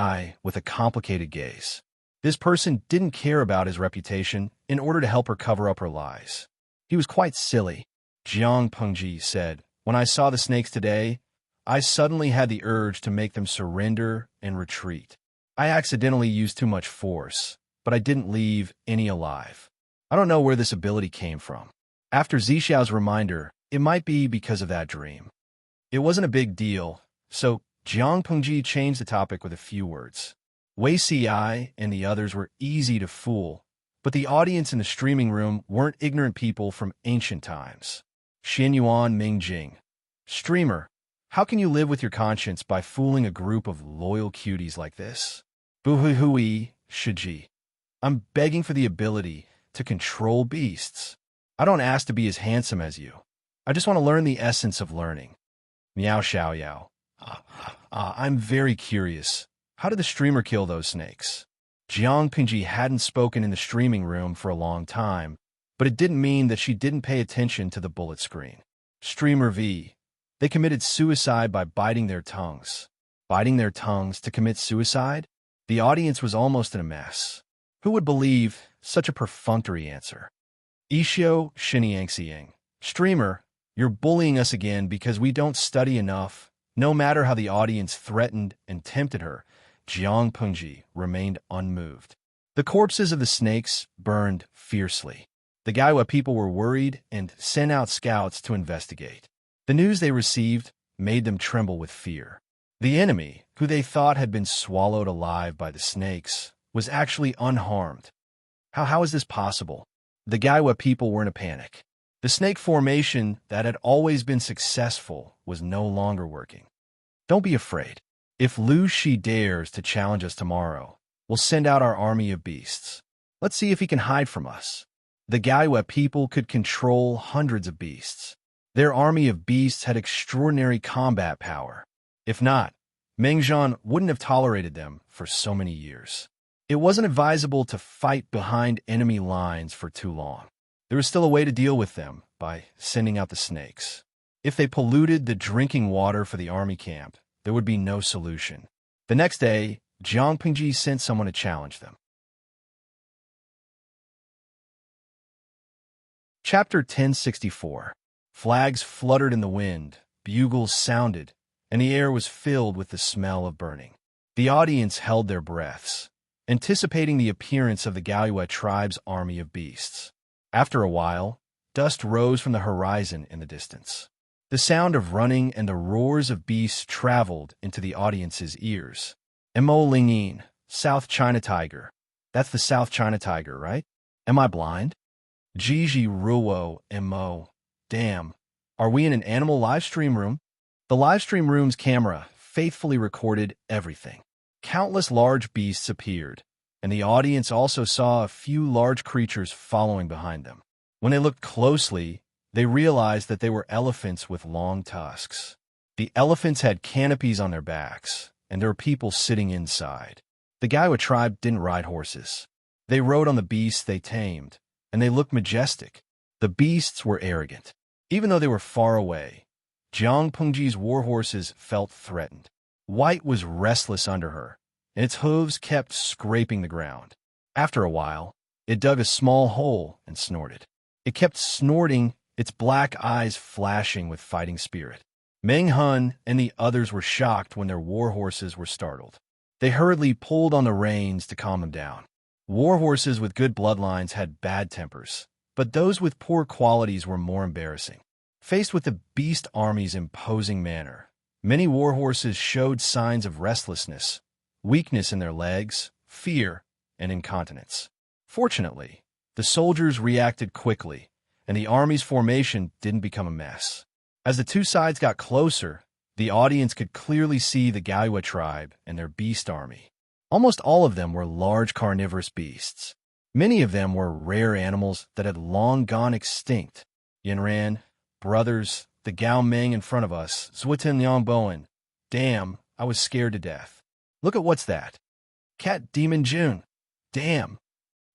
with a complicated gaze. This person didn't care about his reputation in order to help her cover up her lies. He was quite silly. Jiang Pengji said, "When I saw the snakes today, I suddenly had the urge to make them surrender and retreat. I accidentally used too much force, but I didn't leave any alive. I don't know where this ability came from." After Zixiao's reminder, it might be because of that dream. It wasn't a big deal, so Jiang Pengji changed the topic with a few words. Wei Si and the others were easy to fool, but the audience in the streaming room weren't ignorant people from ancient times. Xinyuan Mingjing. "Streamer, how can you live with your conscience by fooling a group of loyal cuties like this?" Buhui Shiji. "I'm begging for the ability to control beasts. I don't ask to be as handsome as you. I just want to learn the essence of learning." Miao Xiaoyao. I'm very curious. How did the streamer kill those snakes?" Jiang Pengji hadn't spoken in the streaming room for a long time, but it didn't mean that she didn't pay attention to the bullet screen. Streamer V. "They committed suicide by biting their tongues." Biting their tongues to commit suicide? The audience was almost in a mess. Who would believe such a perfunctory answer? Ishio Shiniangxiang. "Streamer, you're bullying us again because we don't study enough." No matter how the audience threatened and tempted her, Jiang Pengji remained unmoved. The corpses of the snakes burned fiercely. The Gaiwei people were worried and sent out scouts to investigate. The news they received made them tremble with fear. The enemy, who they thought had been swallowed alive by the snakes, was actually unharmed. How is this possible? The Gaiwei people were in a panic. The snake formation that had always been successful was no longer working. "Don't be afraid. If Lu Shi dares to challenge us tomorrow, we'll send out our army of beasts. Let's see if he can hide from us." The Gaiwei people could control hundreds of beasts. Their army of beasts had extraordinary combat power. If not, Mengzhan wouldn't have tolerated them for so many years. It wasn't advisable to fight behind enemy lines for too long. There was still a way to deal with them by sending out the snakes. If they polluted the drinking water for the army camp, there would be no solution. The next day, Jiang Pengji sent someone to challenge them. Chapter 1064. Flags fluttered in the wind, bugles sounded, and the air was filled with the smell of burning. The audience held their breaths, anticipating the appearance of the Gaiwei tribe's army of beasts. After a while, dust rose from the horizon in the distance. The sound of running and the roars of beasts traveled into the audience's ears. Mo Lingyin, South China Tiger. That's the South China Tiger, right? Am I blind? Gigi Ruo Mo. Damn. Are we in an animal live stream room? The live stream room's camera faithfully recorded everything. Countless large beasts appeared, and the audience also saw a few large creatures following behind them. When they looked closely, they realized that they were elephants with long tusks. The elephants had canopies on their backs, and there were people sitting inside. The Gaiwa tribe didn't ride horses. They rode on the beasts they tamed, and they looked majestic. The beasts were arrogant. Even though they were far away, Jiang Pengji's war horses felt threatened. White was restless under her, and its hooves kept scraping the ground. After a while, it dug a small hole and snorted. It kept snorting, its black eyes flashing with fighting spirit. Meng Hun and the others were shocked when their war horses were startled. They hurriedly pulled on the reins to calm them down. War horses with good bloodlines had bad tempers, but those with poor qualities were more embarrassing. Faced with the beast army's imposing manner, many war horses showed signs of restlessness, weakness in their legs, fear, and incontinence. Fortunately, the soldiers reacted quickly, and the army's formation didn't become a mess. As the two sides got closer, the audience could clearly see the Gaiwa tribe and their beast army. Almost all of them were large carnivorous beasts. Many of them were rare animals that had long gone extinct. Yanran, brothers, the Gao Meng in front of us, Zhuotin Yangboen. Damn, I was scared to death. Look at what's that? Cat Demon June. Damn.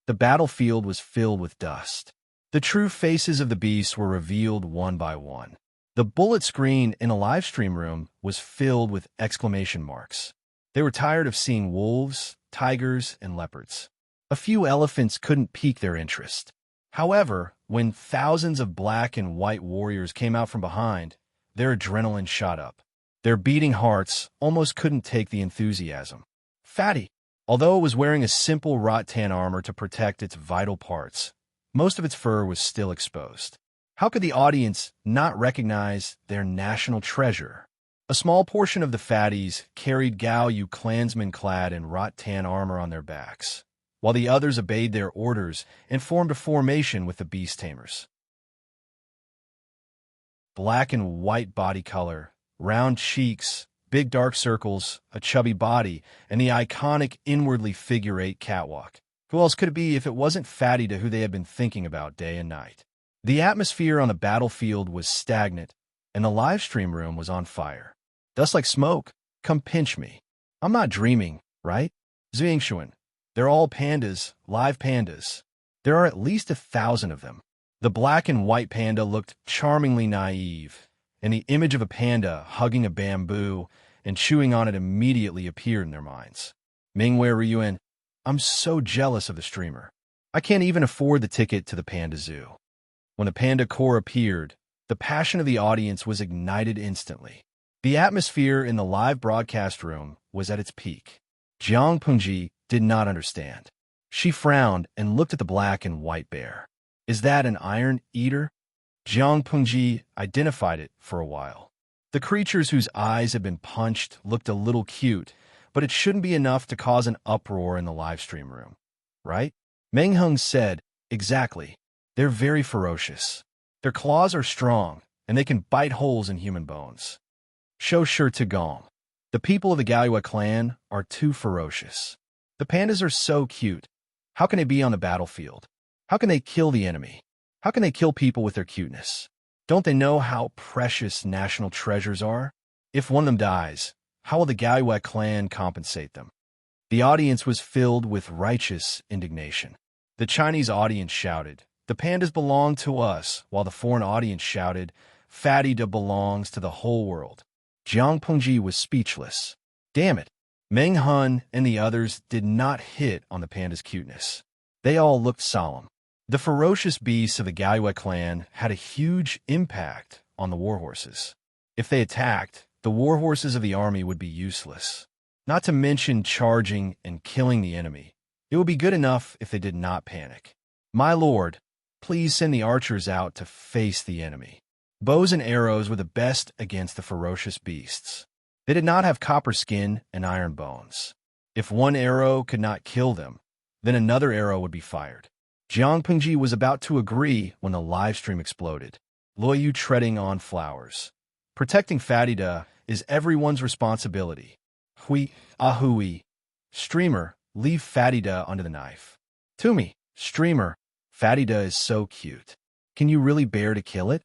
The battlefield was filled with dust. The true faces of the beasts were revealed one by one. The bullet screen in a live stream room was filled with exclamation marks. They were tired of seeing wolves, tigers, and leopards. A few elephants couldn't pique their interest. However, when thousands of black and white warriors came out from behind, their adrenaline shot up. Their beating hearts almost couldn't take the enthusiasm. Fatty, although it was wearing a simple rattan armor to protect its vital parts, most of its fur was still exposed. How could the audience not recognize their national treasure? A small portion of the fatties carried Gao Yu clansmen clad in rattan armor on their backs, while the others obeyed their orders and formed a formation with the beast tamers. Black and white body color, round cheeks, big dark circles, a chubby body, and the iconic inwardly figure-8 catwalk. Who else could it be if it wasn't Fatty to who they had been thinking about day and night? The atmosphere on the battlefield was stagnant, and the live stream room was on fire. Dust like smoke, come pinch me. I'm not dreaming, right? Zhingshuan. They're all pandas, live pandas. There are at least 1,000 of them. The black and white panda looked charmingly naive, and the image of a panda hugging a bamboo and chewing on it immediately appeared in their minds. Mingwei Ryuan, I'm so jealous of the streamer. I can't even afford the ticket to the panda zoo. When the panda core appeared, the passion of the audience was ignited instantly. The atmosphere in the live broadcast room was at its peak. Jiang Pengji did not understand. She frowned and looked at the black and white bear. Is that an iron eater? Jiang Pengji identified it for a while. The creatures whose eyes had been punched looked a little cute, but it shouldn't be enough to cause an uproar in the live stream room, right? Meng Hung said, exactly. They're very ferocious. Their claws are strong, and they can bite holes in human bones. Shou Shi Tigong. The people of the Gaiwa clan are too ferocious. The pandas are so cute. How can they be on the battlefield? How can they kill the enemy? How can they kill people with their cuteness? Don't they know how precious national treasures are? If one of them dies, how will the Gaiwa clan compensate them? The audience was filled with righteous indignation. The Chinese audience shouted, the pandas belong to us, while the foreign audience shouted, Fatty belongs to the whole world. Jiang Pengji was speechless. Damn it. Meng Hun and the others did not hit on the panda's cuteness. They all looked solemn. The ferocious beasts of the Gaiwa clan had a huge impact on the warhorses. If they attacked, the warhorses of the army would be useless. Not to mention charging and killing the enemy. It would be good enough if they did not panic. My lord, please send the archers out to face the enemy. Bows and arrows were the best against the ferocious beasts. They did not have copper skin and iron bones. If one arrow could not kill them, then another arrow would be fired. Jiang Pengji was about to agree when the live stream exploded. Luoyu treading on flowers. Protecting Fatida is everyone's responsibility. Hui, ahui. Streamer, leave Fatida onto the knife. Tumi, streamer, Fatida is so cute. Can you really bear to kill it?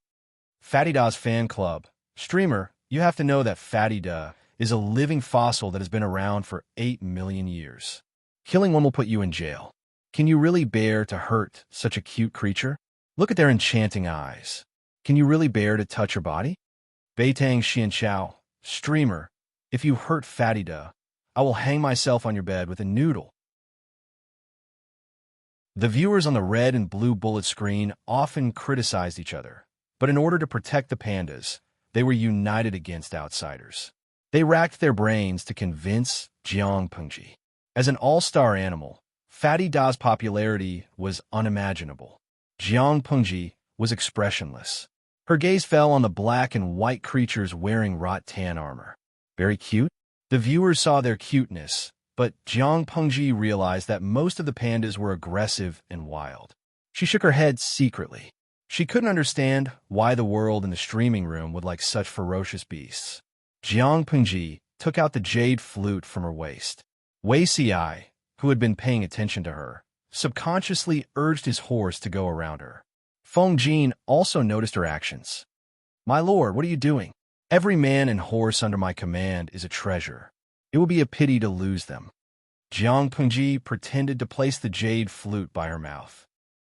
Fatida's fan club. Streamer, you have to know that Fatida is a living fossil that has been around for 8 million years. Killing one will put you in jail. Can you really bear to hurt such a cute creature? Look at their enchanting eyes. Can you really bear to touch her body? Beitang Xianchao, streamer, if you hurt Fatida, I will hang myself on your bed with a noodle. The viewers on the red and blue bullet screen often criticized each other, but in order to protect the pandas, they were united against outsiders. They racked their brains to convince Jiang Pengji. As an all-star animal, Fatida's popularity was unimaginable. Jiang Pengji was expressionless. Her gaze fell on the black and white creatures wearing rattan armor. Very cute? The viewers saw their cuteness, but Jiang Pengji realized that most of the pandas were aggressive and wild. She shook her head secretly. She couldn't understand why the world in the streaming room would like such ferocious beasts. Jiang Pengji took out the jade flute from her waist. Wei Xiai, who had been paying attention to her, subconsciously urged his horse to go around her. Feng Jin also noticed her actions. My lord, what are you doing? Every man and horse under my command is a treasure. It would be a pity to lose them. Jiang Pengji pretended to place the jade flute by her mouth.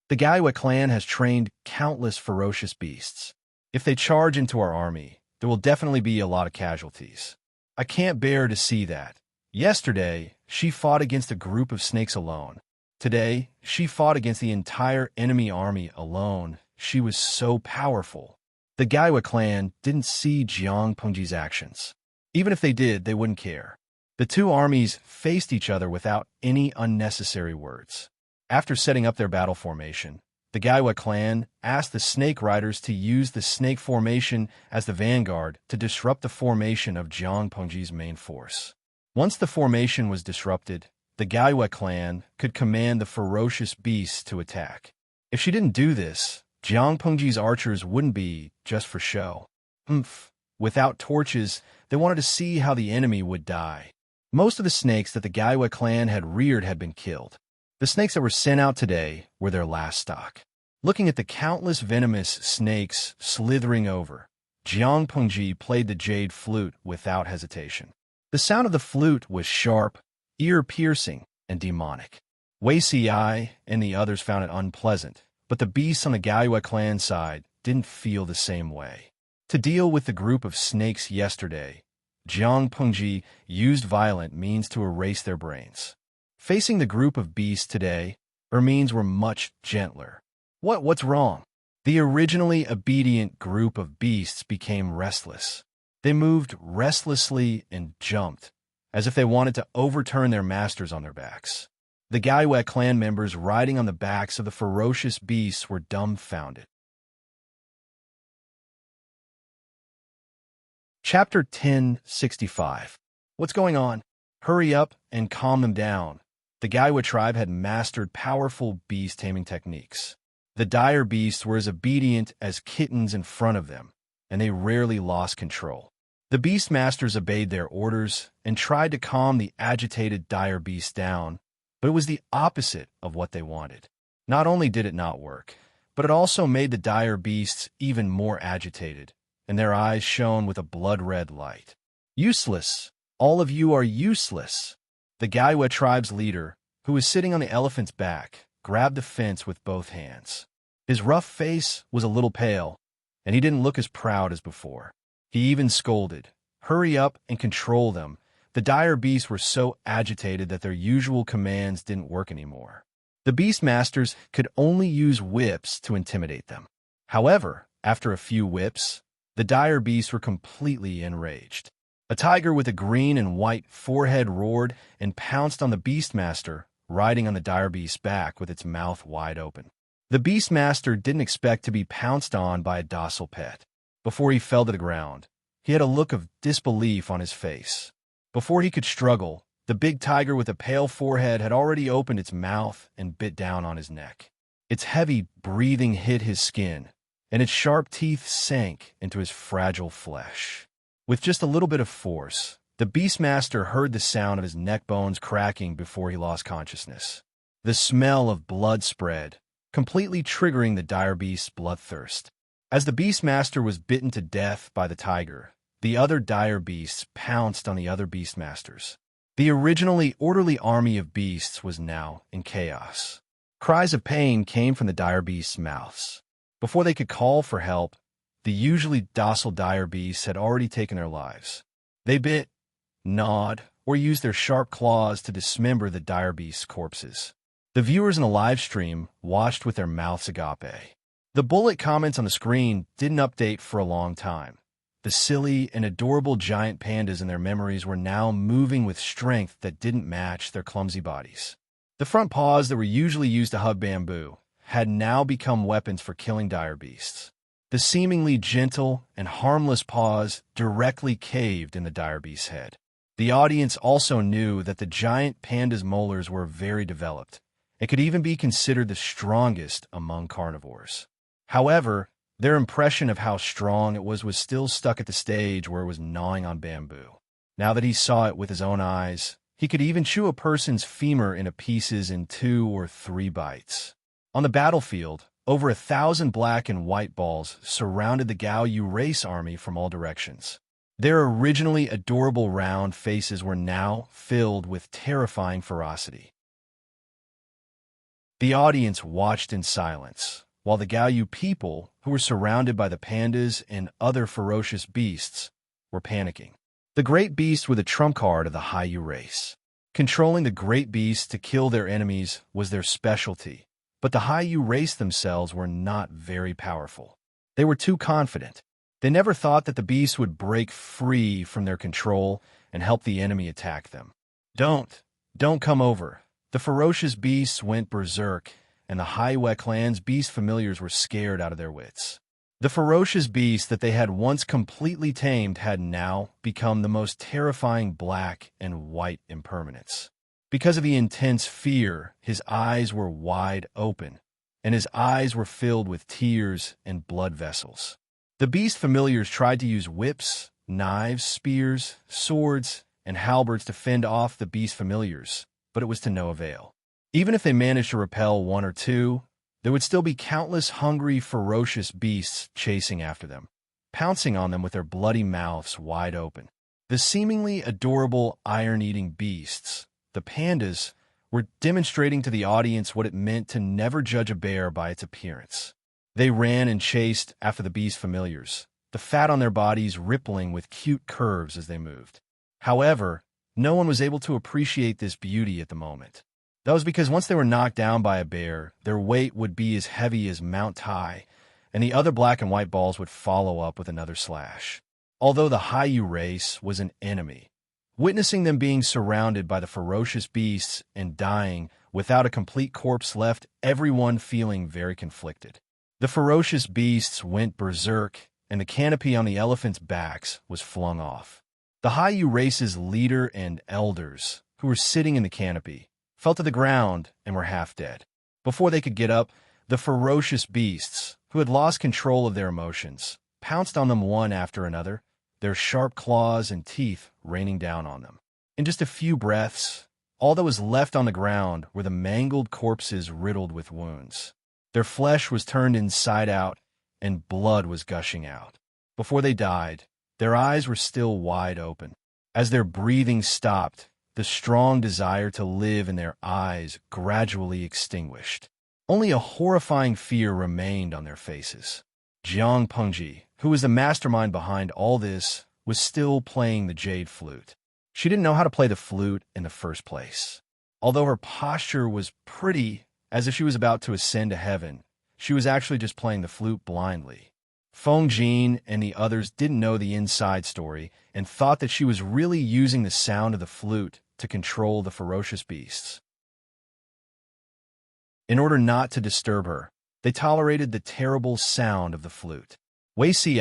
The Gaiwa clan has trained countless ferocious beasts. If they charge into our army, there will definitely be a lot of casualties. I can't bear to see that. Yesterday, she fought against a group of snakes alone. Today, she fought against the entire enemy army alone. She was so powerful. The Gaiwa clan didn't see Jiang Pengji's actions. Even if they did, they wouldn't care. The two armies faced each other without any unnecessary words. After setting up their battle formation, the Gaiwa clan asked the snake riders to use the snake formation as the vanguard to disrupt the formation of Jiang Pengji's main force. Once the formation was disrupted, the Gaiwa clan could command the ferocious beasts to attack. If she didn't do this, Jiang Pengji's archers wouldn't be just for show. Without torches, they wanted to see how the enemy would die. Most of the snakes that the Gaiwa clan had reared had been killed. The snakes that were sent out today were their last stock. Looking at the countless venomous snakes slithering over, Jiang Pengji played the jade flute without hesitation. The sound of the flute was sharp, ear-piercing, and demonic. Wei Xiai and the others found it unpleasant, but the beasts on the Gaiwa clan side didn't feel the same way. To deal with the group of snakes yesterday, Jiang Pengji used violent means to erase their brains. Facing the group of beasts today, her means were much gentler. What's wrong? The originally obedient group of beasts became restless. They moved restlessly and jumped, as if they wanted to overturn their masters on their backs. The Gaiwa clan members riding on the backs of the ferocious beasts were dumbfounded. Chapter 1065. What's going on? Hurry up and calm them down. The Gaiwa tribe had mastered powerful beast-taming techniques. The dire beasts were as obedient as kittens in front of them, and they rarely lost control. The beast masters obeyed their orders and tried to calm the agitated dire beasts down, but it was the opposite of what they wanted. Not only did it not work, but it also made the dire beasts even more agitated, and their eyes shone with a blood-red light. Useless! All of you are useless! The Gaiwa tribe's leader, who was sitting on the elephant's back, grabbed the fence with both hands. His rough face was a little pale, and he didn't look as proud as before. He even scolded, "Hurry up and control them." The dire beasts were so agitated that their usual commands didn't work anymore. The beast masters could only use whips to intimidate them. However, after a few whips, the dire beasts were completely enraged. A tiger with a green and white forehead roared and pounced on the beastmaster, riding on the dire beast's back with its mouth wide open. The Beastmaster didn't expect to be pounced on by a docile pet. Before he fell to the ground, he had a look of disbelief on his face. Before he could struggle, the big tiger with a pale forehead had already opened its mouth and bit down on his neck. Its heavy breathing hit his skin, and its sharp teeth sank into his fragile flesh. With just a little bit of force, the Beastmaster heard the sound of his neck bones cracking before he lost consciousness. The smell of blood spread, completely triggering the dire beast's bloodthirst. As the Beastmaster was bitten to death by the tiger, the other dire beasts pounced on the other Beastmasters. The originally orderly army of beasts was now in chaos. Cries of pain came from the dire beasts' mouths. Before they could call for help, the usually docile dire beasts had already taken their lives. They bit, gnawed, or used their sharp claws to dismember the dire beasts' corpses. The viewers in the live stream watched with their mouths agape. The bullet comments on the screen didn't update for a long time. The silly and adorable giant pandas in their memories were now moving with strength that didn't match their clumsy bodies. The front paws that were usually used to hug bamboo had now become weapons for killing dire beasts. The seemingly gentle and harmless paws directly caved in the dire beast's head. The audience also knew that the giant panda's molars were very developed and could even be considered the strongest among carnivores. However, their impression of how strong it was still stuck at the stage where it was gnawing on bamboo. Now that he saw it with his own eyes, he could even chew a person's femur into pieces in 2 or 3 bites. On the battlefield, over 1,000 black and white balls surrounded the Gao-Yu race army from all directions. Their originally adorable round faces were now filled with terrifying ferocity. The audience watched in silence, while the Gao-Yu people, who were surrounded by the pandas and other ferocious beasts, were panicking. The great beasts were the trump card of the Hai-Yu race. Controlling the great beasts to kill their enemies was their specialty, but the Hai-Yu race themselves were not very powerful. They were too confident. They never thought that the beasts would break free from their control and help the enemy attack them. Don't come over. The ferocious beasts went berserk, and the Hai-Yu clan's beast familiars were scared out of their wits. The ferocious beast that they had once completely tamed had now become the most terrifying black and white impermanence. Because of the intense fear, his eyes were wide open, and his eyes were filled with tears and blood vessels. The beast familiars tried to use whips, knives, spears, swords, and halberds to fend off the beast familiars, but it was to no avail. Even if they managed to repel 1 or 2, there would still be countless hungry, ferocious beasts chasing after them, pouncing on them with their bloody mouths wide open. The seemingly adorable iron-eating beasts, the pandas, were demonstrating to the audience what it meant to never judge a bear by its appearance. They ran and chased after the beast familiars, the fat on their bodies rippling with cute curves as they moved. However, no one was able to appreciate this beauty at the moment. That was because once they were knocked down by a bear, their weight would be as heavy as Mount Tai, and the other black and white balls would follow up with another slash. Although the Hai-Yu race was an enemy, witnessing them being surrounded by the ferocious beasts and dying without a complete corpse left everyone feeling very conflicted. The ferocious beasts went berserk, and the canopy on the elephants' backs was flung off. The Hai-Yu race's leader and elders, who were sitting in the canopy, fell to the ground and were half dead. Before they could get up, the ferocious beasts, who had lost control of their emotions, pounced on them one after another, their sharp claws and teeth raining down on them. In just a few breaths, all that was left on the ground were the mangled corpses riddled with wounds. Their flesh was turned inside out, and blood was gushing out. Before they died, their eyes were still wide open. As their breathing stopped, the strong desire to live in their eyes gradually extinguished. Only a horrifying fear remained on their faces. Jiang Pengji, who was the mastermind behind all this, was still playing the jade flute. She didn't know how to play the flute in the first place. Although her posture was pretty, as if she was about to ascend to heaven, she was actually just playing the flute blindly. Feng Jin and the others didn't know the inside story and thought that she was really using the sound of the flute to control the ferocious beasts. In order not to disturb her, They tolerated the terrible sound of the flute. Wei Si,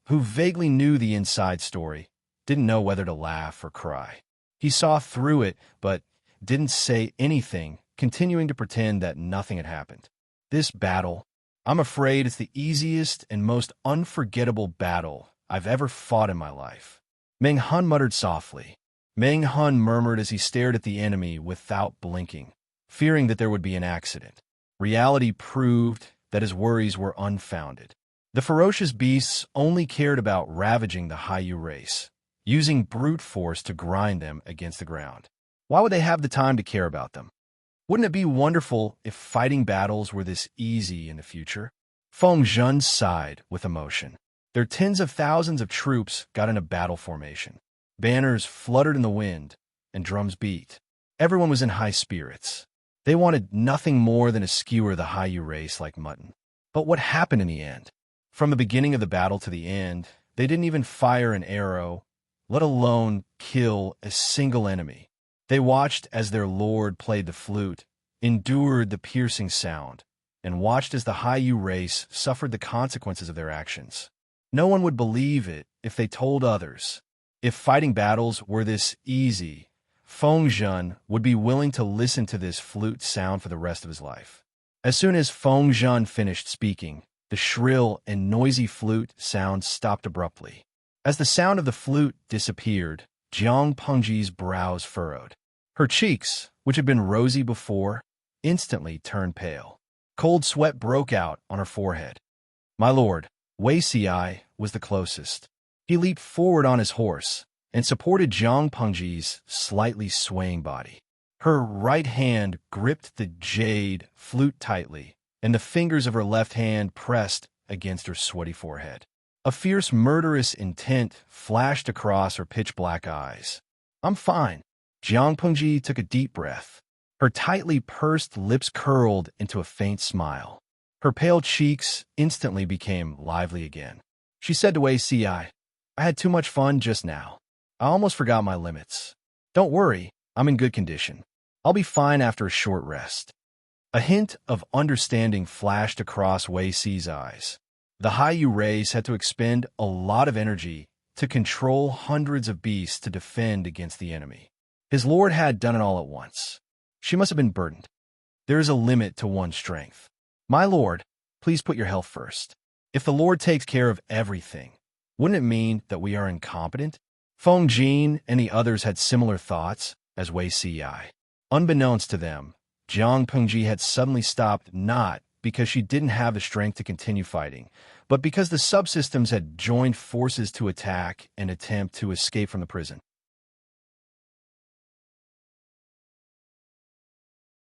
who vaguely knew the inside story, didn't know whether to laugh or cry. He saw through it, but didn't say anything, continuing to pretend that nothing had happened. This battle, I'm afraid it's the easiest and most unforgettable battle I've ever fought in my life. Meng Hun muttered softly. Meng Hun murmured as he stared at the enemy without blinking, fearing that there would be an accident. Reality proved that his worries were unfounded. The ferocious beasts only cared about ravaging the Haiyu race, using brute force to grind them against the ground. Why would they have the time to care about them? Wouldn't it be wonderful if fighting battles were this easy in the future? Feng Zhen sighed with emotion. Their tens of thousands of troops got in a battle formation. Banners fluttered in the wind, and drums beat. Everyone was in high spirits. They wanted nothing more than to skewer the Haiyu race like mutton. But what happened in the end? From the beginning of the battle to the end, they didn't even fire an arrow, let alone kill a single enemy. They watched as their lord played the flute, endured the piercing sound, and watched as the Haiyu race suffered the consequences of their actions. No one would believe it if they told others. If fighting battles were this easy, Feng Zhen would be willing to listen to this flute sound for the rest of his life. As soon as Feng Zhen finished speaking, the shrill and noisy flute sound stopped abruptly. As the sound of the flute disappeared, Jiang Pengji's brows furrowed. Her cheeks, which had been rosy before, instantly turned pale. Cold sweat broke out on her forehead. My lord, Wei Si was the closest. He leaped forward on his horse and supported Jiang Pengji's slightly swaying body. Her right hand gripped the jade flute tightly, and the fingers of her left hand pressed against her sweaty forehead. A fierce, murderous intent flashed across her pitch-black eyes. I'm fine. Jiang Pengji took a deep breath. Her tightly pursed lips curled into a faint smile. Her pale cheeks instantly became lively again. She said to Wei Si, I had too much fun just now. I almost forgot my limits. Don't worry, I'm in good condition. I'll be fine after a short rest. A hint of understanding flashed across Wei Si's eyes. The Haiyu race had to expend a lot of energy to control hundreds of beasts to defend against the enemy. His lord had done it all at once. She must have been burdened. There is a limit to one's strength. My lord, please put your health first. If the Lord takes care of everything, wouldn't it mean that we are incompetent? Feng Jin and the others had similar thoughts as Wei Si. Unbeknownst to them, Jiang Pengji had suddenly stopped not because she didn't have the strength to continue fighting, but because the subsystems had joined forces to attack and attempt to escape from the prison.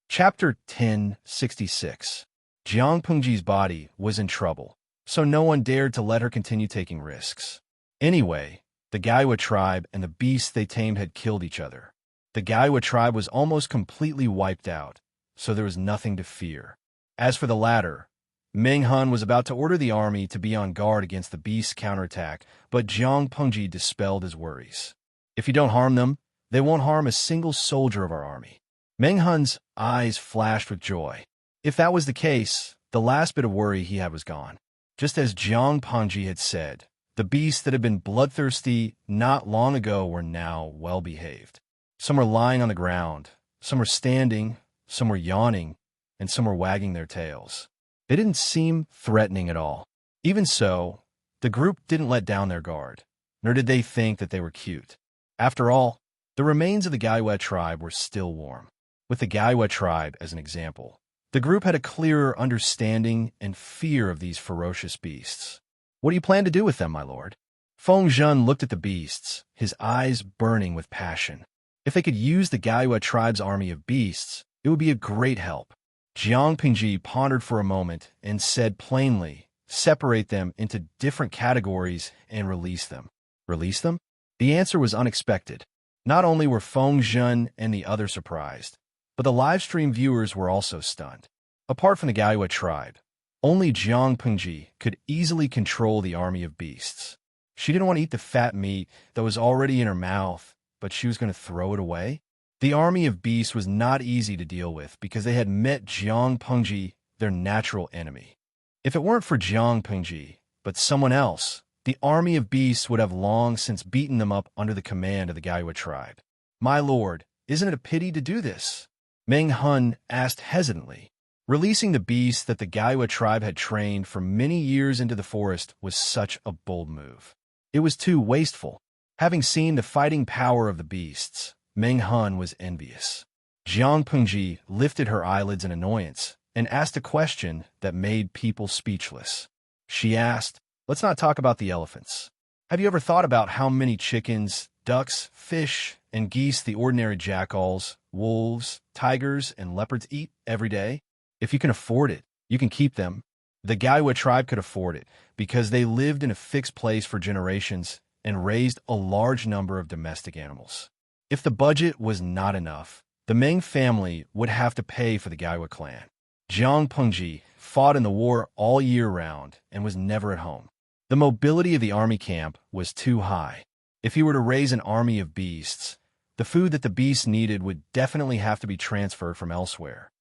Chapter 1066. Jiang Pengji's body was in trouble, so no one dared to let her continue taking risks. Anyway, the Gaiwa tribe and the beasts they tamed had killed each other. The Gaiwa tribe was almost completely wiped out, so there was nothing to fear. As for the latter, Meng Hun was about to order the army to be on guard against the beast's counterattack, but Jiang Pengji dispelled his worries. If you don't harm them, they won't harm a single soldier of our army. Meng Hun's eyes flashed with joy. If that was the case, the last bit of worry he had was gone. Just as Jiang Pengji had said, the beasts that had been bloodthirsty not long ago were now well-behaved. Some were lying on the ground, some were standing, some were yawning, and some were wagging their tails. They didn't seem threatening at all. Even so, the group didn't let down their guard, nor did they think that they were cute. After all, the remains of the Gaiwa tribe were still warm. With the Gaiwa tribe as an example, the group had a clearer understanding and fear of these ferocious beasts. What do you plan to do with them, my lord? Feng Zhen looked at the beasts, his eyes burning with passion. If they could use the Gaiwa tribe's army of beasts, it would be a great help. Jiang Pengji pondered for a moment and said plainly, separate them into different categories and release them. Release them? The answer was unexpected. Not only were Feng Zhen and the others surprised, but the livestream viewers were also stunned. Apart from the Gaiwa tribe, only Jiang Pengji could easily control the army of beasts. She didn't want to eat the fat meat that was already in her mouth, but she was going to throw it away. The army of beasts was not easy to deal with because they had met Jiang Pengji their natural enemy. If it weren't for Jiang Pengji, but someone else, the army of beasts would have long since beaten them up under the command of the Gaiwa tribe. "My lord, isn't it a pity to do this?" Meng Hun asked hesitantly. Releasing the beasts that the Gaiwa tribe had trained for many years into the forest was such a bold move. It was too wasteful. Having seen the fighting power of the beasts, Meng Hun was envious. Jiang Pengji lifted her eyelids in annoyance and asked a question that made people speechless. She asked, "Let's not talk about the elephants. Have you ever thought about how many chickens, ducks, fish, and geese the ordinary jackals, wolves, tigers, and leopards eat every day? If you can afford it, you can keep them." The Gaiwa tribe could afford it because they lived in a fixed place for generations and raised a large number of domestic animals. If the budget was not enough, the Meng family would have to pay for the Gaiwa clan. Jiang Pengji fought in the war all year round and was never at home. The mobility of the army camp was too high. If he were to raise an army of beasts, the food that the beasts needed would definitely have to be transferred from elsewhere.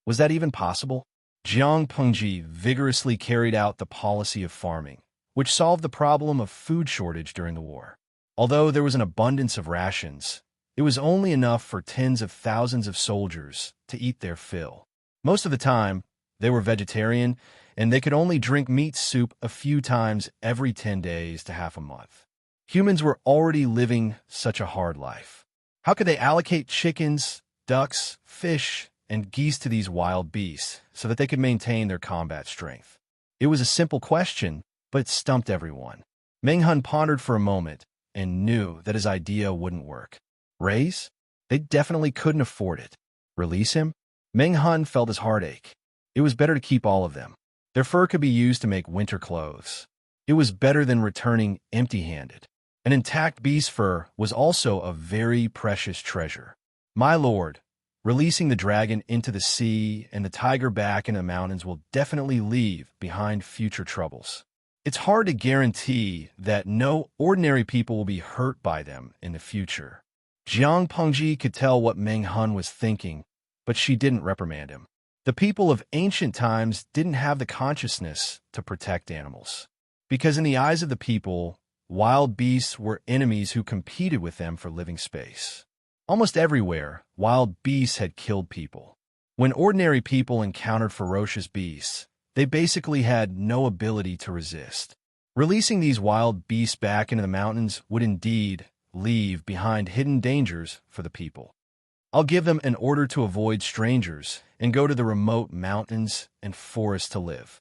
Was that even possible? Jiang Pengji vigorously carried out the policy of farming, which solved the problem of food shortage during the war. Although there was an abundance of rations, it was only enough for tens of thousands of soldiers to eat their fill. Most of the time, they were vegetarian, and they could only drink meat soup a few times every 10 days to half a month. Humans were already living such a hard life. How could they allocate chickens, ducks, fish, and geese to these wild beasts so that they could maintain their combat strength? It was a simple question, but it stumped everyone. Meng Hun pondered for a moment and knew that his idea wouldn't work. Raise? They definitely couldn't afford it. Release him? Meng Hun felt his heart ache. It was better to keep all of them. Their fur could be used to make winter clothes. It was better than returning empty-handed. An intact beast fur was also a very precious treasure. "My lord, releasing the dragon into the sea and the tiger back in the mountains will definitely leave behind future troubles. It's hard to guarantee that no ordinary people will be hurt by them in the future." Jiang Pengji could tell what Meng Hun was thinking, but she didn't reprimand him. The people of ancient times didn't have the consciousness to protect animals, because in the eyes of the people, wild beasts were enemies who competed with them for living space. Almost everywhere, wild beasts had killed people. When ordinary people encountered ferocious beasts, they basically had no ability to resist. Releasing these wild beasts back into the mountains would indeed leave behind hidden dangers for the people. "I'll give them an order to avoid strangers and go to the remote mountains and forests to live."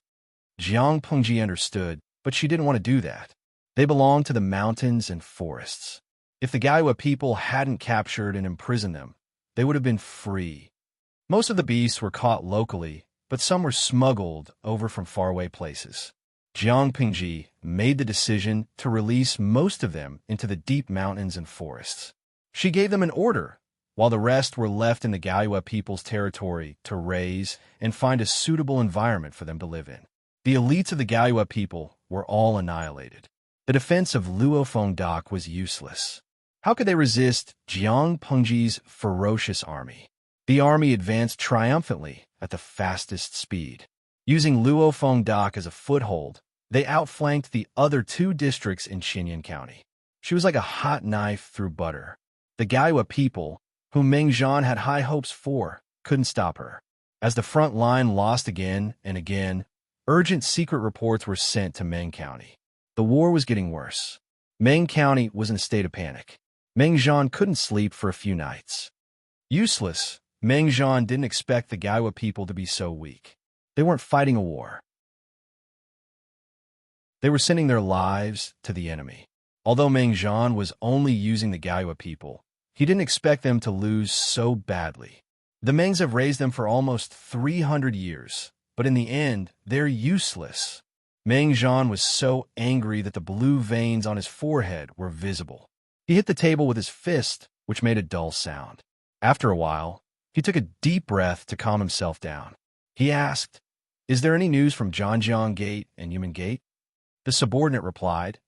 Jiang Pengji understood, but she didn't want to do that. They belonged to the mountains and forests. If the Gaiwa people hadn't captured and imprisoned them, they would have been free. Most of the beasts were caught locally, but some were smuggled over from faraway places. Jiang Pengji made the decision to release most of them into the deep mountains and forests. She gave them an order, while the rest were left in the Gaiwa people's territory to raise and find a suitable environment for them to live in. The elites of the Gaiwa people were all annihilated. The defense of Luofeng Dock was useless. How could they resist Jiang Pengji's ferocious army? The army advanced triumphantly at the fastest speed. Using Luofeng Dock as a foothold, they outflanked the other two districts in Xinyan County. She was like a hot knife through butter. The Gaiwa people, whom Meng Zhan had high hopes for, couldn't stop her. As the front line lost again and again, urgent secret reports were sent to Meng County. The war was getting worse. Meng County was in a state of panic. Meng Zhan couldn't sleep for a few nights. Useless, Meng Zhan didn't expect the Gaiwa people to be so weak. They weren't fighting a war. They were sending their lives to the enemy. Although Meng Zhan was only using the Gaiwa people, he didn't expect them to lose so badly. The Mengs have raised them for almost 300 years, but in the end, they're useless. Meng Zhan was so angry that the blue veins on his forehead were visible. He hit the table with his fist, which made a dull sound. After a while, he took a deep breath to calm himself down. He asked, "Is there any news from Zhanjiang Gate and Human Gate?" The subordinate replied,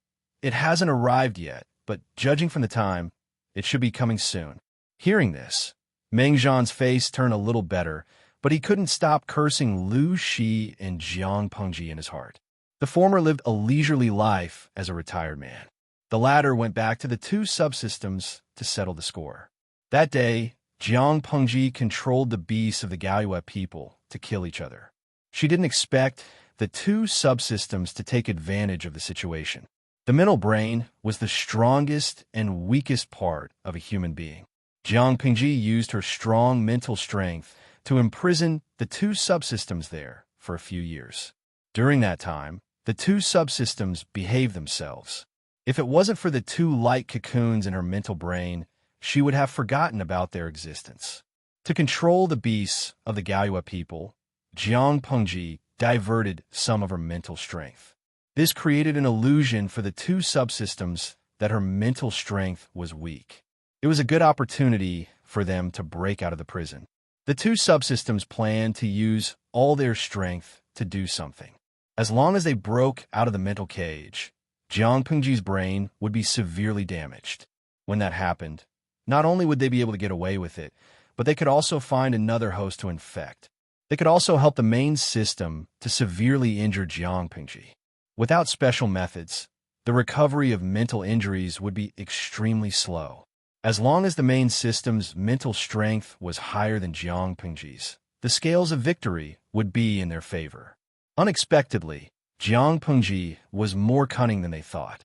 "It hasn't arrived yet, but judging from the time, it should be coming soon." Hearing this, Meng Zhan's face turned a little better, but he couldn't stop cursing Lu Shi and Jiang Pengji in his heart. The former lived a leisurely life as a retired man. The latter went back to the two subsystems to settle the score. That day, Jiang Pengji controlled the beasts of the Gaoyue people to kill each other. She didn't expect the two subsystems to take advantage of the situation. The mental brain was the strongest and weakest part of a human being. Jiang Pengji used her strong mental strength to imprison the two subsystems there for a few years. During that time, the two subsystems behaved themselves. If it wasn't for the two light cocoons in her mental brain, she would have forgotten about their existence. To control the beasts of the Gaoyue people, Jiang Pengji diverted some of her mental strength. This created an illusion for the two subsystems that her mental strength was weak. It was a good opportunity for them to break out of the prison. The two subsystems planned to use all their strength to do something. As long as they broke out of the mental cage, Jiang Pengji's brain would be severely damaged. When that happened, not only would they be able to get away with it, but they could also find another host to infect. They could also help the main system to severely injure Jiang Pengji. Without special methods, the recovery of mental injuries would be extremely slow. As long as the main system's mental strength was higher than Jiang Pengji's, the scales of victory would be in their favor. Unexpectedly, Jiang Pengji was more cunning than they thought.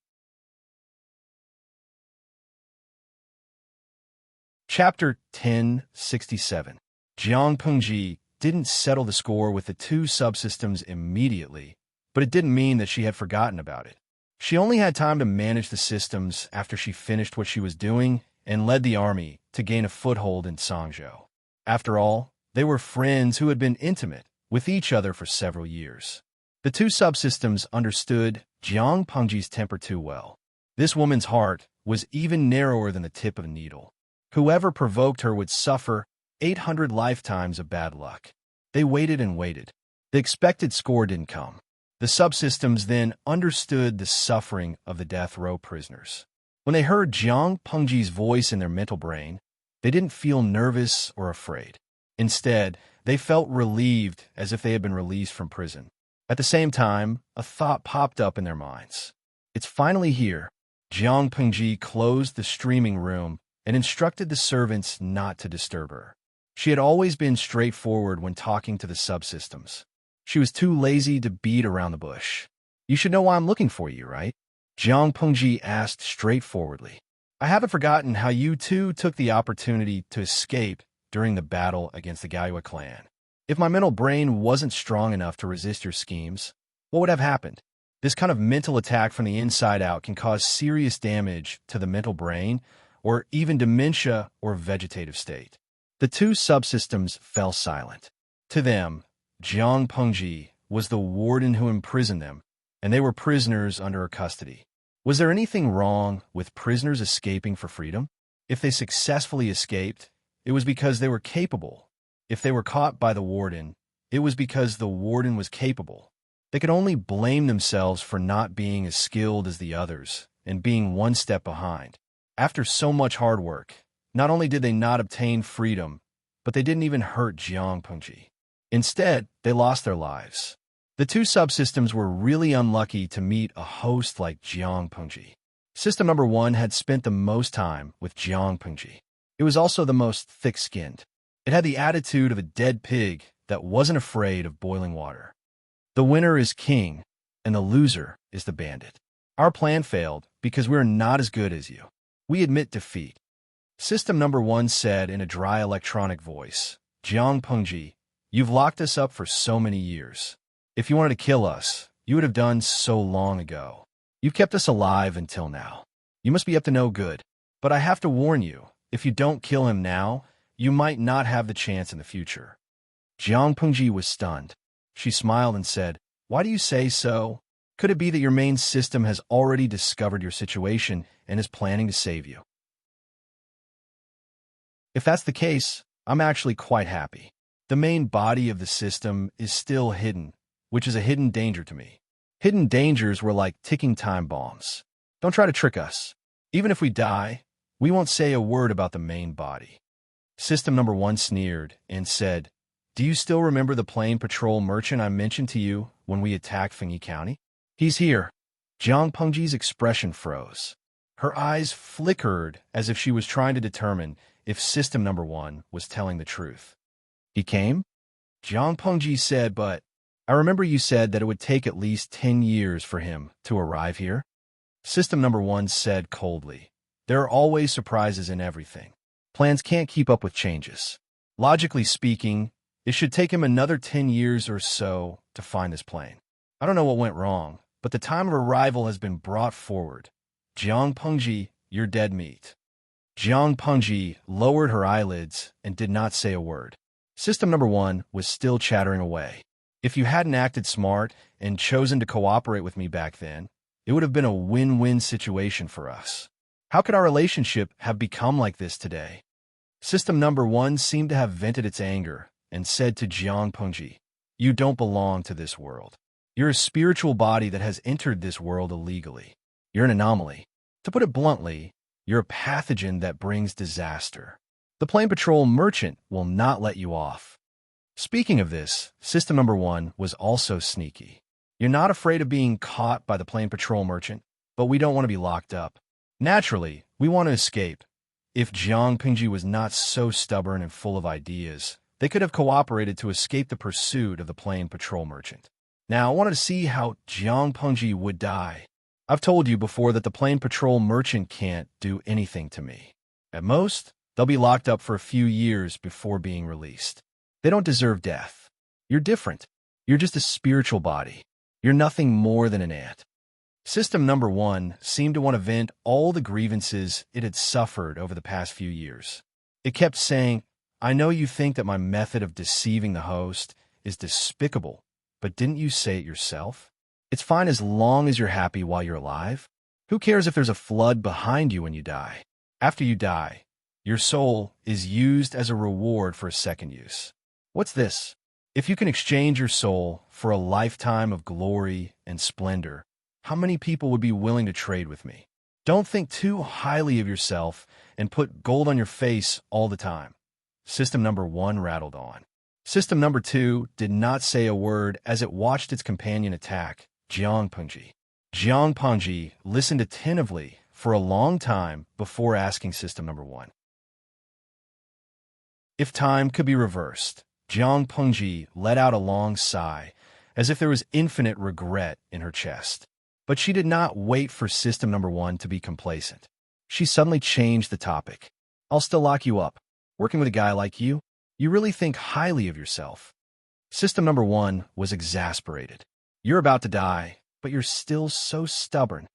Chapter 1067. Jiang Pengji didn't settle the score with the two subsystems immediately, but it didn't mean that she had forgotten about it. She only had time to manage the systems after she finished what she was doing and led the army to gain a foothold in Sangzhou. After all, they were friends who had been intimate with each other for several years. The two subsystems understood Jiang Pengji's temper too well. This woman's heart was even narrower than the tip of a needle. Whoever provoked her would suffer 800 lifetimes of bad luck. They waited and waited. The expected score didn't come. The subsystems then understood the suffering of the death row prisoners. When they heard Jiang Pengji's voice in their mental brain, they didn't feel nervous or afraid. Instead, they felt relieved as if they had been released from prison. At the same time, a thought popped up in their minds. It's finally here. Jiang Pengji closed the streaming room and instructed the servants not to disturb her. She had always been straightforward when talking to the subsystems. She was too lazy to beat around the bush. You should know why I'm looking for you, right? Jiang Pengji asked straightforwardly. I haven't forgotten how you two took the opportunity to escape during the battle against the Gaoyue clan. If my mental brain wasn't strong enough to resist your schemes, what would have happened? This kind of mental attack from the inside out can cause serious damage to the mental brain, or even dementia or vegetative state. The two subsystems fell silent. To them, Jiang Pengji was the warden who imprisoned them, and they were prisoners under her custody. Was there anything wrong with prisoners escaping for freedom? If they successfully escaped, it was because they were capable. If they were caught by the warden, it was because the warden was capable. They could only blame themselves for not being as skilled as the others and being one step behind. After so much hard work, not only did they not obtain freedom, but they didn't even hurt Jiang Pengji. Instead, they lost their lives. The two subsystems were really unlucky to meet a host like Jiang Pengji. System number 1 had spent the most time with Jiang Pengji. It was also the most thick-skinned. It had the attitude of a dead pig that wasn't afraid of boiling water. The winner is king, and the loser is the bandit. Our plan failed because we're not as good as you. We admit defeat. System number 1 said in a dry electronic voice, Jiang Pengji, you've locked us up for so many years. If you wanted to kill us, you would have done so long ago. You've kept us alive until now. You must be up to no good. But I have to warn you, if you don't kill him now, you might not have the chance in the future. Jiang Pengji was stunned. She smiled and said, Why do you say so? Could it be that your main system has already discovered your situation and is planning to save you? If that's the case, I'm actually quite happy. The main body of the system is still hidden, which is a hidden danger to me. Hidden dangers were like ticking time bombs. Don't try to trick us. Even if we die, we won't say a word about the main body. System number 1 sneered and said, "Do you still remember the plane patrol merchant I mentioned to you when we attacked Fengyi County? He's here." Jiang Pengji's expression froze. Her eyes flickered as if she was trying to determine if system number 1 was telling the truth. "He came?" Jiang Pengji said, "But I remember you said that it would take at least 10 years for him to arrive here." System number 1 said coldly, "There are always surprises in everything. Plans can't keep up with changes. Logically speaking, it should take him another 10 years or so to find this plane. I don't know what went wrong, but the time of arrival has been brought forward. Jiang Pengji, you're dead meat." Jiang Pengji lowered her eyelids and did not say a word. System number 1 was still chattering away. "If you hadn't acted smart and chosen to cooperate with me back then, it would have been a win-win situation for us. How could our relationship have become like this today?" System number 1 seemed to have vented its anger and said to Jiang Pengji, "You don't belong to this world. You're a spiritual body that has entered this world illegally. You're an anomaly. To put it bluntly, you're a pathogen that brings disaster. The plane patrol merchant will not let you off." Speaking of this, system number 1 was also sneaky. "You're not afraid of being caught by the plane patrol merchant, but we don't want to be locked up. Naturally, we want to escape. If Jiang Pengji was not so stubborn and full of ideas, they could have cooperated to escape the pursuit of the plane patrol merchant. Now, I wanted to see how Jiang Pengji would die. I've told you before that the plane patrol merchant can't do anything to me. At most, they'll be locked up for a few years before being released. They don't deserve death. You're different. You're just a spiritual body. You're nothing more than an ant." System number 1 seemed to want to vent all the grievances it had suffered over the past few years. It kept saying, "I know you think that my method of deceiving the host is despicable, but didn't you say it yourself? It's fine as long as you're happy while you're alive. Who cares if there's a flood behind you when you die? After you die, your soul is used as a reward for a second use. What's this? If you can exchange your soul for a lifetime of glory and splendor, how many people would be willing to trade with me? Don't think too highly of yourself and put gold on your face all the time." System number 1 rattled on. System number 2 did not say a word as it watched its companion attack Jiang Pengji. Jiang Pengji listened attentively for a long time before asking system number 1. If time could be reversed, Jiang Pengji let out a long sigh, as if there was infinite regret in her chest. But she did not wait for system number 1 to be complacent. She suddenly changed the topic. "I'll still lock you up. Working with a guy like you? You really think highly of yourself." System number 1 was exasperated. "You're about to die, but you're still so stubborn."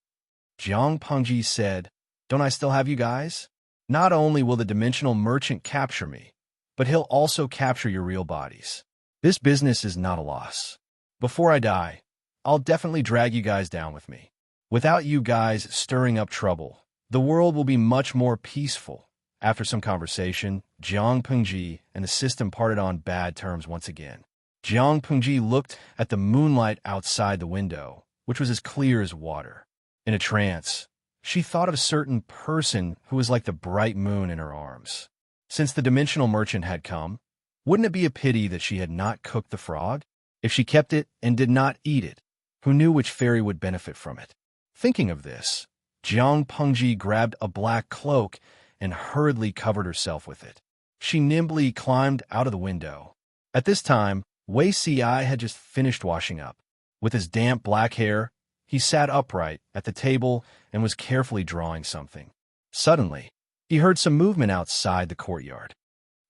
Jiang Pengji said, "Don't I still have you guys? Not only will the dimensional merchant capture me, but he'll also capture your real bodies. This business is not a loss. Before I die, I'll definitely drag you guys down with me. Without you guys stirring up trouble, the world will be much more peaceful." After some conversation, Jiang Pengji and the system parted on bad terms once again. Jiang Pengji looked at the moonlight outside the window, which was as clear as water. In a trance, she thought of a certain person who was like the bright moon in her arms. Since the dimensional merchant had come, wouldn't it be a pity that she had not cooked the frog? If she kept it and did not eat it, who knew which fairy would benefit from it? Thinking of this, Jiang Pengji grabbed a black cloak and hurriedly covered herself with it. She nimbly climbed out of the window. At this time, Wei Si had just finished washing up. With his damp black hair, he sat upright at the table and was carefully drawing something. Suddenly, he heard some movement outside the courtyard.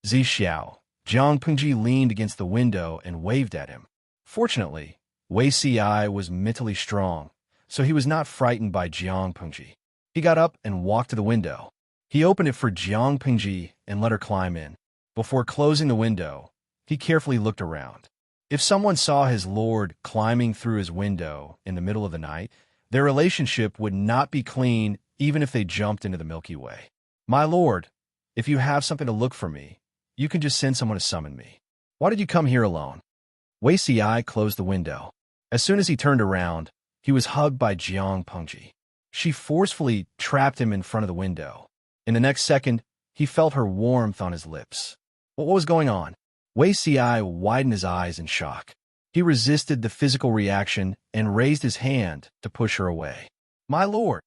"Zi Xiao." Jiang Pengji leaned against the window and waved at him. Fortunately, Wei Si was mentally strong, so he was not frightened by Jiang Pengji. He got up and walked to the window. He opened it for Jiang Pengji and let her climb in. Before closing the window, he carefully looked around. If someone saw his lord climbing through his window in the middle of the night, their relationship would not be clean even if they jumped into the Milky Way. "My lord, if you have something to look for me, you can just send someone to summon me. Why did you come here alone?" Wei Si closed the window. As soon as he turned around, he was hugged by Jiang Pengji. She forcefully trapped him in front of the window. In the next second, He felt her warmth on his lips. What was going on? Wei Ci widened his eyes in shock. He resisted the physical reaction and raised his hand to push her away. My lord!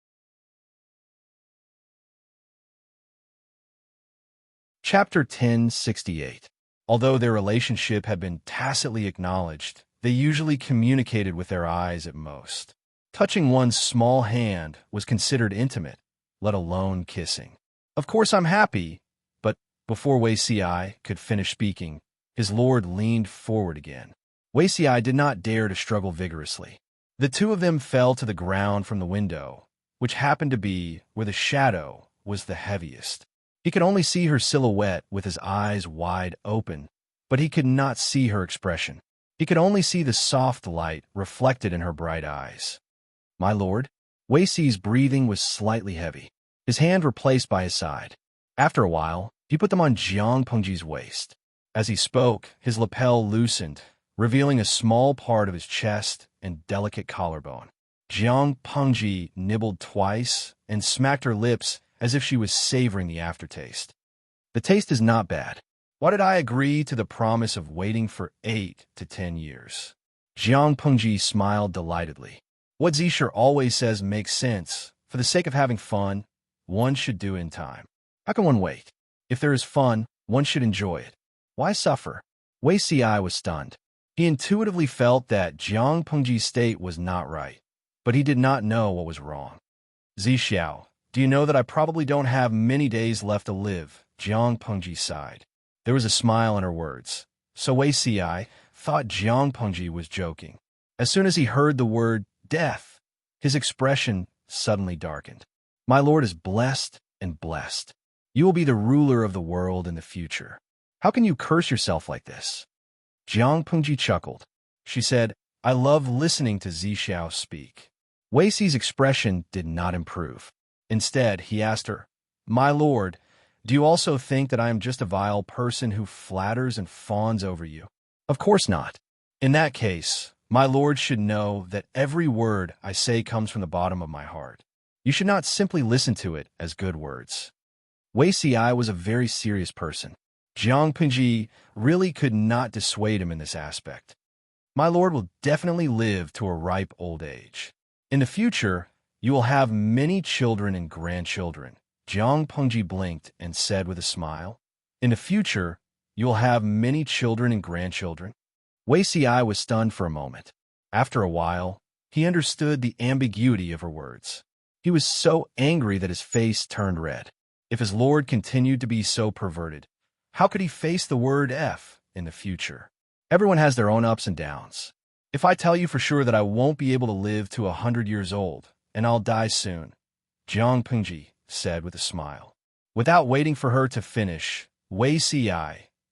Chapter 1068. Although their relationship had been tacitly acknowledged, they usually communicated with their eyes at most. Touching one's small hand was considered intimate, let alone kissing. Of course I'm happy, but before Wei Ci could finish speaking, his lord leaned forward again. Wei Ci did not dare to struggle vigorously. The two of them fell to the ground from the window, which happened to be where the shadow was the heaviest. He could only see her silhouette with his eyes wide open, but he could not see her expression. He could only see the soft light reflected in her bright eyes. My lord? Wei Ci's breathing was slightly heavy, his hand were placed by his side. After a while, he put them on Jiang Pengji's waist. As he spoke, his lapel loosened, revealing a small part of his chest and delicate collarbone. Jiang Pengji nibbled twice and smacked her lips as if she was savoring the aftertaste. The taste is not bad. Why did I agree to the promise of waiting for 8 to 10 years? Jiang Pengji smiled delightedly. What Zisher always says makes sense. For the sake of having fun, one should do it in time. How can one wait? If there is fun, one should enjoy it. Why suffer? Wei Ci was stunned. He intuitively felt that Jiang Pengji's state was not right, but he did not know what was wrong. Zixiao, do you know that I probably don't have many days left to live? Jiang Pengji sighed. There was a smile in her words. So Wei Ci thought Jiang Pengji was joking. As soon as he heard the word death, his expression suddenly darkened. My lord is blessed and blessed. You will be the ruler of the world in the future. How can you curse yourself like this? Jiang Pengji chuckled. She said, I love listening to Zixiao speak. Wei Ci's expression did not improve. Instead, he asked her, My lord, do you also think that I am just a vile person who flatters and fawns over you? Of course not. In that case, my lord should know that every word I say comes from the bottom of my heart. You should not simply listen to it as good words. Wei Ci was a very serious person. Jiang Pengji really could not dissuade him in this aspect. My lord will definitely live to a ripe old age. In the future, you will have many children and grandchildren. Jiang Pengji blinked and said with a smile, In the future, you will have many children and grandchildren. Wei Ci was stunned for a moment. After a while, he understood the ambiguity of her words. He was so angry that his face turned red. If his lord continued to be so perverted, how could he face the word F in the future? Everyone has their own ups and downs. If I tell you for sure that I won't be able to live to 100 years old, and I'll die soon, Jiang Pengji said with a smile. Without waiting for her to finish, Wei Ci,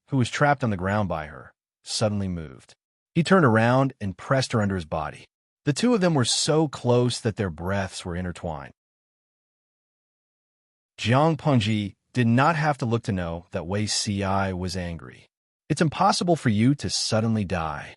who was trapped on the ground by her, suddenly moved. He turned around and pressed her under his body. The two of them were so close that their breaths were intertwined. Jiang Pengji did not have to look to know that Wei Ci was angry. It's impossible for you to suddenly die.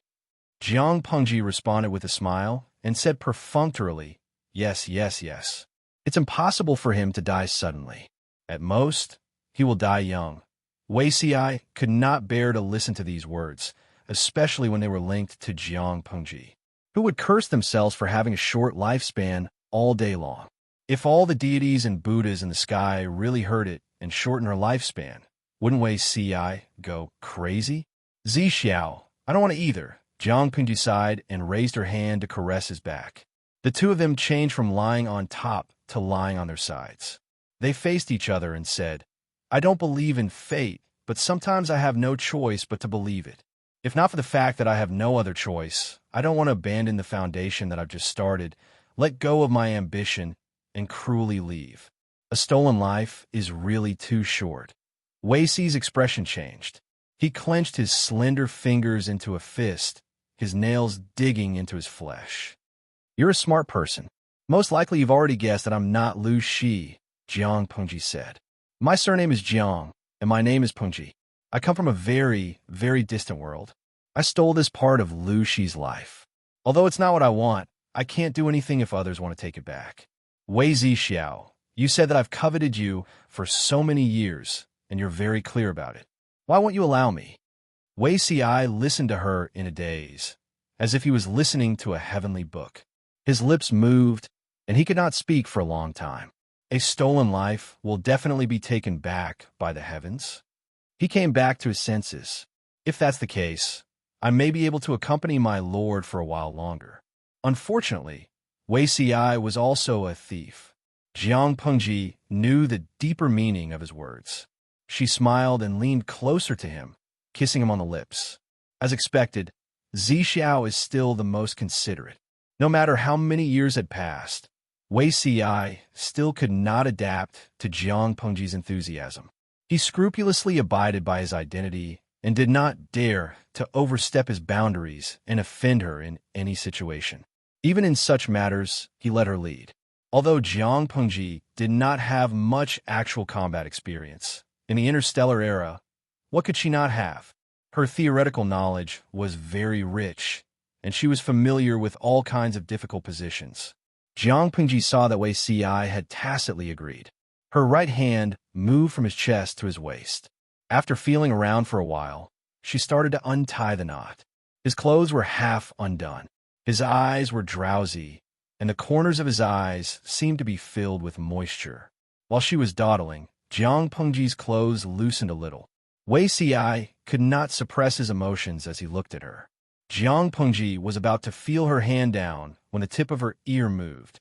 Jiang Pengji responded with a smile and said perfunctorily, Yes, yes, yes. It's impossible for him to die suddenly. At most, he will die young. Wei Ci could not bear to listen to these words, especially when they were linked to Jiang Pengji, who would curse themselves for having a short lifespan all day long. If all the deities and Buddhas in the sky really heard it and shortened her lifespan, wouldn't Wei Ci go crazy? Zixiao, I don't want to either. Jiang Pengji sighed and raised her hand to caress his back. The two of them changed from lying on top to lying on their sides. They faced each other and said, I don't believe in fate, but sometimes I have no choice but to believe it. If not for the fact that I have no other choice, I don't want to abandon the foundation that I've just started, let go of my ambition, and cruelly leave. A stolen life is really too short. Wei Ci's expression changed. He clenched his slender fingers into a fist, his nails digging into his flesh. You're a smart person. Most likely you've already guessed that I'm not Lu Shi, Jiang Pengji said. My surname is Jiang, and my name is Pengji. I come from a very, very distant world. I stole this part of Lu Shi's life. Although it's not what I want, I can't do anything if others want to take it back. Wei Zixiao, you said that I've coveted you for so many years, and you're very clear about it. Why won't you allow me?" Wei Si listened to her in a daze, as if he was listening to a heavenly book. His lips moved, and he could not speak for a long time. A stolen life will definitely be taken back by the heavens. He came back to his senses. If that's the case, I may be able to accompany my lord for a while longer. Unfortunately, Wei Si was also a thief. Jiang Pengji knew the deeper meaning of his words. She smiled and leaned closer to him, kissing him on the lips. As expected, Zixiao is still the most considerate. No matter how many years had passed, Wei Si still could not adapt to Jiang Pengji's enthusiasm. He scrupulously abided by his identity and did not dare to overstep his boundaries and offend her in any situation. Even in such matters, he let her lead. Although Jiang Pengji did not have much actual combat experience, in the interstellar era, what could she not have? Her theoretical knowledge was very rich, and she was familiar with all kinds of difficult positions. Jiang Pengji saw that Wei Si had tacitly agreed. Her right hand moved from his chest to his waist. After feeling around for a while, she started to untie the knot. His clothes were half undone. His eyes were drowsy, and the corners of his eyes seemed to be filled with moisture. While she was dawdling, Jiang Pengji's clothes loosened a little. Wei Si could not suppress his emotions as he looked at her. Jiang Pengji was about to feel her hand down when the tip of her ear moved.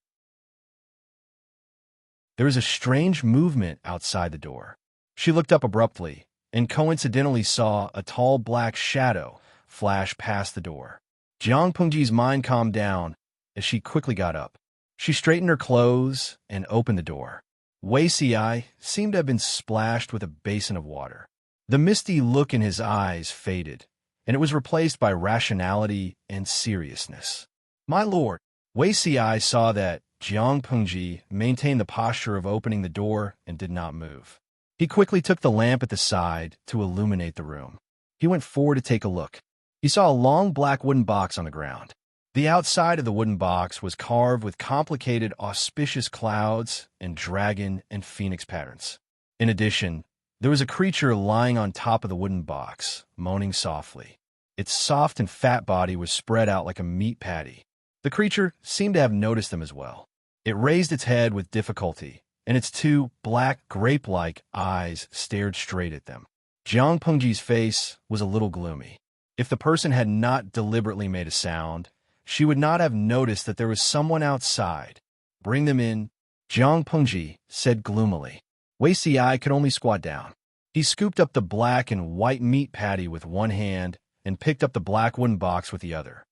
There was a strange movement outside the door. She looked up abruptly and coincidentally saw a tall black shadow flash past the door. Jiang Pengji's mind calmed down as she quickly got up. She straightened her clothes and opened the door. Wei Si seemed to have been splashed with a basin of water. The misty look in his eyes faded, and it was replaced by rationality and seriousness. "My lord," Wei Si saw that Jiang Pengji maintained the posture of opening the door and did not move. He quickly took the lamp at the side to illuminate the room. He went forward to take a look. He saw a long black wooden box on the ground. The outside of the wooden box was carved with complicated auspicious clouds and dragon and phoenix patterns. In addition, there was a creature lying on top of the wooden box, moaning softly. Its soft and fat body was spread out like a meat patty. The creature seemed to have noticed them as well. It raised its head with difficulty, and its two black, grape-like eyes stared straight at them. Jiang Pengji's face was a little gloomy. If the person had not deliberately made a sound, she would not have noticed that there was someone outside. "Bring them in," Jiang Pengji said gloomily. Wei Si could only squat down. He scooped up the black and white meat patty with one hand and picked up the black wooden box with the other.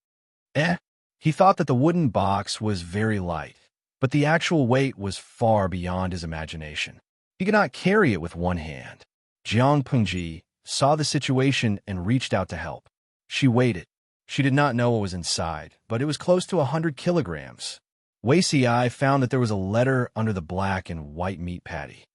He thought that the wooden box was very light, but the actual weight was far beyond his imagination. He could not carry it with one hand. Jiang Pengji saw the situation and reached out to help. She waited. She did not know what was inside, but it was close to 100 kilograms. Wei Si found that there was a letter under the black and white meat patty.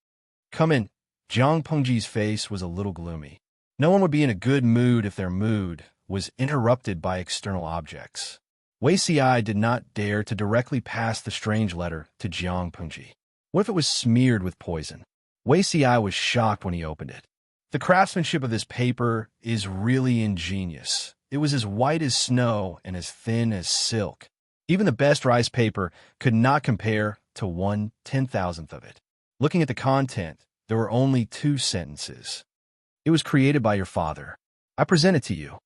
"Come in." Jiang Pengji's face was a little gloomy. No one would be in a good mood if their mood was interrupted by external objects. Wei Si did not dare to directly pass the strange letter to Jiang Pengji. What if it was smeared with poison? Wei Si was shocked when he opened it. The craftsmanship of this paper is really ingenious. It was as white as snow and as thin as silk. Even the best rice paper could not compare to 1/10,000th of it. Looking at the content, there were only 2 sentences. "It was created by your father. I present it to you."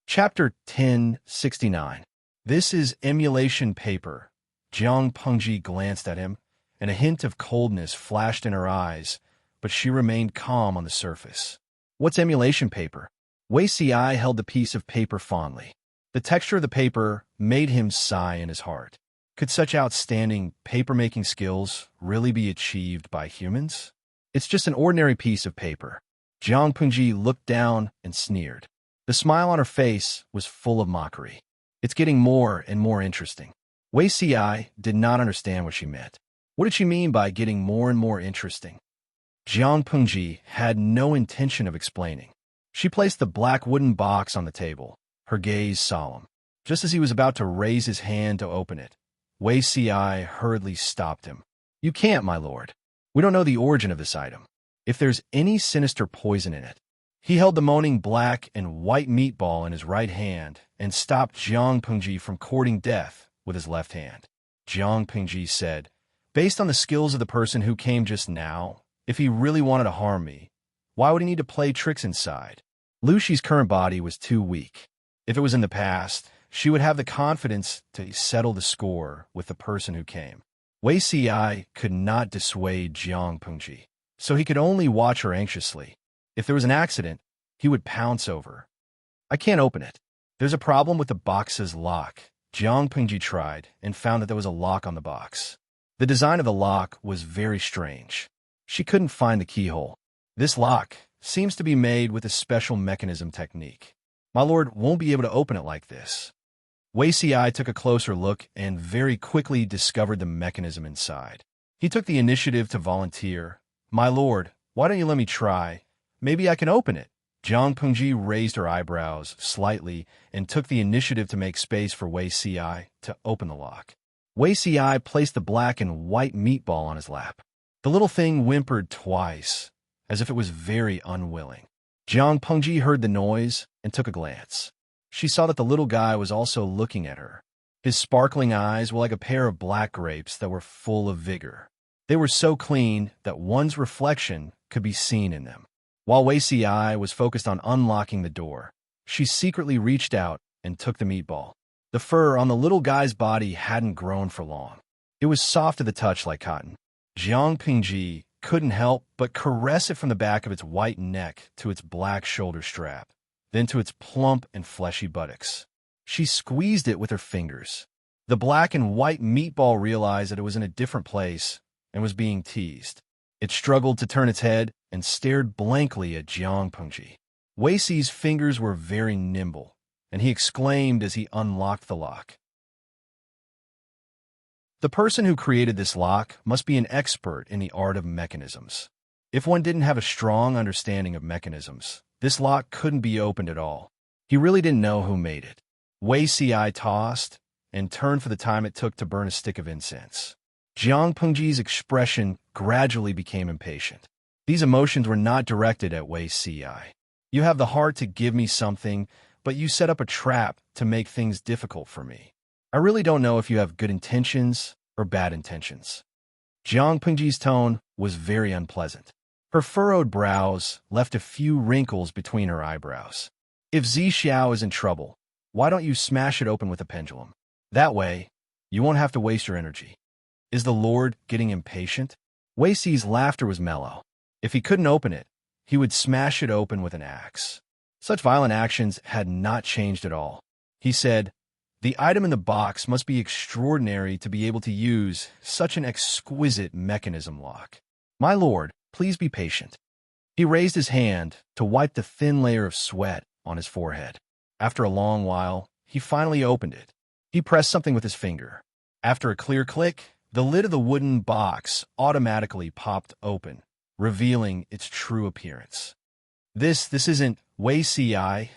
Chapter 1069. "This is emulation paper." Jiang Pengji glanced at him, and a hint of coldness flashed in her eyes, but she remained calm on the surface. "What's emulation paper?" Wei Si held the piece of paper fondly. The texture of the paper made him sigh in his heart. Could such outstanding paper-making skills really be achieved by humans? "It's just an ordinary piece of paper." Jiang Pengji looked down and sneered. The smile on her face was full of mockery. "It's getting more and more interesting." Wei Si did not understand what she meant. What did she mean by getting more and more interesting? Jiang Pengji had no intention of explaining. She placed the black wooden box on the table, her gaze solemn. Just as he was about to raise his hand to open it, Wei Si hurriedly stopped him. "You can't, my lord. We don't know the origin of this item. If there's any sinister poison in it." He held the moaning black and white meatball in his right hand and stopped Jiang Pengji from courting death with his left hand. Jiang Pengji said, "Based on the skills of the person who came just now, if he really wanted to harm me, why would he need to play tricks inside?" Lu Shi's current body was too weak. If it was in the past, she would have the confidence to settle the score with the person who came. Wei Si could not dissuade Jiang Pengji, so he could only watch her anxiously. If there was an accident, he would pounce over. "I can't open it. There's a problem with the box's lock." Jiang Pengji tried and found that there was a lock on the box. The design of the lock was very strange. She couldn't find the keyhole. "This lock seems to be made with a special mechanism technique. My lord won't be able to open it like this." Wei Si took a closer look and very quickly discovered the mechanism inside. He took the initiative to volunteer. "My lord, why don't you let me try? Maybe I can open it." Jiang Pengji raised her eyebrows slightly and took the initiative to make space for Wei Si to open the lock. Wei Si placed the black and white meatball on his lap. The little thing whimpered twice, as if it was very unwilling. Jiang Pengji heard the noise and took a glance. She saw that the little guy was also looking at her. His sparkling eyes were like a pair of black grapes that were full of vigor. They were so clean that one's reflection could be seen in them. While Wei Si was focused on unlocking the door, she secretly reached out and took the meatball. The fur on the little guy's body hadn't grown for long. It was soft to the touch like cotton. Jiang Pengji couldn't help but caress it from the back of its white neck to its black shoulder strap, then to its plump and fleshy buttocks. She squeezed it with her fingers. The black and white meatball realized that it was in a different place and was being teased. It struggled to turn its head and stared blankly at Jiang Pengji. Wei Si's fingers were very nimble, and he exclaimed as he unlocked the lock. The person who created this lock must be an expert in the art of mechanisms. If one didn't have a strong understanding of mechanisms, this lock couldn't be opened at all. He really didn't know who made it. Wei Si tossed and turned for the time it took to burn a stick of incense. Jiang Pengji's expression gradually became impatient. These emotions were not directed at Wei Si. "You have the heart to give me something, but you set up a trap to make things difficult for me. I really don't know if you have good intentions or bad intentions." Jiang Pengji's tone was very unpleasant. Her furrowed brows left a few wrinkles between her eyebrows. "If Zi Xiao is in trouble, why don't you smash it open with a pendulum? That way, you won't have to waste your energy." Is the Lord getting impatient? Wei Si's laughter was mellow. If he couldn't open it, he would smash it open with an axe. Such violent actions had not changed at all. He said, "The item in the box must be extraordinary to be able to use such an exquisite mechanism lock. My lord, please be patient." He raised his hand to wipe the thin layer of sweat on his forehead. After a long while, he finally opened it. He pressed something with his finger. After a clear click, the lid of the wooden box automatically popped open, revealing its true appearance. This isn't. Wei Si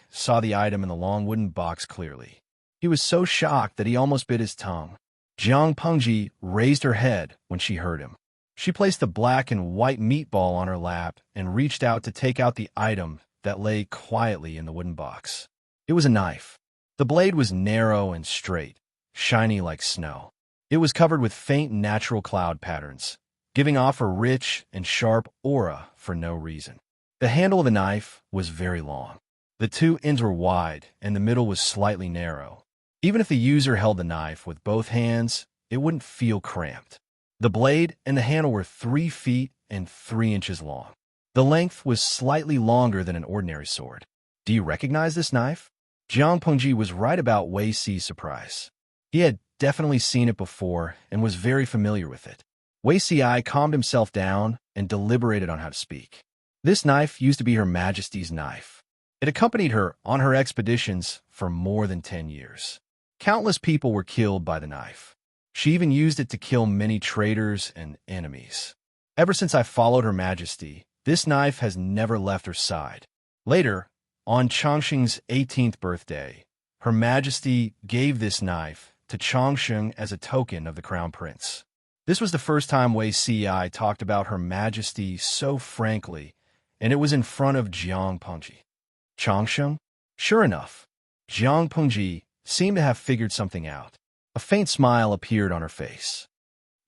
saw the item in the long wooden box clearly. He was so shocked that he almost bit his tongue. Jiang Pengji raised her head when she heard him. She placed the black and white meatball on her lap and reached out to take out the item that lay quietly in the wooden box. It was a knife. The blade was narrow and straight, shiny like snow. It was covered with faint natural cloud patterns, giving off a rich and sharp aura for no reason. The handle of the knife was very long. The two ends were wide, and the middle was slightly narrow. Even if the user held the knife with both hands, it wouldn't feel cramped. The blade and the handle were 3 feet and 3 inches long. The length was slightly longer than an ordinary sword. "Do you recognize this knife?" Jiang Pengji was right about Wei Si's surprise. He had definitely seen it before and was very familiar with it. Wei Si calmed himself down and deliberated on how to speak. This knife used to be Her Majesty's knife. It accompanied her on her expeditions for more than 10 years. Countless people were killed by the knife. She even used it to kill many traitors and enemies. "Ever since I followed Her Majesty, this knife has never left her side." Later, on Changxing's 18th birthday, Her Majesty gave this knife to Changsheng as a token of the crown prince. This was the first time Wei Ci talked about Her Majesty so frankly, and it was in front of Jiang Pengji. Changsheng? Sure enough, Jiang Pengji seemed to have figured something out. A faint smile appeared on her face.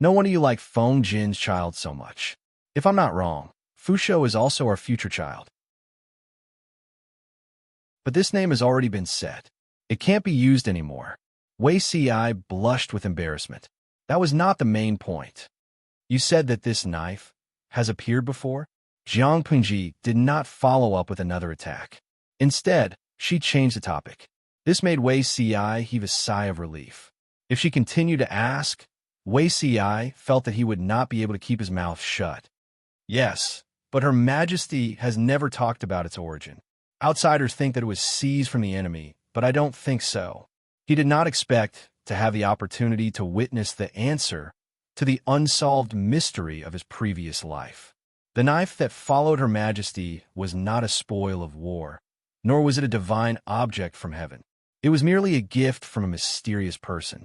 No wonder you like Feng Jin's child so much. If I'm not wrong, Fusho is also our future child. But this name has already been set. It can't be used anymore. Wei Ci blushed with embarrassment. That was not the main point. You said that this knife has appeared before? Jiang Pengji did not follow up with another attack. Instead, she changed the topic. This made Wei Ci heave a sigh of relief. If she continued to ask, Wei Ci felt that he would not be able to keep his mouth shut. Yes, but Her Majesty has never talked about its origin. Outsiders think that it was seized from the enemy, but I don't think so. He did not expect to have the opportunity to witness the answer to the unsolved mystery of his previous life. The knife that followed Her Majesty was not a spoil of war, nor was it a divine object from heaven. It was merely a gift from a mysterious person.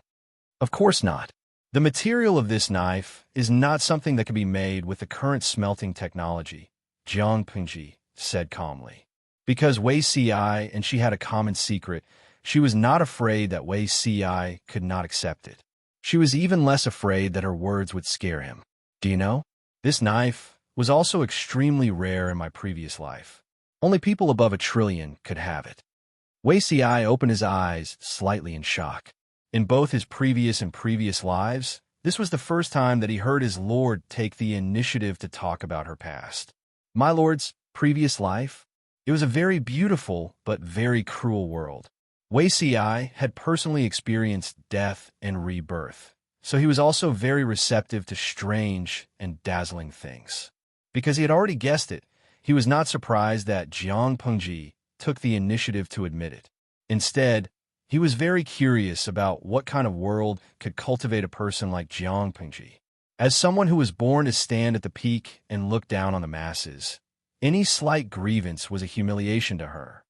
Of course not. The material of this knife is not something that can be made with the current smelting technology, Jiang Pengji said calmly. Because Wei Ci and she had a common secret, she was not afraid that Wei Ci could not accept it. She was even less afraid that her words would scare him. Do you know? This knife was also extremely rare in my previous life. Only people above 1 trillion could have it. Wei Ci opened his eyes slightly in shock. In both his previous and previous lives, this was the first time that he heard his lord take the initiative to talk about her past. My lord's previous life? It was a very beautiful but very cruel world. Wei Ci had personally experienced death and rebirth, so he was also very receptive to strange and dazzling things. Because he had already guessed it, he was not surprised that Jiang Pengji took the initiative to admit it. Instead, he was very curious about what kind of world could cultivate a person like Jiang Pengji. As someone who was born to stand at the peak and look down on the masses, any slight grievance was a humiliation to her.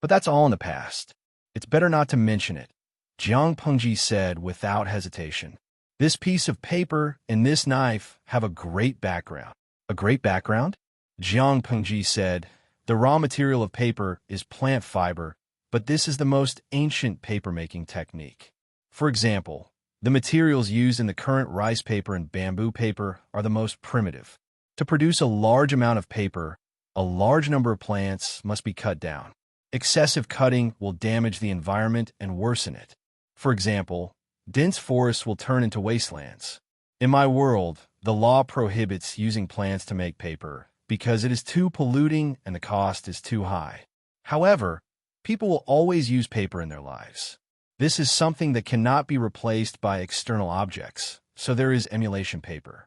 But that's all in the past. It's better not to mention it, Jiang Pengji said without hesitation. This piece of paper and this knife have a great background. A great background? Jiang Pengji said, the raw material of paper is plant fiber, but this is the most ancient paper-making technique. For example, the materials used in the current rice paper and bamboo paper are the most primitive. To produce a large amount of paper, a large number of plants must be cut down. Excessive cutting will damage the environment and worsen it. For example, dense forests will turn into wastelands. In my world, the law prohibits using plants to make paper because it is too polluting and the cost is too high. However, people will always use paper in their lives. This is something that cannot be replaced by external objects, so there is emulation paper.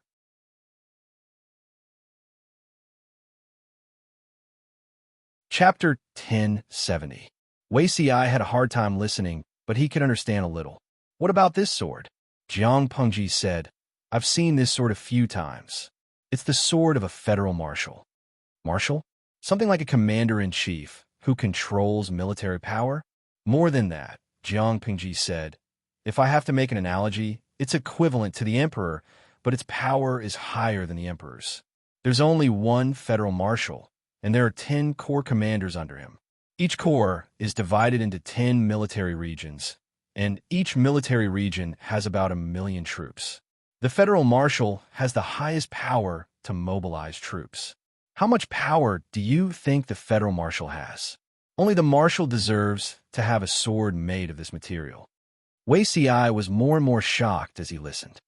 Chapter 1070. Wei Ci had a hard time listening, but he could understand a little. What about this sword? Jiang Pengji said, I've seen this sword a few times. It's the sword of a federal marshal. Marshal? Something like a commander-in-chief who controls military power? More than that, Jiang Pengji said. If I have to make an analogy, it's equivalent to the emperor, but its power is higher than the emperor's. There's only one federal marshal, and there are 10 corps commanders under him. Each corps is divided into 10 military regions, and each military region has about 1 million troops. The federal marshal has the highest power to mobilize troops. How much power do you think the federal marshal has? Only the marshal deserves to have a sword made of this material. Wei Ci was more and more shocked as he listened.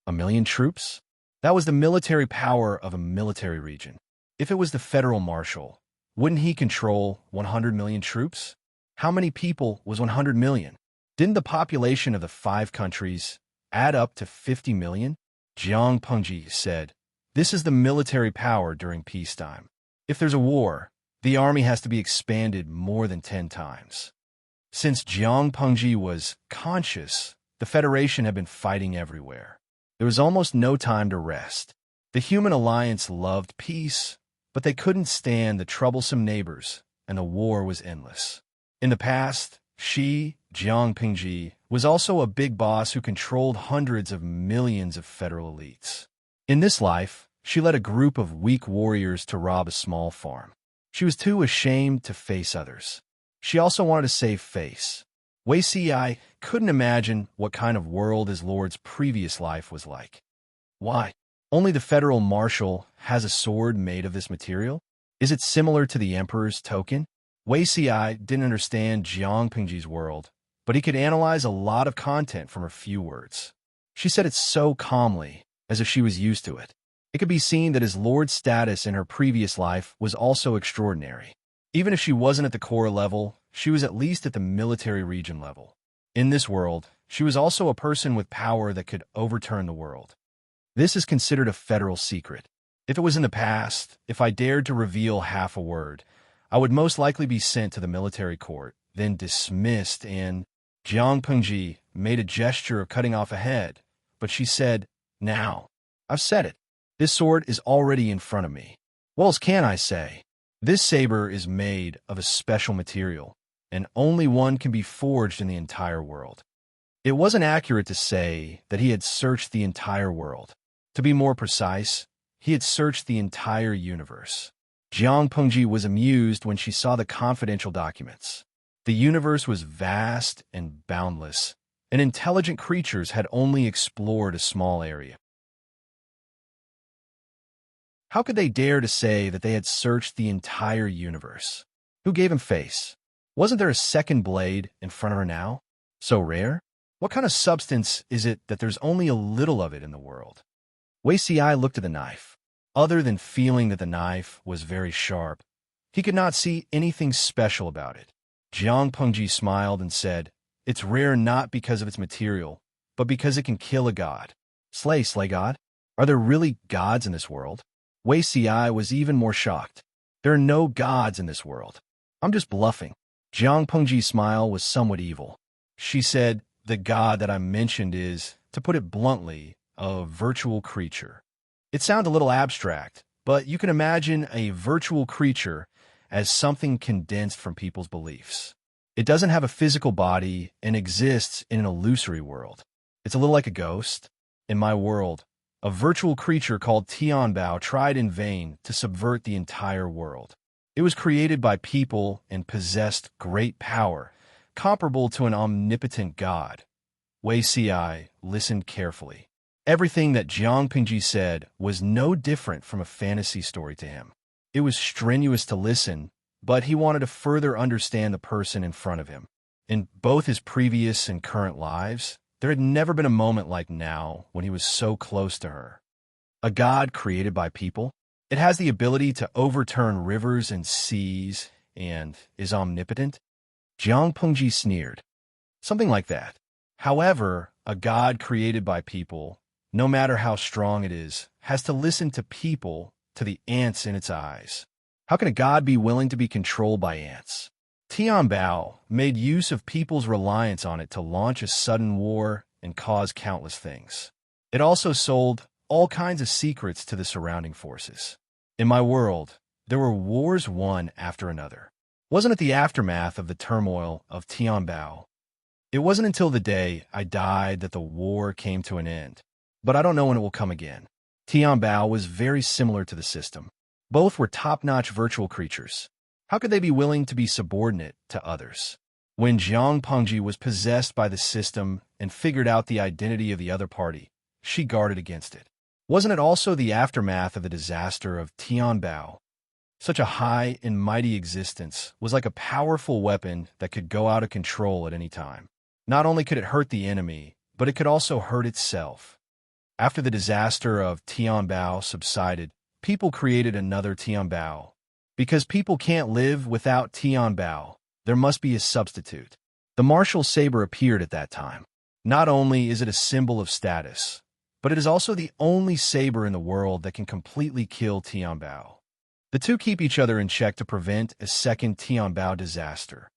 1 million troops? That was the military power of a military region. If it was the federal marshal, wouldn't he control 100 million troops? How many people was 100 million? Didn't the population of the 5 countries add up to 50 million? Jiang Pengji said, this is the military power during peacetime. If there's a war, the army has to be expanded more than 10 times. Since Jiang Pengji was conscious, the Federation had been fighting everywhere. There was almost no time to rest. The human alliance loved peace, but they couldn't stand the troublesome neighbors, and the war was endless. In the past, She, Jiang Pingji, was also a big boss who controlled hundreds of millions of federal elites. In this life, she led a group of weak warriors to rob a small farm. She was too ashamed to face others. She also wanted to save face. Wei Ci couldn't imagine what kind of world his lord's previous life was like. Why? Only the federal marshal has a sword made of this material? Is it similar to the emperor's token? Wei Ci didn't understand Jiang Pingji's world, but he could analyze a lot of content from her few words. She said it so calmly, as if she was used to it. It could be seen that his lord's status in her previous life was also extraordinary. Even if she wasn't at the core level, she was at least at the military region level. In this world, she was also a person with power that could overturn the world. This is considered a federal secret. If it was in the past, if I dared to reveal half a word, I would most likely be sent to the military court, then dismissed, and Jiang Pengji made a gesture of cutting off a head, but she said, "Now, I've said it. This sword is already in front of me. What else can I say? This saber is made of a special material, and only one can be forged in the entire world." It wasn't accurate to say that he had searched the entire world. To be more precise, he had searched the entire universe. Jiang Pengji was amused when she saw the confidential documents. The universe was vast and boundless, and intelligent creatures had only explored a small area. How could they dare to say that they had searched the entire universe? Who gave him face? Wasn't there a second blade in front of her now? So rare? What kind of substance is it that there's only a little of it in the world? Wei Ci looked at the knife. Other than feeling that the knife was very sharp, he could not see anything special about it. Jiang Pengji smiled and said, "It's rare not because of its material, but because it can kill a god." Slay god? Are there really gods in this world? Wei Ci was even more shocked. There are no gods in this world. I'm just bluffing. Jiang Pengji's smile was somewhat evil. She said, "The god that I mentioned is, to put it bluntly, a virtual creature." It sounds a little abstract, but you can imagine a virtual creature as something condensed from people's beliefs. It doesn't have a physical body and exists in an illusory world. It's a little like a ghost. In my world, a virtual creature called Tianbao tried in vain to subvert the entire world. It was created by people and possessed great power, comparable to an omnipotent god. Wei Ci listened carefully. Everything that Jiang Pingji said was no different from a fantasy story to him. It was strenuous to listen, but he wanted to further understand the person in front of him. In both his previous and current lives, there had never been a moment like now when he was so close to her. A god created by people? It has the ability to overturn rivers and seas and is omnipotent? Jiang Pengji sneered. Something like that. However, a god created by people, no matter how strong it is, has to listen to people, to the ants in its eyes. How can a god be willing to be controlled by ants? Tianbao made use of people's reliance on it to launch a sudden war and cause countless things. It also sold all kinds of secrets to the surrounding forces. In my world, there were wars one after another. Wasn't it the aftermath of the turmoil of Tianbao? It wasn't until the day I died that the war came to an end. But I don't know when it will come again. Tianbao was very similar to the system. Both were top-notch virtual creatures. How could they be willing to be subordinate to others? When Jiang Pengji was possessed by the system and figured out the identity of the other party, she guarded against it. Wasn't it also the aftermath of the disaster of Tianbao? Such a high and mighty existence was like a powerful weapon that could go out of control at any time. Not only could it hurt the enemy, but it could also hurt itself. After the disaster of Tianbao subsided, people created another Tianbao. Because people can't live without Tianbao, there must be a substitute. The martial saber appeared at that time. Not only is it a symbol of status, but it is also the only saber in the world that can completely kill Tianbao. The two keep each other in check to prevent a second Tianbao disaster.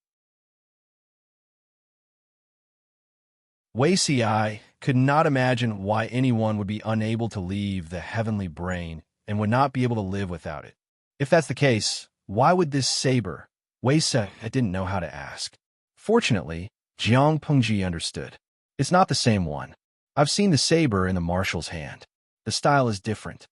Wei Ci could not imagine why anyone would be unable to leave the heavenly brain and would not be able to live without it. If that's the case, why would this saber? Wei Ci didn't know how to ask. Fortunately, Jiang Pengji understood. It's not the same one. I've seen the saber in the marshal's hand. The style is different.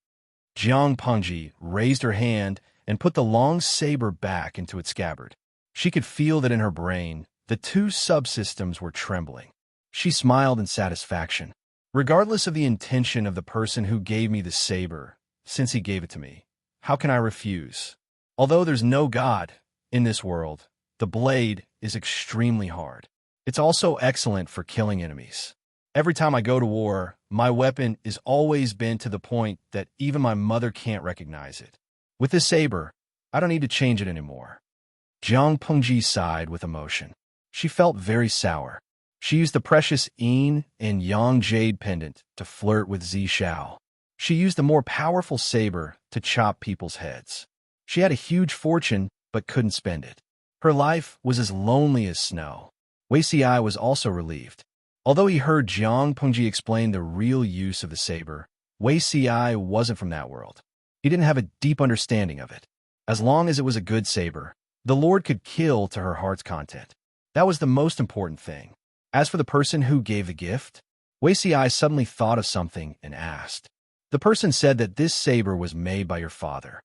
Jiang Pengji raised her hand and put the long saber back into its scabbard. She could feel that in her brain, the two subsystems were trembling. She smiled in satisfaction. Regardless of the intention of the person who gave me the saber, since he gave it to me, how can I refuse? Although there's no God in this world, the blade is extremely hard. It's also excellent for killing enemies. Every time I go to war, my weapon is always bent to the point that even my mother can't recognize it. With this saber, I don't need to change it anymore. Jiang Pengji sighed with emotion. She felt very sour. She used the precious yin and yang jade pendant to flirt with Zi Xiao. She used a more powerful saber to chop people's heads. She had a huge fortune, but couldn't spend it. Her life was as lonely as snow. Wei Xi was also relieved. Although he heard Jiang Pengji explain the real use of the saber, Wei Xi wasn't from that world. He didn't have a deep understanding of it. As long as it was a good saber, the Lord could kill to her heart's content. That was the most important thing. As for the person who gave the gift, Wei Xi suddenly thought of something and asked. The person said that this saber was made by your father.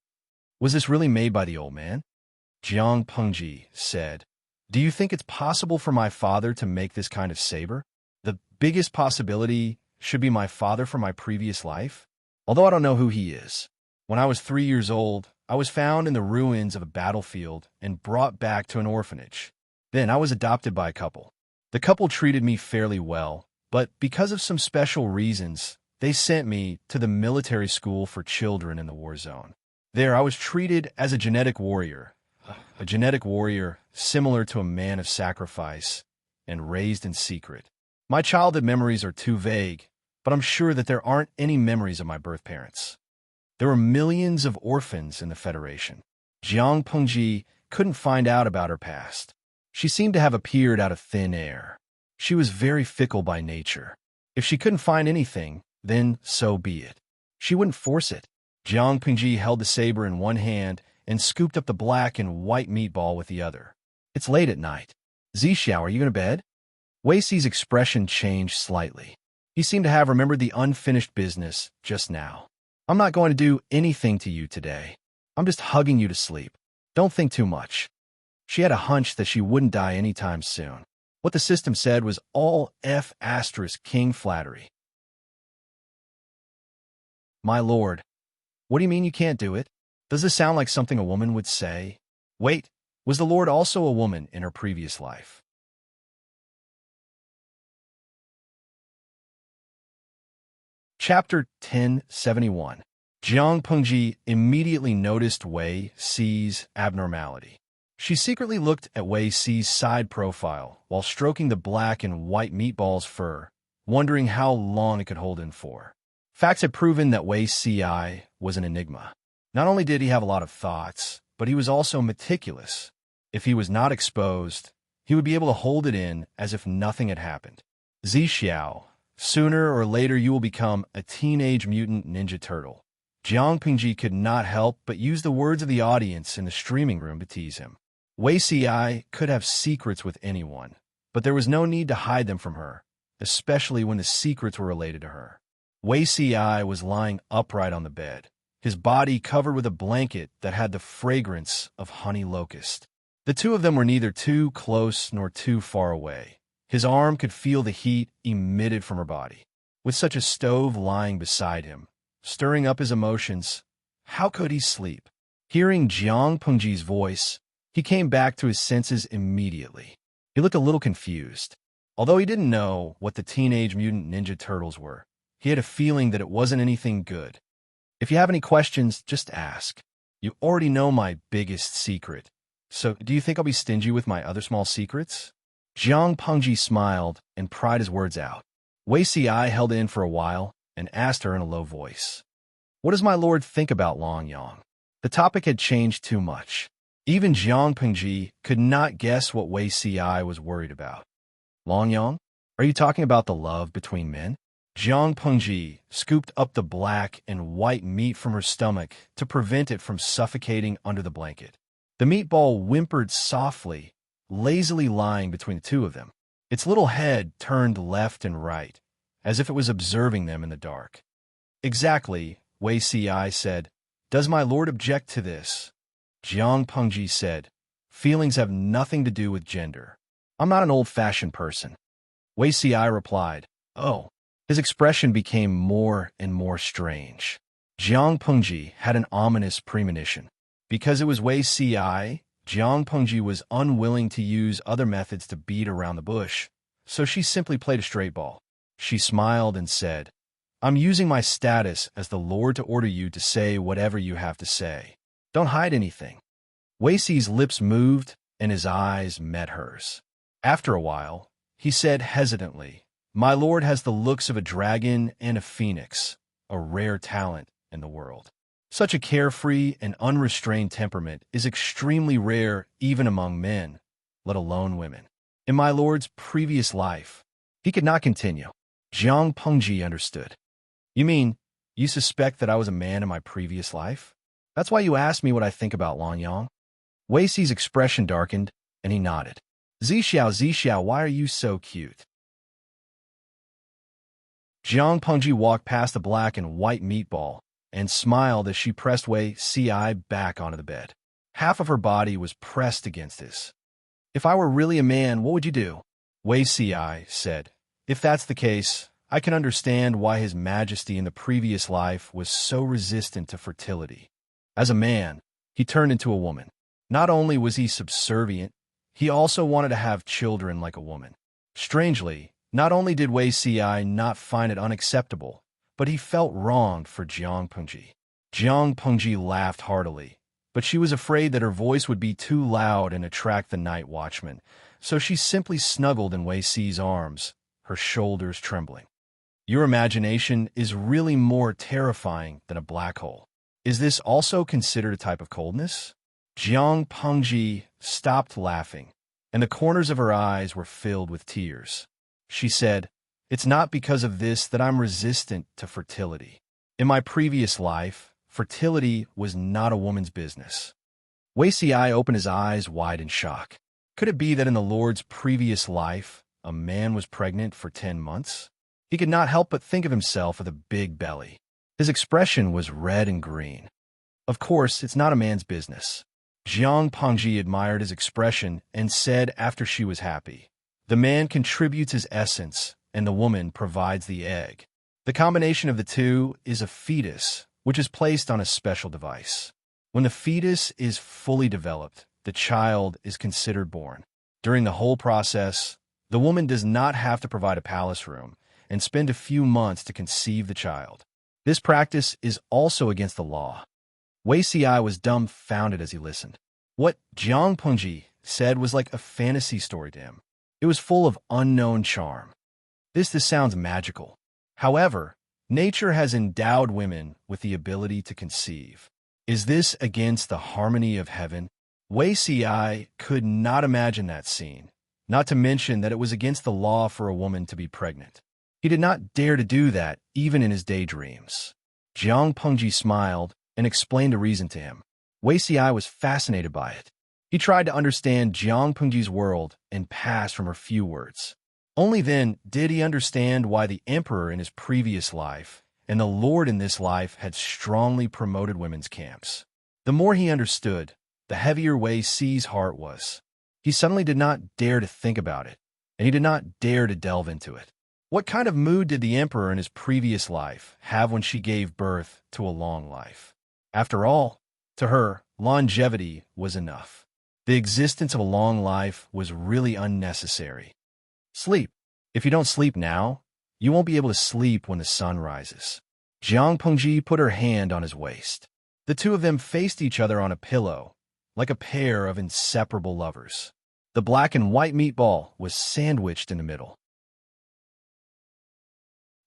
Was this really made by the old man? Jiang Pengji said, do you think it's possible for my father to make this kind of saber? The biggest possibility should be my father from my previous life, although I don't know who he is. When I was 3 years old, I was found in the ruins of a battlefield and brought back to an orphanage. Then I was adopted by a couple. The couple treated me fairly well, but because of some special reasons, they sent me to the military school for children in the war zone. There I was treated as a genetic warrior similar to a man of sacrifice, and raised in secret. My childhood memories are too vague, but I'm sure that there aren't any memories of my birth parents. There were millions of orphans in the Federation. Jiang Pengji couldn't find out about her past. She seemed to have appeared out of thin air. She was very fickle by nature. If she couldn't find anything, then so be it. She wouldn't force it. Jiang Pengji held the saber in one hand and scooped up the black and white meatball with the other. It's late at night. Zi Xiao, are you going to bed? Wei Xi's expression changed slightly. He seemed to have remembered the unfinished business just now. I'm not going to do anything to you today. I'm just hugging you to sleep. Don't think too much. She had a hunch that she wouldn't die anytime soon. What the system said was all King flattery. My lord, what do you mean you can't do it? Does this sound like something a woman would say? Wait, was the lord also a woman in her previous life? Chapter 1071. Jiang Pengji immediately noticed Wei Xi's abnormality. She secretly looked at Wei Xi's side profile while stroking the black and white meatball's fur, wondering how long it could hold in for. Facts had proven that Wei Xi was an enigma. Not only did he have a lot of thoughts, but he was also meticulous. If he was not exposed, he would be able to hold it in as if nothing had happened. Zi Xiao, sooner or later you will become a teenage mutant ninja turtle. Jiang Pengji could not help but use the words of the audience in the streaming room to tease him. Wei Xi could have secrets with anyone, but there was no need to hide them from her, especially when the secrets were related to her. Wei Xi was lying upright on the bed, his body covered with a blanket that had the fragrance of honey locust. The two of them were neither too close nor too far away. His arm could feel the heat emitted from her body. With such a stove lying beside him, stirring up his emotions, how could he sleep? Hearing Jiang Pengji's voice, he came back to his senses immediately. He looked a little confused. Although he didn't know what the Teenage Mutant Ninja Turtles were, he had a feeling that it wasn't anything good. If you have any questions, just ask. You already know my biggest secret. So, do you think I'll be stingy with my other small secrets? Jiang Pengji smiled and pried his words out. Wei Xi held in for a while and asked her in a low voice, what does my lord think about Long Yang? The topic had changed too much. Even Jiang Pengji could not guess what Wei Xi was worried about. Long Yang? Are you talking about the love between men? Jiang Pengji scooped up the black and white meat from her stomach to prevent it from suffocating under the blanket. The meatball whimpered softly, lazily lying between the two of them. Its little head turned left and right, as if it was observing them in the dark. "Exactly," Wei Si said. "Does my lord object to this?" Jiang Pengji said, "Feelings have nothing to do with gender. I'm not an old-fashioned person." Wei Si replied, "Oh." His expression became more and more strange. Jiang Pengji had an ominous premonition. Because it was Wei Si, Jiang Pengji was unwilling to use other methods to beat around the bush, so she simply played a straight ball. She smiled and said, "I'm using my status as the Lord to order you to say whatever you have to say. Don't hide anything." Wei Si's lips moved and his eyes met hers. After a while, he said hesitantly, "My lord has the looks of a dragon and a phoenix, a rare talent in the world. Such a carefree and unrestrained temperament is extremely rare even among men, let alone women. In my lord's previous life," he could not continue. Jiang Pengji understood. "You mean, you suspect that I was a man in my previous life? That's why you asked me what I think about Lanyang?" Wei Si's expression darkened, and he nodded. Zixiao, why are you so cute?" Jiang Pengji walked past the black and white meatball and smiled as she pressed Wei Si back onto the bed. Half of her body was pressed against his. "If I were really a man, what would you do?" Wei Si said, "If that's the case, I can understand why His Majesty in the previous life was so resistant to fertility. As a man, he turned into a woman. Not only was he subservient, he also wanted to have children like a woman. Strangely, not only did Wei Si not find it unacceptable, but he felt wronged for Jiang Pengji." Jiang Pengji laughed heartily, but she was afraid that her voice would be too loud and attract the night watchman, so she simply snuggled in Wei Si's arms, her shoulders trembling. "Your imagination is really more terrifying than a black hole. Is this also considered a type of coldness?" Jiang Pengji stopped laughing, and the corners of her eyes were filled with tears. She said, "It's not because of this that I'm resistant to fertility. In my previous life, fertility was not a woman's business." Wei Si opened his eyes wide in shock. Could it be that in the Lord's previous life, a man was pregnant for 10 months? He could not help but think of himself with a big belly. His expression was red and green. "Of course, it's not a man's business." Jiang Pengji admired his expression and said after she was happy, "The man contributes his essence, and the woman provides the egg. The combination of the two is a fetus, which is placed on a special device. When the fetus is fully developed, the child is considered born. During the whole process, the woman does not have to provide a palace room and spend a few months to conceive the child. This practice is also against the law." Wei Si was dumbfounded as he listened. What Jiang Pengji said was like a fantasy story to him. It was full of unknown charm. This sounds magical. However, nature has endowed women with the ability to conceive. Is this against the harmony of heaven? Wei Si could not imagine that scene, not to mention that it was against the law for a woman to be pregnant. He did not dare to do that even in his daydreams. Jiang Pengji smiled and explained a reason to him. Wei Si was fascinated by it. He tried to understand Jiang Pengji's world and passed from her few words. Only then did he understand why the emperor in his previous life and the lord in this life had strongly promoted women's camps. The more he understood, the heavier Wei Si's heart was. He suddenly did not dare to think about it, and he did not dare to delve into it. What kind of mood did the emperor in his previous life have when she gave birth to a long life? After all, to her, longevity was enough. The existence of a long life was really unnecessary. Sleep. If you don't sleep now, you won't be able to sleep when the sun rises. Jiang Pengji put her hand on his waist. The two of them faced each other on a pillow, like a pair of inseparable lovers. The black and white meatball was sandwiched in the middle.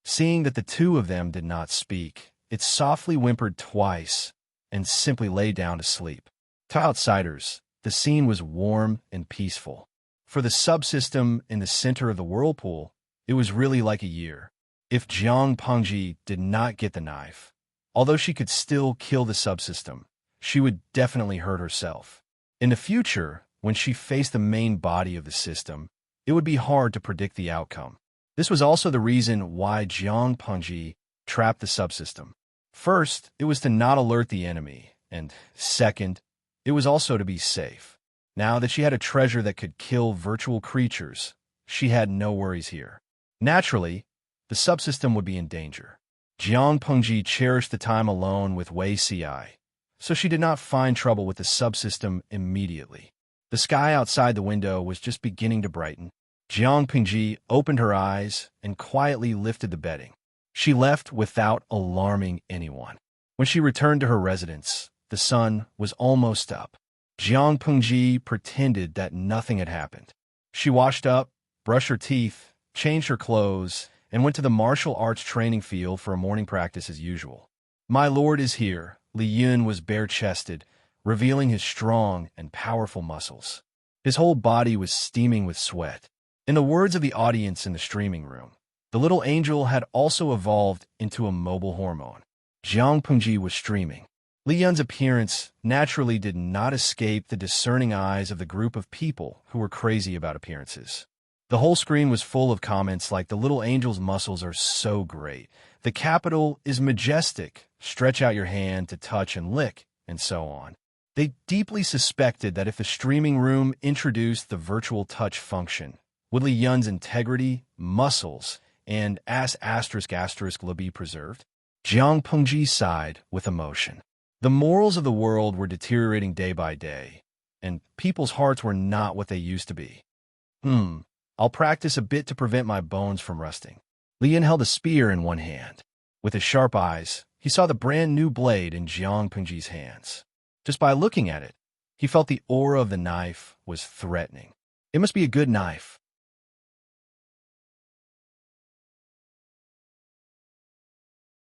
Seeing that the two of them did not speak, it softly whimpered twice and simply lay down to sleep. To outsiders, the scene was warm and peaceful. For the subsystem in the center of the whirlpool, it was really like a year. If Jiang Pengji did not get the knife, although she could still kill the subsystem, she would definitely hurt herself. In the future, when she faced the main body of the system, it would be hard to predict the outcome. This was also the reason why Jiang Pengji trapped the subsystem. First, it was to not alert the enemy, and second, it was also to be safe. Now that she had a treasure that could kill virtual creatures, she had no worries here. Naturally, the subsystem would be in danger. Jiang Pengji cherished the time alone with Wei Ci, so she did not find trouble with the subsystem immediately. The sky outside the window was just beginning to brighten. Jiang Pengji opened her eyes and quietly lifted the bedding. She left without alarming anyone. When she returned to her residence, the sun was almost up. Jiang Pengji pretended that nothing had happened. She washed up, brushed her teeth, changed her clothes, and went to the martial arts training field for a morning practice as usual. "My lord is here." Li Yun was bare-chested, revealing his strong and powerful muscles. His whole body was steaming with sweat. In the words of the audience in the streaming room, the little angel had also evolved into a mobile hormone. Jiang Pengji was streaming. Li Yun's appearance naturally did not escape the discerning eyes of the group of people who were crazy about appearances. The whole screen was full of comments like, "The little angel's muscles are so great. The capital is majestic. Stretch out your hand to touch and lick," and so on. They deeply suspected that if the streaming room introduced the virtual touch function, would Li Yun's integrity, muscles, and **** be preserved? Jiang Pengji sighed with emotion. The morals of the world were deteriorating day by day, and people's hearts were not what they used to be. I'll practice a bit to prevent my bones from rusting." Li Yun held a spear in one hand. With his sharp eyes, he saw the brand-new blade in Jiang Pengji's hands. Just by looking at it, he felt the aura of the knife was threatening. It must be a good knife.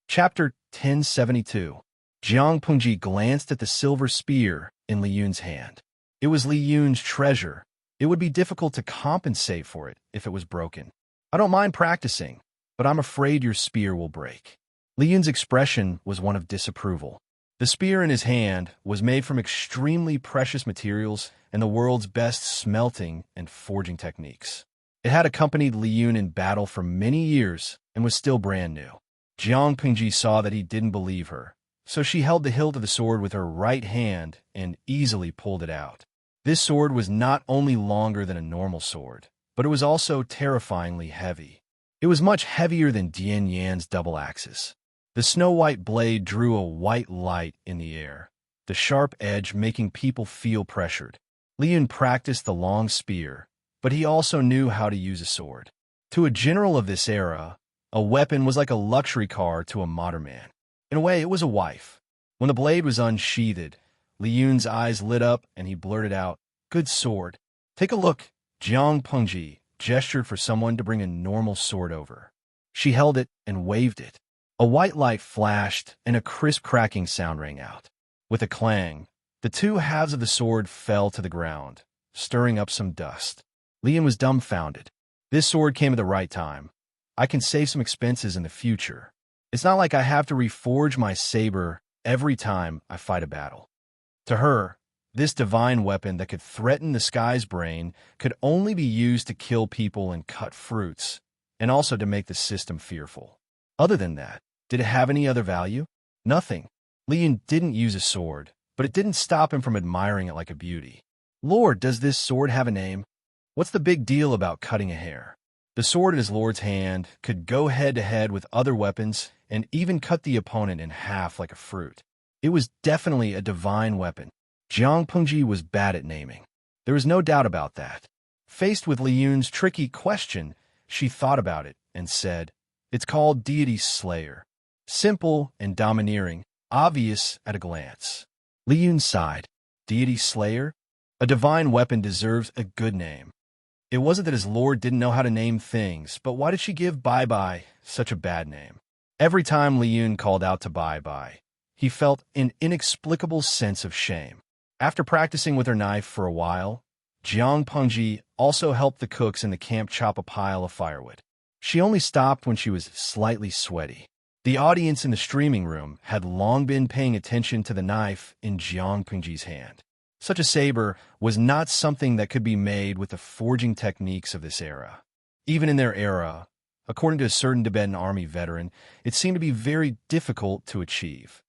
Chapter 1072. Jiang Pengji glanced at the silver spear in Li Yun's hand. It was Li Yun's treasure. It would be difficult to compensate for it if it was broken. "I don't mind practicing, but I'm afraid your spear will break." Li Yun's expression was one of disapproval. The spear in his hand was made from extremely precious materials and the world's best smelting and forging techniques. It had accompanied Li Yun in battle for many years and was still brand new. Jiang Pengji saw that he didn't believe her, so she held the hilt of the sword with her right hand and easily pulled it out. This sword was not only longer than a normal sword, but it was also terrifyingly heavy. It was much heavier than Dian Yan's double axes. The snow-white blade drew a white light in the air, the sharp edge making people feel pressured. Li Yun practiced the long spear, but he also knew how to use a sword. To a general of this era, a weapon was like a luxury car to a modern man. In a way, it was a wife. When the blade was unsheathed, Li Yun's eyes lit up and he blurted out, "Good sword. Take a look." Jiang Pengji gestured for someone to bring a normal sword over. She held it and waved it. A white light flashed and a crisp cracking sound rang out. With a clang, the two halves of the sword fell to the ground, stirring up some dust. Li Yun was dumbfounded. This sword came at the right time. I can save some expenses in the future. It's not like I have to reforge my saber every time I fight a battle. To her, this divine weapon that could threaten the sky's brain could only be used to kill people and cut fruits, and also to make the system fearful. Other than that, did it have any other value? Nothing. Li Yun didn't use a sword, but it didn't stop him from admiring it like a beauty. "Lord, does this sword have a name? What's the big deal about cutting a hair?" The sword in his lord's hand could go head-to-head with other weapons and even cut the opponent in half like a fruit. It was definitely a divine weapon. Jiang Pengji was bad at naming. There was no doubt about that. Faced with Li Yun's tricky question, she thought about it and said, "It's called Deity Slayer." Simple and domineering, obvious at a glance. Li Yun sighed. Deity Slayer? A divine weapon deserves a good name. It wasn't that his lord didn't know how to name things, but why did she give Bai such a bad name? Every time Li Yun called out to Bai, he felt an inexplicable sense of shame. After practicing with her knife for a while, Jiang Pengji also helped the cooks in the camp chop a pile of firewood. She only stopped when she was slightly sweaty. The audience in the streaming room had long been paying attention to the knife in Jiang Pengji's hand. Such a saber was not something that could be made with the forging techniques of this era. Even in their era, according to a certain Tibetan army veteran, it seemed to be very difficult to achieve.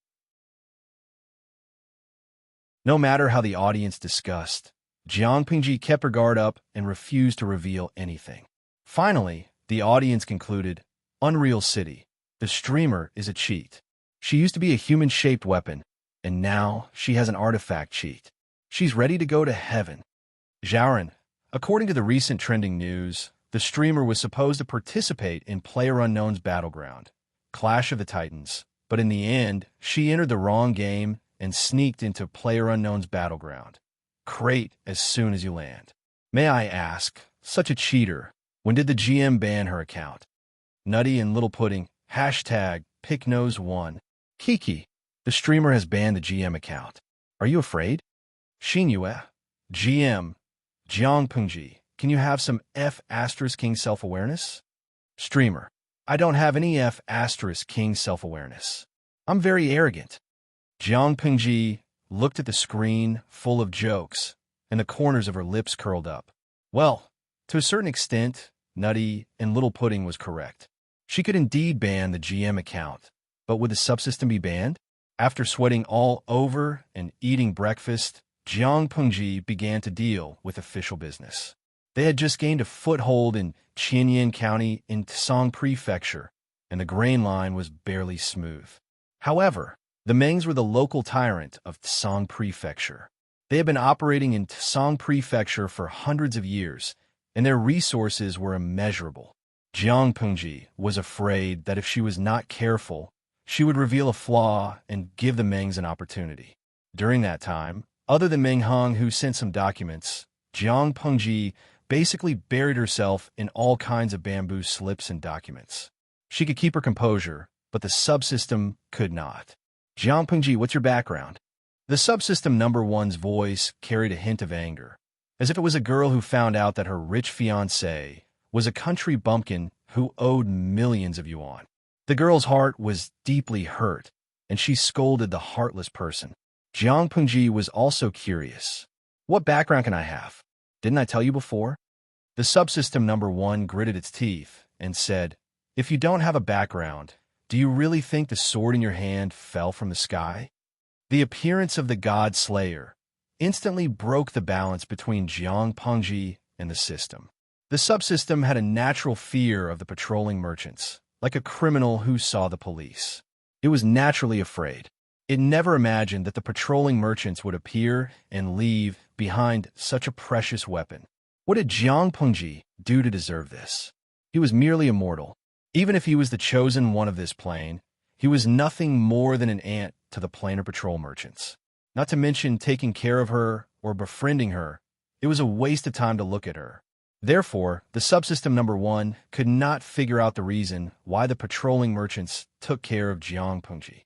No matter how the audience discussed, Jiang Pingji kept her guard up and refused to reveal anything. Finally, the audience concluded, Unreal City. The streamer is a cheat. She used to be a human-shaped weapon, and now she has an artifact cheat. She's ready to go to heaven. Zhaoran, according to the recent trending news, the streamer was supposed to participate in PlayerUnknown's Battleground, Clash of the Titans, but in the end, she entered the wrong game and sneaked into PlayerUnknown's Battleground. Crate as soon as you land. May I ask, such a cheater, when did the GM ban her account? Nutty and Little Pudding, hashtag PickNose1. Kiki, the streamer has banned the GM account. Are you afraid? Xinyue, GM, Jiang Pingji, can you have some F*King self-awareness? Streamer, I don't have any F*King self-awareness. I'm very arrogant. Jiang Pingji looked at the screen full of jokes, and the corners of her lips curled up. Well, to a certain extent, Nutty and Little Pudding was correct. She could indeed ban the GM account, but would the subsystem be banned? After sweating all over and eating breakfast, Jiang Pingji began to deal with official business. They had just gained a foothold in Qianyan County in Tsang Prefecture, and the grain line was barely smooth. However, the Mengs were the local tyrant of Tsang Prefecture. They had been operating in Tsang Prefecture for hundreds of years, and their resources were immeasurable. Jiang Pingji was afraid that if she was not careful, she would reveal a flaw and give the Mengs an opportunity. During that time, other than Meng Hong, who sent some documents, Jiang Pingji basically buried herself in all kinds of bamboo slips and documents. She could keep her composure, but the subsystem could not. Jiang Pingji, what's your background? The subsystem number one's voice carried a hint of anger, as if it was a girl who found out that her rich fiancé was a country bumpkin who owed millions of yuan. The girl's heart was deeply hurt, and she scolded the heartless person. Jiang Pingji was also curious. What background can I have? Didn't I tell you before? The subsystem number one gritted its teeth and said, If you don't have a background, do you really think the sword in your hand fell from the sky? The appearance of the God Slayer instantly broke the balance between Jiang Pingji and the system. The subsystem had a natural fear of the patrolling merchants, like a criminal who saw the police. It was naturally afraid. It never imagined that the patrolling merchants would appear and leave behind such a precious weapon. What did Jiang Pingji do to deserve this? He was merely a mortal. Even if he was the chosen one of this plane, he was nothing more than an ant to the planar patrol merchants. Not to mention taking care of her or befriending her, it was a waste of time to look at her. Therefore, the subsystem number one could not figure out the reason why the patrolling merchants took care of Jiang Pingji.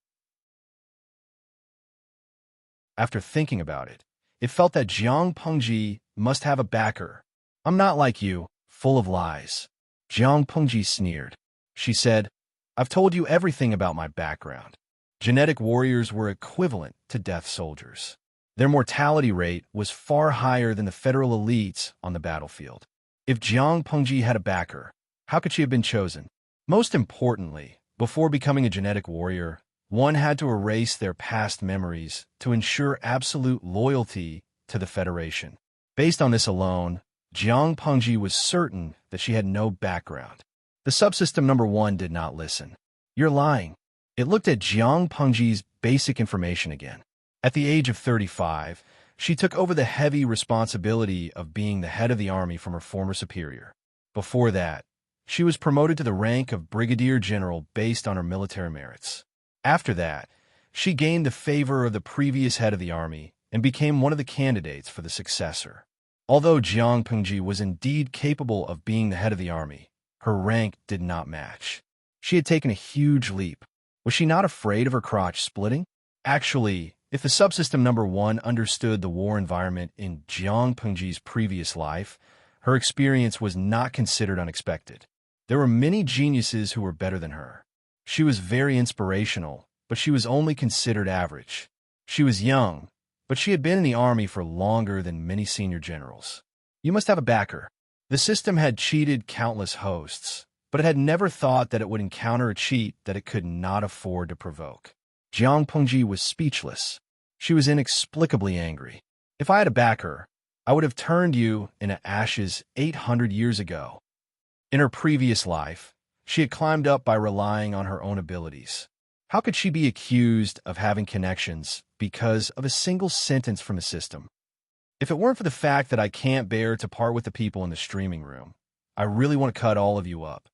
After thinking about it, it felt that Jiang Pingji must have a backer. I'm not like you, full of lies. Jiang Pingji sneered. She said, I've told you everything about my background. Genetic warriors were equivalent to death soldiers. Their mortality rate was far higher than the federal elites on the battlefield. If Jiang Pingji had a backer, how could she have been chosen? Most importantly, before becoming a genetic warrior, one had to erase their past memories to ensure absolute loyalty to the Federation. Based on this alone, Jiang Pingji was certain that she had no background. The subsystem number one did not listen. You're lying. It looked at Jiang Pingji's basic information again. At the age of 35, she took over the heavy responsibility of being the head of the army from her former superior. Before that, she was promoted to the rank of brigadier general based on her military merits. After that, she gained the favor of the previous head of the army and became one of the candidates for the successor. Although Jiang Pingji was indeed capable of being the head of the army, her rank did not match. She had taken a huge leap. Was she not afraid of her crotch splitting? Actually, if the subsystem number one understood the war environment in Jiang Pingji's previous life, her experience was not considered unexpected. There were many geniuses who were better than her. She was very inspirational, but she was only considered average. She was young, but she had been in the army for longer than many senior generals. You must have a backer. The system had cheated countless hosts, but it had never thought that it would encounter a cheat that it could not afford to provoke. Jiang Pengji was speechless. She was inexplicably angry. If I had a backer, I would have turned you into ashes 800 years ago. In her previous life, she had climbed up by relying on her own abilities. How could she be accused of having connections because of a single sentence from the system? If it weren't for the fact that I can't bear to part with the people in the streaming room, I really want to cut all of you up.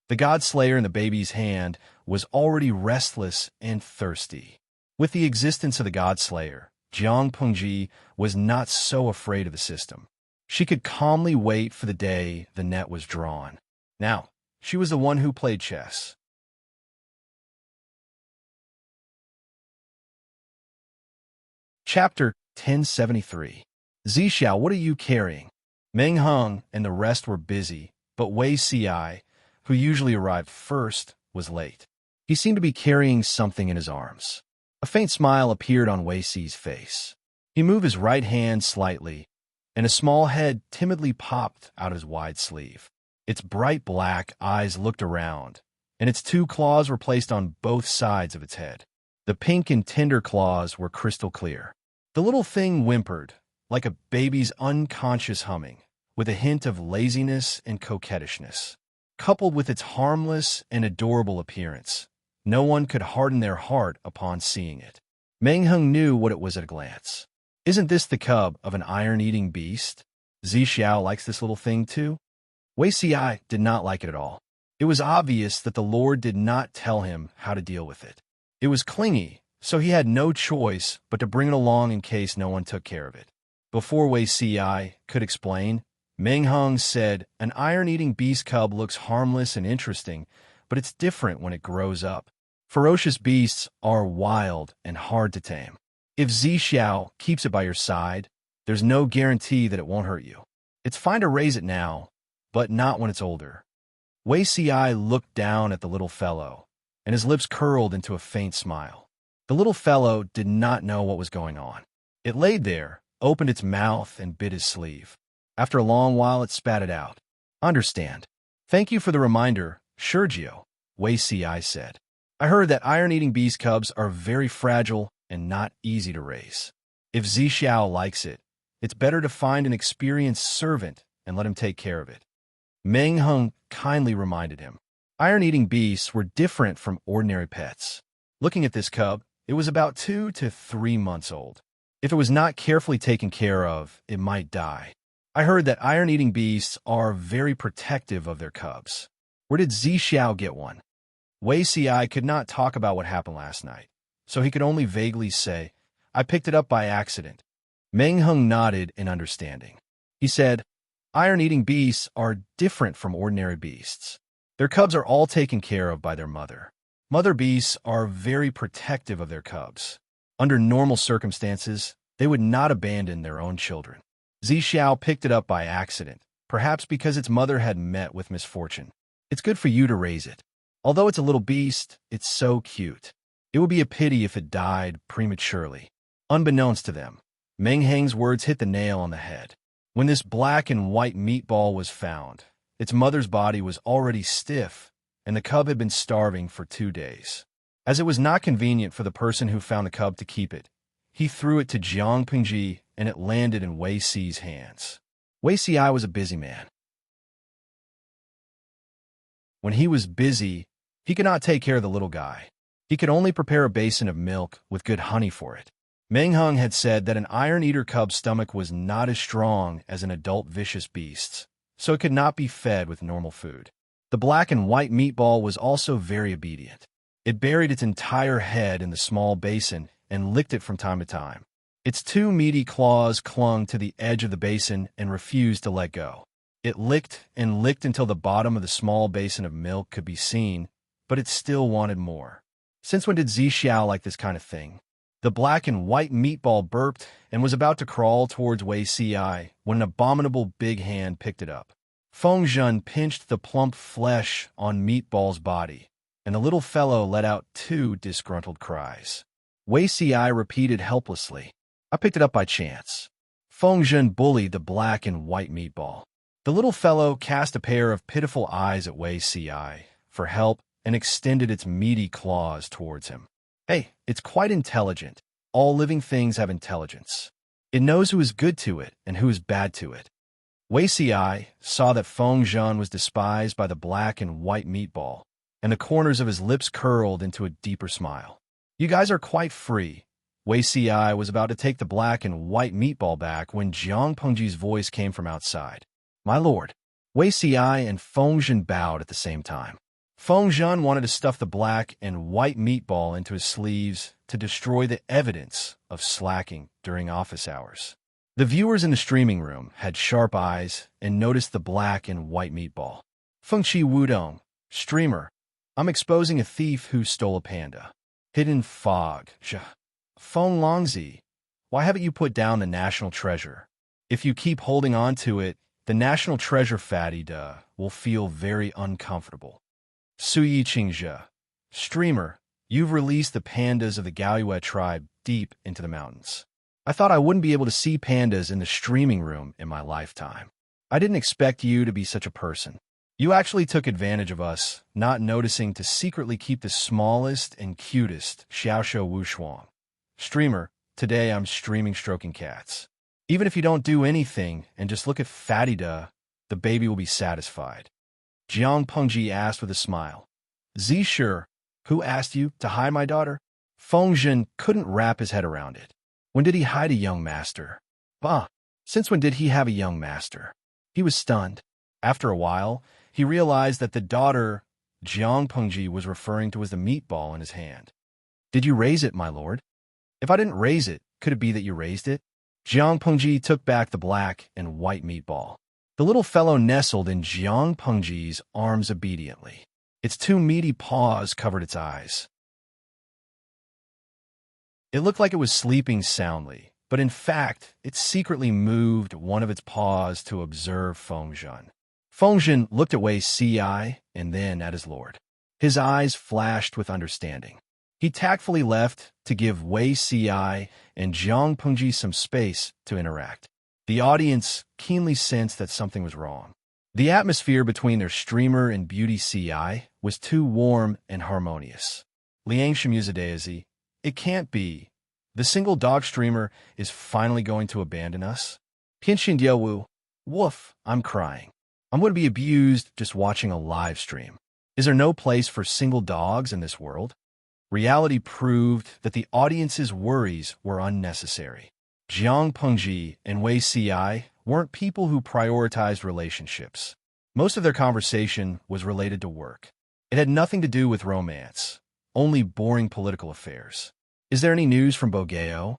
The God Slayer in the baby's hand was already restless and thirsty. With the existence of the God Slayer, Jiang Pengji was not so afraid of the system. She could calmly wait for the day the net was drawn. Now, she was the one who played chess. Chapter 1073. Zixia, what are you carrying? Meng Heng and the rest were busy, but Wei Ci, who usually arrived first, was late. He seemed to be carrying something in his arms. A faint smile appeared on Wei Ci's face. He moved his right hand slightly, and a small head timidly popped out his wide sleeve. Its bright black eyes looked around, and its two claws were placed on both sides of its head. The pink and tender claws were crystal clear. The little thing whimpered, like a baby's unconscious humming, with a hint of laziness and coquettishness. Coupled with its harmless and adorable appearance, no one could harden their heart upon seeing it. Meng Heng knew what it was at a glance. Isn't this the cub of an iron-eating beast? Zixia likes this little thing too? Wei Ci did not like it at all. It was obvious that the Lord did not tell him how to deal with it. It was clingy, so he had no choice but to bring it along in case no one took care of it. Before Wei Ci could explain, Meng Heng said, an iron-eating beast cub looks harmless and interesting, but it's different when it grows up. Ferocious beasts are wild and hard to tame. If Zixia keeps it by your side, there's no guarantee that it won't hurt you. It's fine to raise it now, but not when it's older. Wei Ci looked down at the little fellow, and his lips curled into a faint smile. The little fellow did not know what was going on. It laid there, opened its mouth, and bit his sleeve. After a long while, it spat it out. Understand. Thank you for the reminder, Sergio, Wei Ci said. I heard that iron-eating beast cubs are very fragile and not easy to raise. If Zixia likes it, it's better to find an experienced servant and let him take care of it. Meng Heng kindly reminded him. Iron-eating beasts were different from ordinary pets. Looking at this cub, it was about 2 to 3 months old. If it was not carefully taken care of, it might die. I heard that iron-eating beasts are very protective of their cubs. Where did Zixia get one? Wei Ci could not talk about what happened last night, so he could only vaguely say, I picked it up by accident. Meng Heng nodded in understanding. He said, Iron-eating beasts are different from ordinary beasts. Their cubs are all taken care of by their mother. Mother beasts are very protective of their cubs. Under normal circumstances, they would not abandon their own children. Zixia picked it up by accident, perhaps because its mother had met with misfortune. It's good for you to raise it. Although it's a little beast, it's so cute. It would be a pity if it died prematurely. Unbeknownst to them, Meng Heng's words hit the nail on the head. When this black and white meatball was found, its mother's body was already stiff, and the cub had been starving for 2 days. As it was not convenient for the person who found the cub to keep it, he threw it to Jiang Pengji, and it landed in Wei Ci's hands. Wei Ci was a busy man. When he was busy, he could not take care of the little guy. He could only prepare a basin of milk with good honey for it. Meng Heng had said that an iron-eater cub's stomach was not as strong as an adult vicious beast's, so it could not be fed with normal food. The black and white meatball was also very obedient. It buried its entire head in the small basin and licked it from time to time. Its 2 meaty claws clung to the edge of the basin and refused to let go. It licked and licked until the bottom of the small basin of milk could be seen, but it still wanted more. Since when did Zixia like this kind of thing? The black and white meatball burped and was about to crawl towards Wei Ci when an abominable big hand picked it up. Feng Zhen pinched the plump flesh on Meatball's body, and the little fellow let out 2 disgruntled cries. Wei Ci repeated helplessly, I picked it up by chance. Feng Zhen bullied the black and white meatball. The little fellow cast a pair of pitiful eyes at Wei Si for help and extended its meaty claws towards him. Hey, it's quite intelligent. All living things have intelligence. It knows who is good to it and who is bad to it. Wei Si saw that Feng Zhen was despised by the black and white meatball, and the corners of his lips curled into a deeper smile. You guys are quite free. Wei Si was about to take the black and white meatball back when Jiang Pengji's voice came from outside. My lord. Wei Si and Feng Zhen bowed at the same time. Feng Zhen wanted to stuff the black and white meatball into his sleeves to destroy the evidence of slacking during office hours. The viewers in the streaming room had sharp eyes and noticed the black and white meatball. Feng Qi Wudong, streamer, I'm exposing a thief who stole a panda. Hidden fog. Feng Longzi, why haven't you put down the national treasure? If you keep holding on to it, the national treasure fatty will feel very uncomfortable. Suyi Qingzhe, streamer, you've released the pandas of the Gaoyue tribe deep into the mountains. I thought I wouldn't be able to see pandas in the streaming room in my lifetime. I didn't expect you to be such a person. You actually took advantage of us, not noticing to secretly keep the smallest and cutest Xiaoshou Wushuang. Streamer, today I'm streaming stroking cats. Even if you don't do anything and just look at Fatty the baby will be satisfied. Jiang Pengji asked with a smile. Sure, who asked you to hide my daughter? Feng Zhen couldn't wrap his head around it. When did he hide a young master? Bah, since when did he have a young master? He was stunned. After a while, he realized that the daughter Jiang Pengji was referring to was the meatball in his hand. Did you raise it, my lord? If I didn't raise it, could it be that you raised it? Jiang Pengji took back the black and white meatball. The little fellow nestled in Jiang Pengji's arms obediently. Its two meaty paws covered its eyes. It looked like it was sleeping soundly, but in fact, it secretly moved one of its paws to observe Feng Zhen. Feng Zhen looked at Wei Si and then at his lord. His eyes flashed with understanding. He tactfully left to give Wei Si and Jiang Pengji some space to interact. The audience keenly sensed that something was wrong. The atmosphere between their streamer and beauty CI was too warm and harmonious. Liang Shimuzadazi, it can't be. The single dog streamer is finally going to abandon us? Pinshin Diawu, woof, I'm crying. I'm going to be abused just watching a live stream. Is there no place for single dogs in this world? Reality proved that the audience's worries were unnecessary. Jiang Pengji and Wei Si weren't people who prioritized relationships. Most of their conversation was related to work. It had nothing to do with romance, only boring political affairs. Is there any news from Bogeo?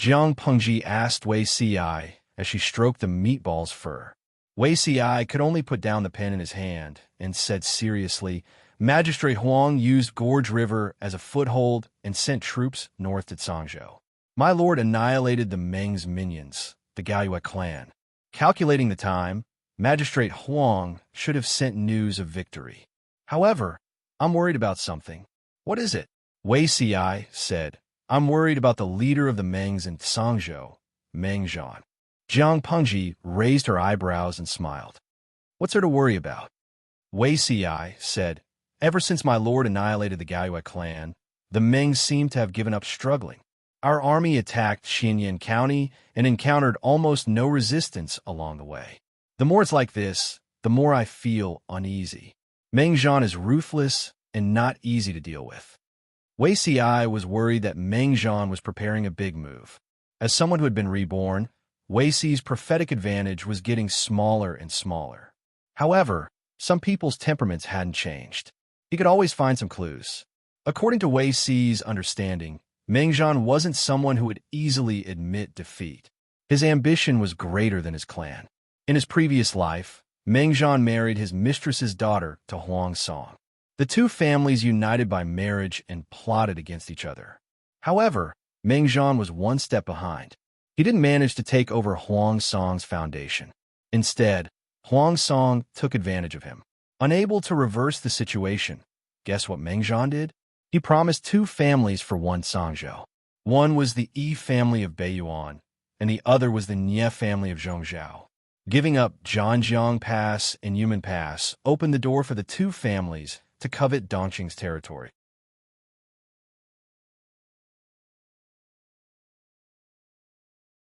Jiang Pengji asked Wei Si as she stroked the meatball's fur. Wei Si could only put down the pen in his hand and said seriously, Magistrate Huang used Gorge River as a foothold and sent troops north to Zhangzhou. My lord annihilated the Meng's minions, the Gaoyue clan. Calculating the time, Magistrate Huang should have sent news of victory. However, I'm worried about something. What is it? Wei Si said, I'm worried about the leader of the Mengs in Zhangzhou, Meng Zhan. Jiang Pengji raised her eyebrows and smiled. What's there to worry about? Wei Si said, ever since my lord annihilated the Gaoyue clan, the Mengs seem to have given up struggling. Our army attacked Xinyan County and encountered almost no resistance along the way. The more it's like this, the more I feel uneasy. Meng Zhan is ruthless and not easy to deal with. Wei Si was worried that Meng Zhan was preparing a big move. As someone who had been reborn, Wei Si's prophetic advantage was getting smaller and smaller. However, some people's temperaments hadn't changed. He could always find some clues. According to Wei Si's understanding, Meng Zhan wasn't someone who would easily admit defeat. His ambition was greater than his clan. In his previous life, Meng Zhan married his mistress's daughter to Huang Song. The two families united by marriage and plotted against each other. However, Meng Zhan was one step behind. He didn't manage to take over Huang Song's foundation. Instead, Huang Song took advantage of him. Unable to reverse the situation, guess what Meng Zhan did? He promised two families for one Zhangzhou. One was the Yi family of Beiyuan, and the other was the Nie family of Zhongzhou. Giving up Zhanjiang Pass and Yumen Pass opened the door for the two families to covet Dongqing's territory.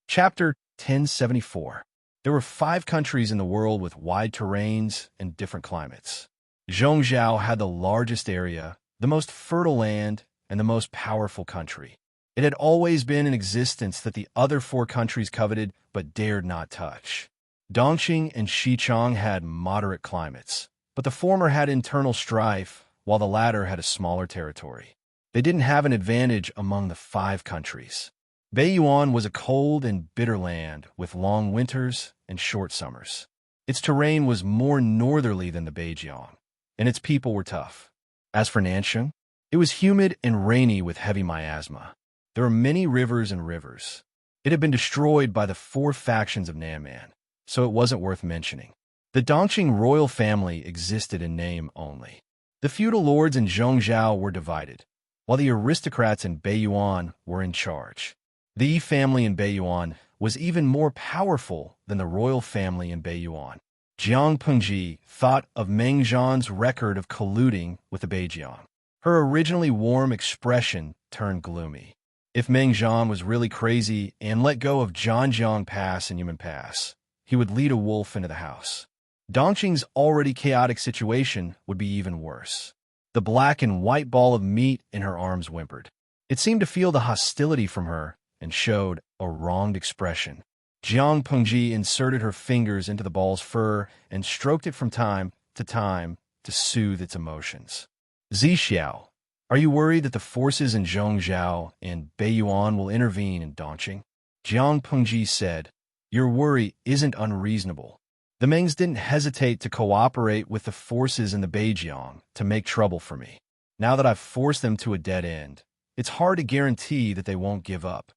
Chapter 1074. There were 5 countries in the world with wide terrains and different climates. Zhongzhou had the largest area, the most fertile land, and the most powerful country. It had always been in existence that the other 4 countries coveted but dared not touch. Dongqing and Xichang had moderate climates, but the former had internal strife, while the latter had a smaller territory. They didn't have an advantage among the 5 countries. Beiyuan was a cold and bitter land with long winters and short summers. Its terrain was more northerly than the Beijiang, and its people were tough. As for Nansheng, it was humid and rainy with heavy miasma. There were many rivers and rivers. It had been destroyed by the 4 factions of Nanman, so it wasn't worth mentioning. The Dongqing royal family existed in name only. The feudal lords in Zhongzhou were divided, while the aristocrats in Beiyuan were in charge. The Yi family in Beiyuan was even more powerful than the royal family in Beiyuan. Jiang Pengji thought of Meng Zhan's record of colluding with the Beijiang. Her originally warm expression turned gloomy. If Meng Zhan was really crazy and let go of Zhanjiang Pass and Yumen Pass, he would lead a wolf into the house. Dongqing's already chaotic situation would be even worse. The black and white ball of meat in her arms whimpered. It seemed to feel the hostility from her and showed a wronged expression. Jiang Pengji inserted her fingers into the ball's fur and stroked it from time to soothe its emotions. Zixiao, are you worried that the forces in Zhongzhou and Beiyuan will intervene in Dongqing? Jiang Pengji said, your worry isn't unreasonable. The Mengs didn't hesitate to cooperate with the forces in the Beijiang to make trouble for me. Now that I've forced them to a dead end, it's hard to guarantee that they won't give up.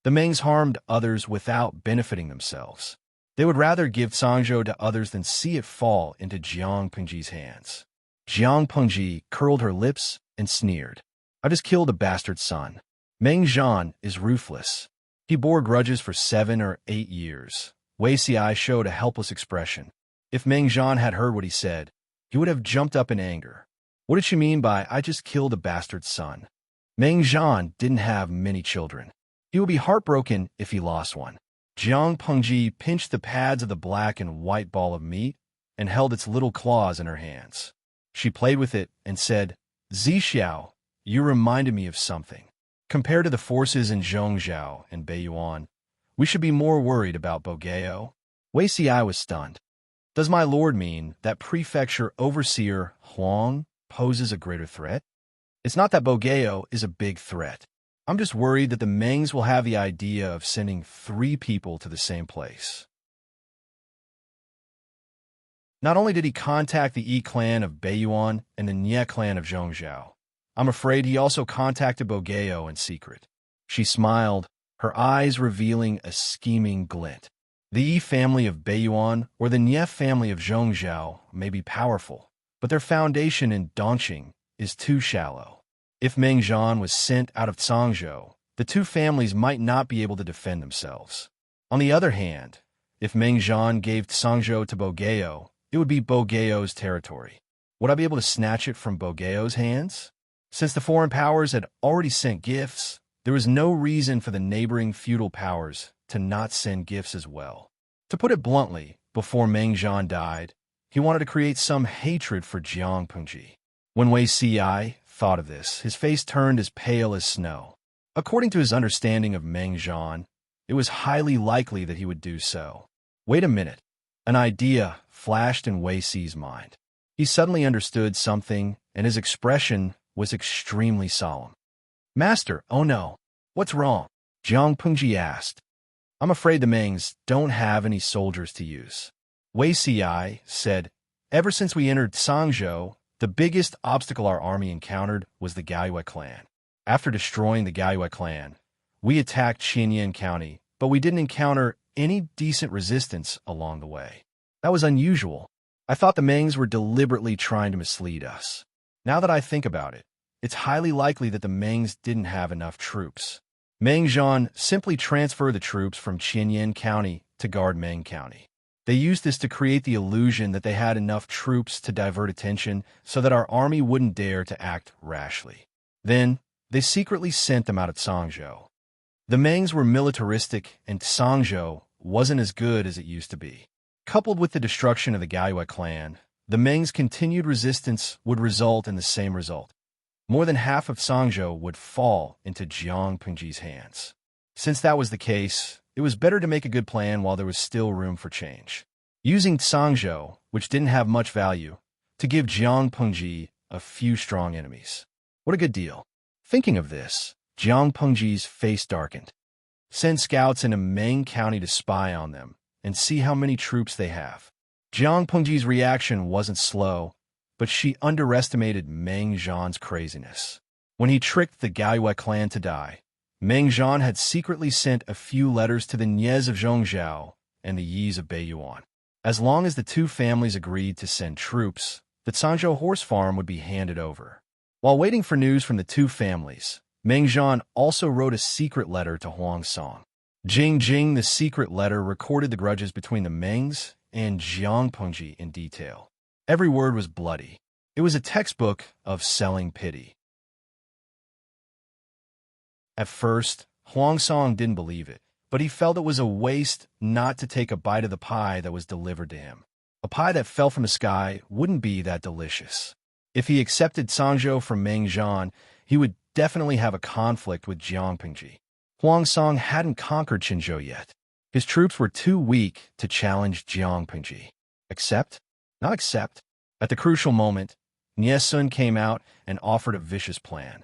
The Mengs harmed others without benefiting themselves. They would rather give Sangzhou to others than see it fall into Jiang Pengji's hands. Jiang Pengji curled her lips and sneered. I just killed a bastard son. Meng Zhan is ruthless. He bore grudges for 7 or 8 years. Wei Xiai showed a helpless expression. If Meng Zhan had heard what he said, he would have jumped up in anger. What did she mean by, I just killed a bastard son? Meng Zhan didn't have many children. He would be heartbroken if he lost one. Jiang Pengji pinched the pads of the black and white ball of meat and held its little claws in her hands. She played with it and said, Zixiao, you reminded me of something. Compared to the forces in Zhongzhou and Beiyuan, we should be more worried about Bogeo. Wei Xiai was stunned. Does my lord mean that prefecture overseer Huang poses a greater threat? It's not that Bogeo is a big threat. I'm just worried that the Mengs will have the idea of sending 3 people to the same place. Not only did he contact the Yi clan of Beiyuan and the Nie clan of Zhongzhou, I'm afraid he also contacted Bogeo in secret. She smiled, her eyes revealing a scheming glint. The Yi family of Beiyuan or the Nie family of Zhongzhou may be powerful, but their foundation in Dongqing is too shallow. If Meng Zhan was sent out of Sangzhou, the 2 families might not be able to defend themselves. On the other hand, if Meng Zhan gave Sangzhou to Bogeo, it would be Bogeo's territory. Would I be able to snatch it from Bogeo's hands? Since the foreign powers had already sent gifts, there was no reason for the neighboring feudal powers to not send gifts as well. To put it bluntly, before Meng Zhan died, he wanted to create some hatred for Jiang Pengji. When Wei Xiai thought of this, his face turned as pale as snow. According to his understanding of Meng Zhan, it was highly likely that he would do so. Wait a minute. An idea flashed in Wei Xi's mind. He suddenly understood something, and his expression was extremely solemn. Master, oh no. What's wrong? Jiang Pengji asked. I'm afraid the Mengs don't have any soldiers to use. Wei Xiai said, ever since we entered Sangzhou, the biggest obstacle our army encountered was the Gaiyue clan. After destroying the Gaiyue clan, we attacked Xianyan County, but we didn't encounter any decent resistance along the way. That was unusual. I thought the Mengs were deliberately trying to mislead us. Now that I think about it, it's highly likely that the Mengs didn't have enough troops. Meng Zhan simply transferred the troops from Qianyan County to guard Meng County. They used this to create the illusion that they had enough troops to divert attention so that our army wouldn't dare to act rashly. Then, they secretly sent them out of Sangzhou. The Mengs were militaristic, and Sangzhou wasn't as good as it used to be. Coupled with the destruction of the Gaiyue clan, the Mengs' continued resistance would result in the same result. More than half of Sangzhou would fall into Jiang Pengji's hands. Since that was the case, it was better to make a good plan while there was still room for change. Using Sangzhou, which didn't have much value, to give Jiang Pengji a few strong enemies. What a good deal. Thinking of this, Jiang Pengji's face darkened. Send scouts into Meng County to spy on them and see how many troops they have. Jiang Pengji's reaction wasn't slow, but she underestimated Meng Zhan's craziness. When he tricked the Gaiyue clan to die, Meng Zhan had secretly sent a few letters to the Nyes of Zhongzhou and the Yis of Beiyuan. As long as the two families agreed to send troops, the Sangzhou horse farm would be handed over. While waiting for news from the two families, Meng Zhan also wrote a secret letter to Huang Song. The secret letter recorded the grudges between the Mengs and Jiang Pengji in detail. Every word was bloody. It was a textbook of selling pity. At first, Huang Song didn't believe it, but he felt it was a waste not to take a bite of the pie that was delivered to him. A pie that fell from the sky wouldn't be that delicious. If he accepted Sangzhou from Meng Zhan, he would definitely have a conflict with Jiang Pengji. Huang Song hadn't conquered Qinzhou yet. His troops were too weak to challenge Jiang Pengji. Accept? Not accept. At the crucial moment, Nie Sun came out and offered a vicious plan.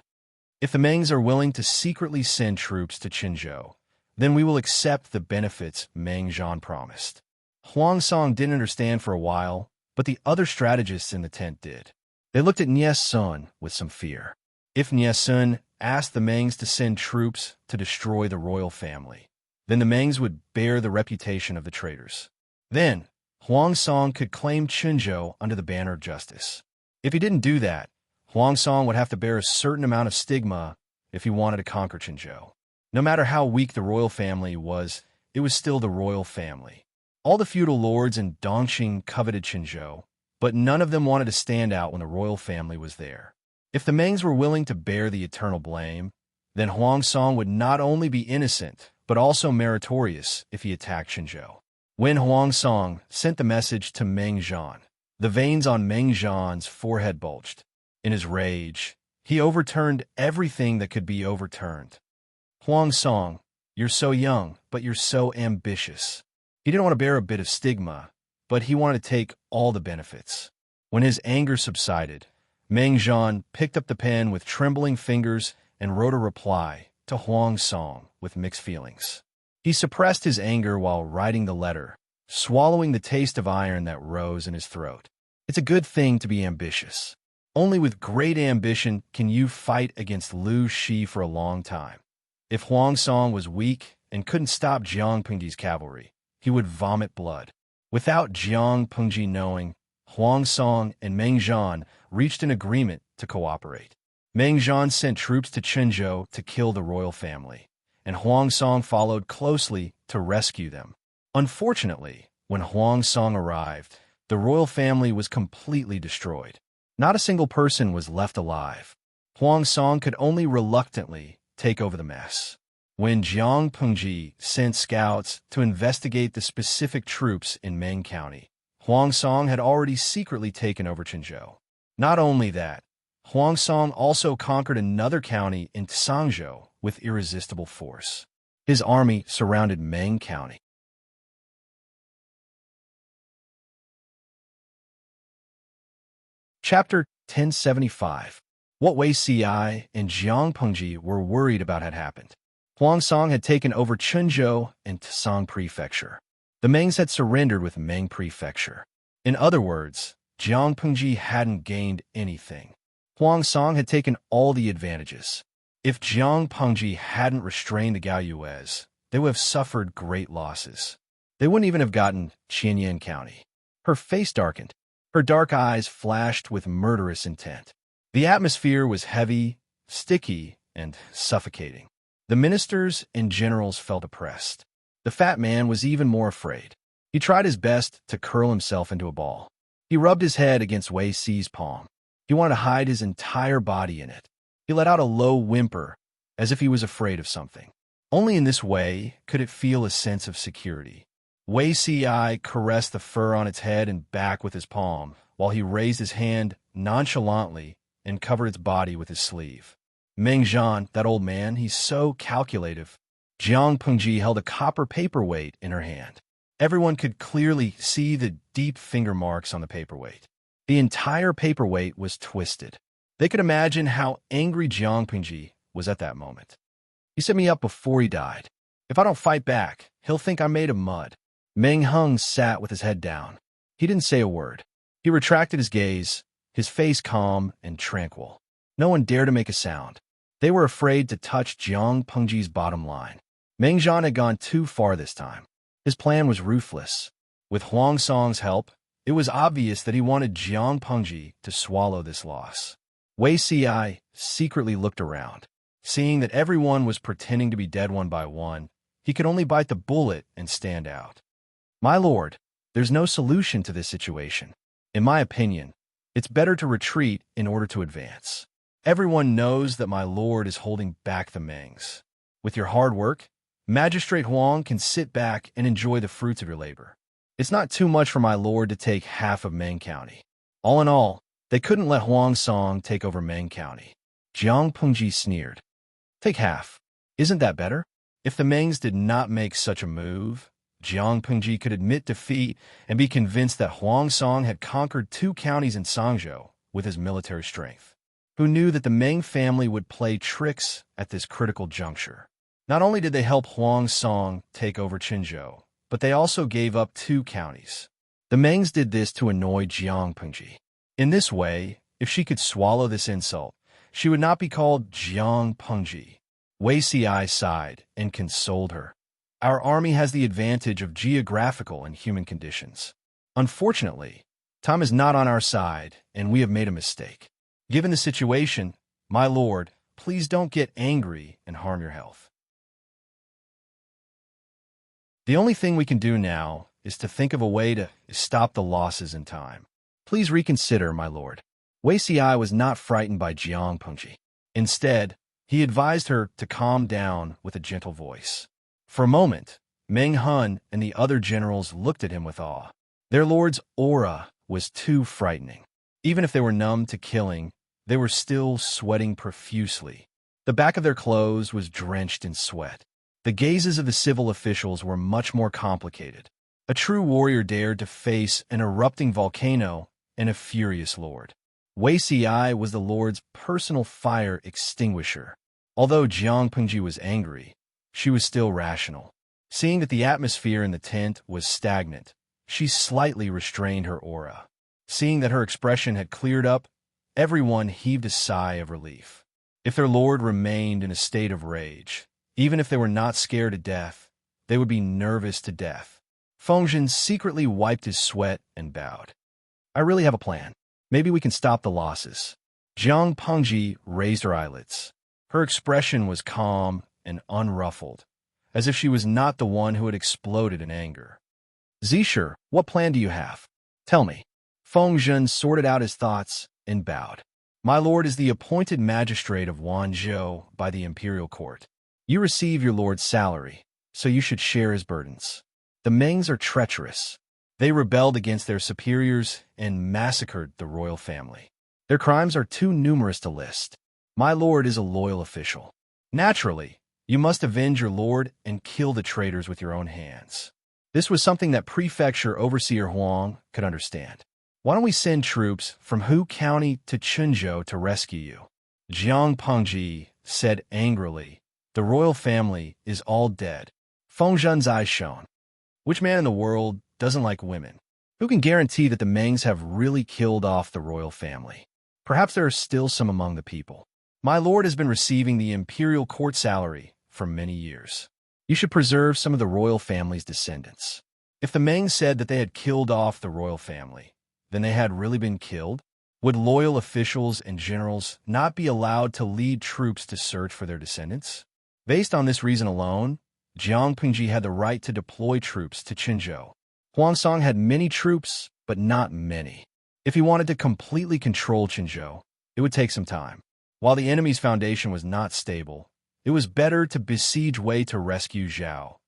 If the Mengs are willing to secretly send troops to Qinzhou, then we will accept the benefits Meng Zhan promised. Huang Song didn't understand for a while, but the other strategists in the tent did. They looked at Nie Sun with some fear. If Nie Sun asked the Mengs to send troops to destroy the royal family, then the Mengs would bear the reputation of the traitors. Then, Huang Song could claim Qinzhou under the banner of justice. If he didn't do that, Huang Song would have to bear a certain amount of stigma if he wanted to conquer Qinzhou. No matter how weak the royal family was, it was still the royal family. All the feudal lords in Dongqing coveted Qinzhou, but none of them wanted to stand out when the royal family was there. If the Mengs were willing to bear the eternal blame, then Huang Song would not only be innocent, but also meritorious if he attacked Qinzhou. When Huang Song sent the message to Meng Zhan, the veins on Meng Zhan's forehead bulged. In his rage, he overturned everything that could be overturned. Huang Song, you're so young, but you're so ambitious. He didn't want to bear a bit of stigma, but he wanted to take all the benefits. When his anger subsided, Meng Zhan picked up the pen with trembling fingers and wrote a reply to Huang Song with mixed feelings. He suppressed his anger while writing the letter, swallowing the taste of iron that rose in his throat. It's a good thing to be ambitious. Only with great ambition can you fight against Lu Shi for a long time. If Huang Song was weak and couldn't stop Jiang Pengji's cavalry, he would vomit blood. Without Jiang Pengji knowing, Huang Song and Meng Zhan reached an agreement to cooperate. Meng Zhan sent troops to Qinzhou to kill the royal family, and Huang Song followed closely to rescue them. Unfortunately, when Huang Song arrived, the royal family was completely destroyed. Not a single person was left alive. Huang Song could only reluctantly take over the mess. When Jiang Pengji sent scouts to investigate the specific troops in Meng County, Huang Song had already secretly taken over Qinzhou. Not only that, Huang Song also conquered another county in Sangzhou with irresistible force. His army surrounded Meng County. Chapter 1075. What Wei Ci and Jiang Pengji were worried about had happened. Huang Song had taken over Qinzhou and Tsang Prefecture. The Mengs had surrendered with Meng Prefecture. In other words, Jiang Pengji hadn't gained anything. Huang Song had taken all the advantages. If Jiang Pengji hadn't restrained the Gaiyues, they would have suffered great losses. They wouldn't even have gotten Qianyan County. Her face darkened. Her dark eyes flashed with murderous intent. The atmosphere was heavy, sticky, and suffocating. The ministers and generals felt oppressed. The fat man was even more afraid. He tried his best to curl himself into a ball. He rubbed his head against Wei Si's palm. He wanted to hide his entire body in it. He let out a low whimper, as if he was afraid of something. Only in this way could it feel a sense of security. Wei Si caressed the fur on its head and back with his palm, while he raised his hand nonchalantly and covered its body with his sleeve. Meng Zhan, that old man, he's so calculative. Jiang Pengji held a copper paperweight in her hand. Everyone could clearly see the deep finger marks on the paperweight. The entire paperweight was twisted. They could imagine how angry Jiang Pengji was at that moment. He set me up before he died. If I don't fight back, he'll think I'm made of mud. Meng Hung sat with his head down. He didn't say a word. He retracted his gaze, his face calm and tranquil. No one dared to make a sound. They were afraid to touch Jiang Pengji's bottom line. Meng Zhan had gone too far this time. His plan was ruthless. With Huang Song's help, it was obvious that he wanted Jiang Pengji to swallow this loss. Wei Si secretly looked around. Seeing that everyone was pretending to be dead one by one, he could only bite the bullet and stand out. My lord, there's no solution to this situation. In my opinion, it's better to retreat in order to advance. Everyone knows that my lord is holding back the Mengs. With your hard work, Magistrate Huang can sit back and enjoy the fruits of your labor. It's not too much for my lord to take half of Meng County. All in all, they couldn't let Huang Song take over Meng County. Jiang Pengji sneered. Take half. Isn't that better? If the Mengs did not make such a move, Jiang Pengji could admit defeat and be convinced that Huang Song had conquered 2 counties in Sangzhou with his military strength. Who knew that the Meng family would play tricks at this critical juncture? Not only did they help Huang Song take over Qinzhou, but they also gave up 2 counties. The Mengs did this to annoy Jiang Pengji. In this way, if she could swallow this insult, she would not be called Jiang Pengji. Wei Si sighed and consoled her. Our army has the advantage of geographical and human conditions. Unfortunately, time is not on our side, and we have made a mistake. Given the situation, my lord, please don't get angry and harm your health. The only thing we can do now is to think of a way to stop the losses in time. Please reconsider, my lord. Wei Si was not frightened by Jiang Pengji. Instead, he advised her to calm down with a gentle voice. For a moment, Meng Hun and the other generals looked at him with awe. Their lord's aura was too frightening. Even if they were numb to killing, they were still sweating profusely. The back of their clothes was drenched in sweat. The gazes of the civil officials were much more complicated. A true warrior dared to face an erupting volcano and a furious lord. Wei Si was the lord's personal fire extinguisher. Although Jiang Pengji was angry, she was still rational. Seeing that the atmosphere in the tent was stagnant, she slightly restrained her aura. Seeing that her expression had cleared up, everyone heaved a sigh of relief. If their lord remained in a state of rage, even if they were not scared to death, they would be nervous to death. Fengzhen secretly wiped his sweat and bowed. I really have a plan. Maybe we can stop the losses. Jiang Pengji raised her eyelids. Her expression was calm and unruffled, as if she was not the one who had exploded in anger. Zisher, what plan do you have? Tell me. Fengzhen sorted out his thoughts and bowed. My lord is the appointed magistrate of Wanzhou by the imperial court. You receive your lord's salary, so you should share his burdens. The Mengs are treacherous. They rebelled against their superiors and massacred the royal family. Their crimes are too numerous to list. My lord is a loyal official. Naturally, you must avenge your lord and kill the traitors with your own hands. This was something that Prefecture Overseer Huang could understand. Why don't we send troops from Hu County to Qinzhou to rescue you? Jiang Pengji said angrily. The royal family is all dead. Fengzhen's eyes shone. Which man in the world doesn't like women? Who can guarantee that the Mengs have really killed off the royal family? Perhaps there are still some among the people. My lord has been receiving the imperial court salary for many years. You should preserve some of the royal family's descendants. If the Mengs said that they had killed off the royal family, then they had really been killed? Would loyal officials and generals not be allowed to lead troops to search for their descendants? Based on this reason alone, Jiang Pingji had the right to deploy troops to Qinzhou. Huangsong had many troops, but not many. If he wanted to completely control Qinzhou, it would take some time. While the enemy's foundation was not stable, it was better to besiege Wei to rescue Zhao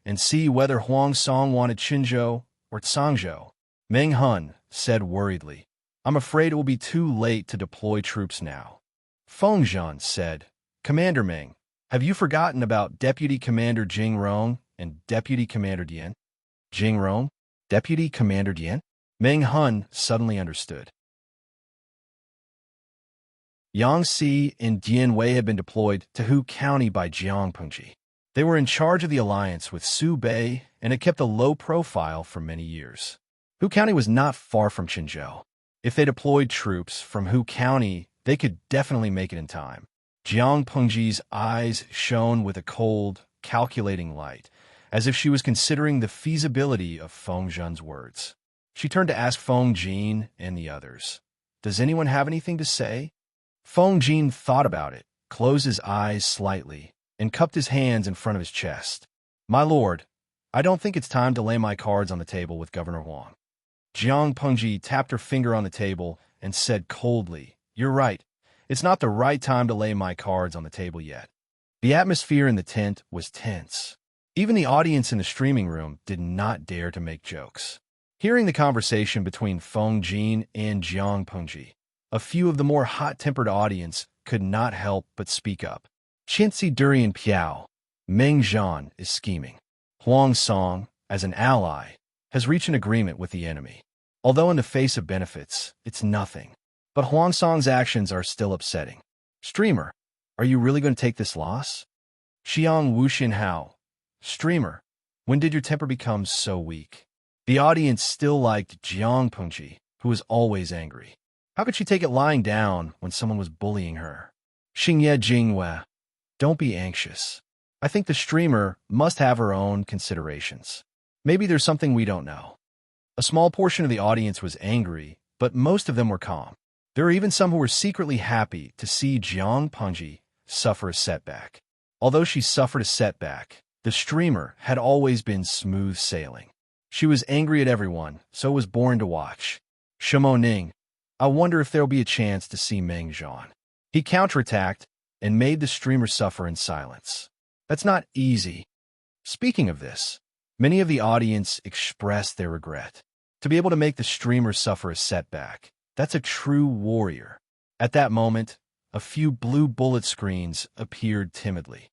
and see whether Huangsong wanted Qinzhou or Cangzhou. Meng Hun said worriedly, "I'm afraid it will be too late to deploy troops now." Feng Zhan said, "Commander Meng, have you forgotten about Deputy Commander Jing Rong and Deputy Commander Dian?" Jing Rong? Deputy Commander Dian? Meng Hun suddenly understood. Yang Si and Dian Wei had been deployed to Hu County by Jiang Pengji. They were in charge of the alliance with Su Bei and had kept a low profile for many years. Hu County was not far from Qinzhou. If they deployed troops from Hu County, they could definitely make it in time. Jiang Pengji's eyes shone with a cold, calculating light, as if she was considering the feasibility of Feng Zhan's words. She turned to ask Feng Jin and the others, "Does anyone have anything to say?" Feng Jin thought about it, closed his eyes slightly, and cupped his hands in front of his chest. "My lord, I don't think it's time to lay my cards on the table with Governor Huang." Jiang Pengji tapped her finger on the table and said coldly, "You're right. It's not the right time to lay my cards on the table yet." The atmosphere in the tent was tense. Even the audience in the streaming room did not dare to make jokes. Hearing the conversation between Feng Jin and Jiang Pengji, a few of the more hot-tempered audience could not help but speak up. "Qinzi Durian Piao, Meng Zhan is scheming. Huang Song, as an ally, has reached an agreement with the enemy. Although in the face of benefits, it's nothing. But Huang Song's actions are still upsetting. Streamer, are you really going to take this loss?" Xiang Wuxin Hao, "Streamer, when did your temper become so weak?" The audience still liked Jiang Pengji, who was always angry. How could she take it lying down when someone was bullying her? Xingye Jingwe, "Don't be anxious. I think the streamer must have her own considerations. Maybe there's something we don't know." A small portion of the audience was angry, but most of them were calm. There were even some who were secretly happy to see Jiang Pengji suffer a setback. Although she suffered a setback, the streamer had always been smooth sailing. She was angry at everyone, so it was boring to watch. Shimo Ning, "I wonder if there'll be a chance to see Meng Zhan." He counterattacked and made the streamer suffer in silence. That's not easy. Speaking of this, many of the audience expressed their regret. To be able to make the streamer suffer a setback, that's a true warrior. At that moment, a few blue bullet screens appeared timidly.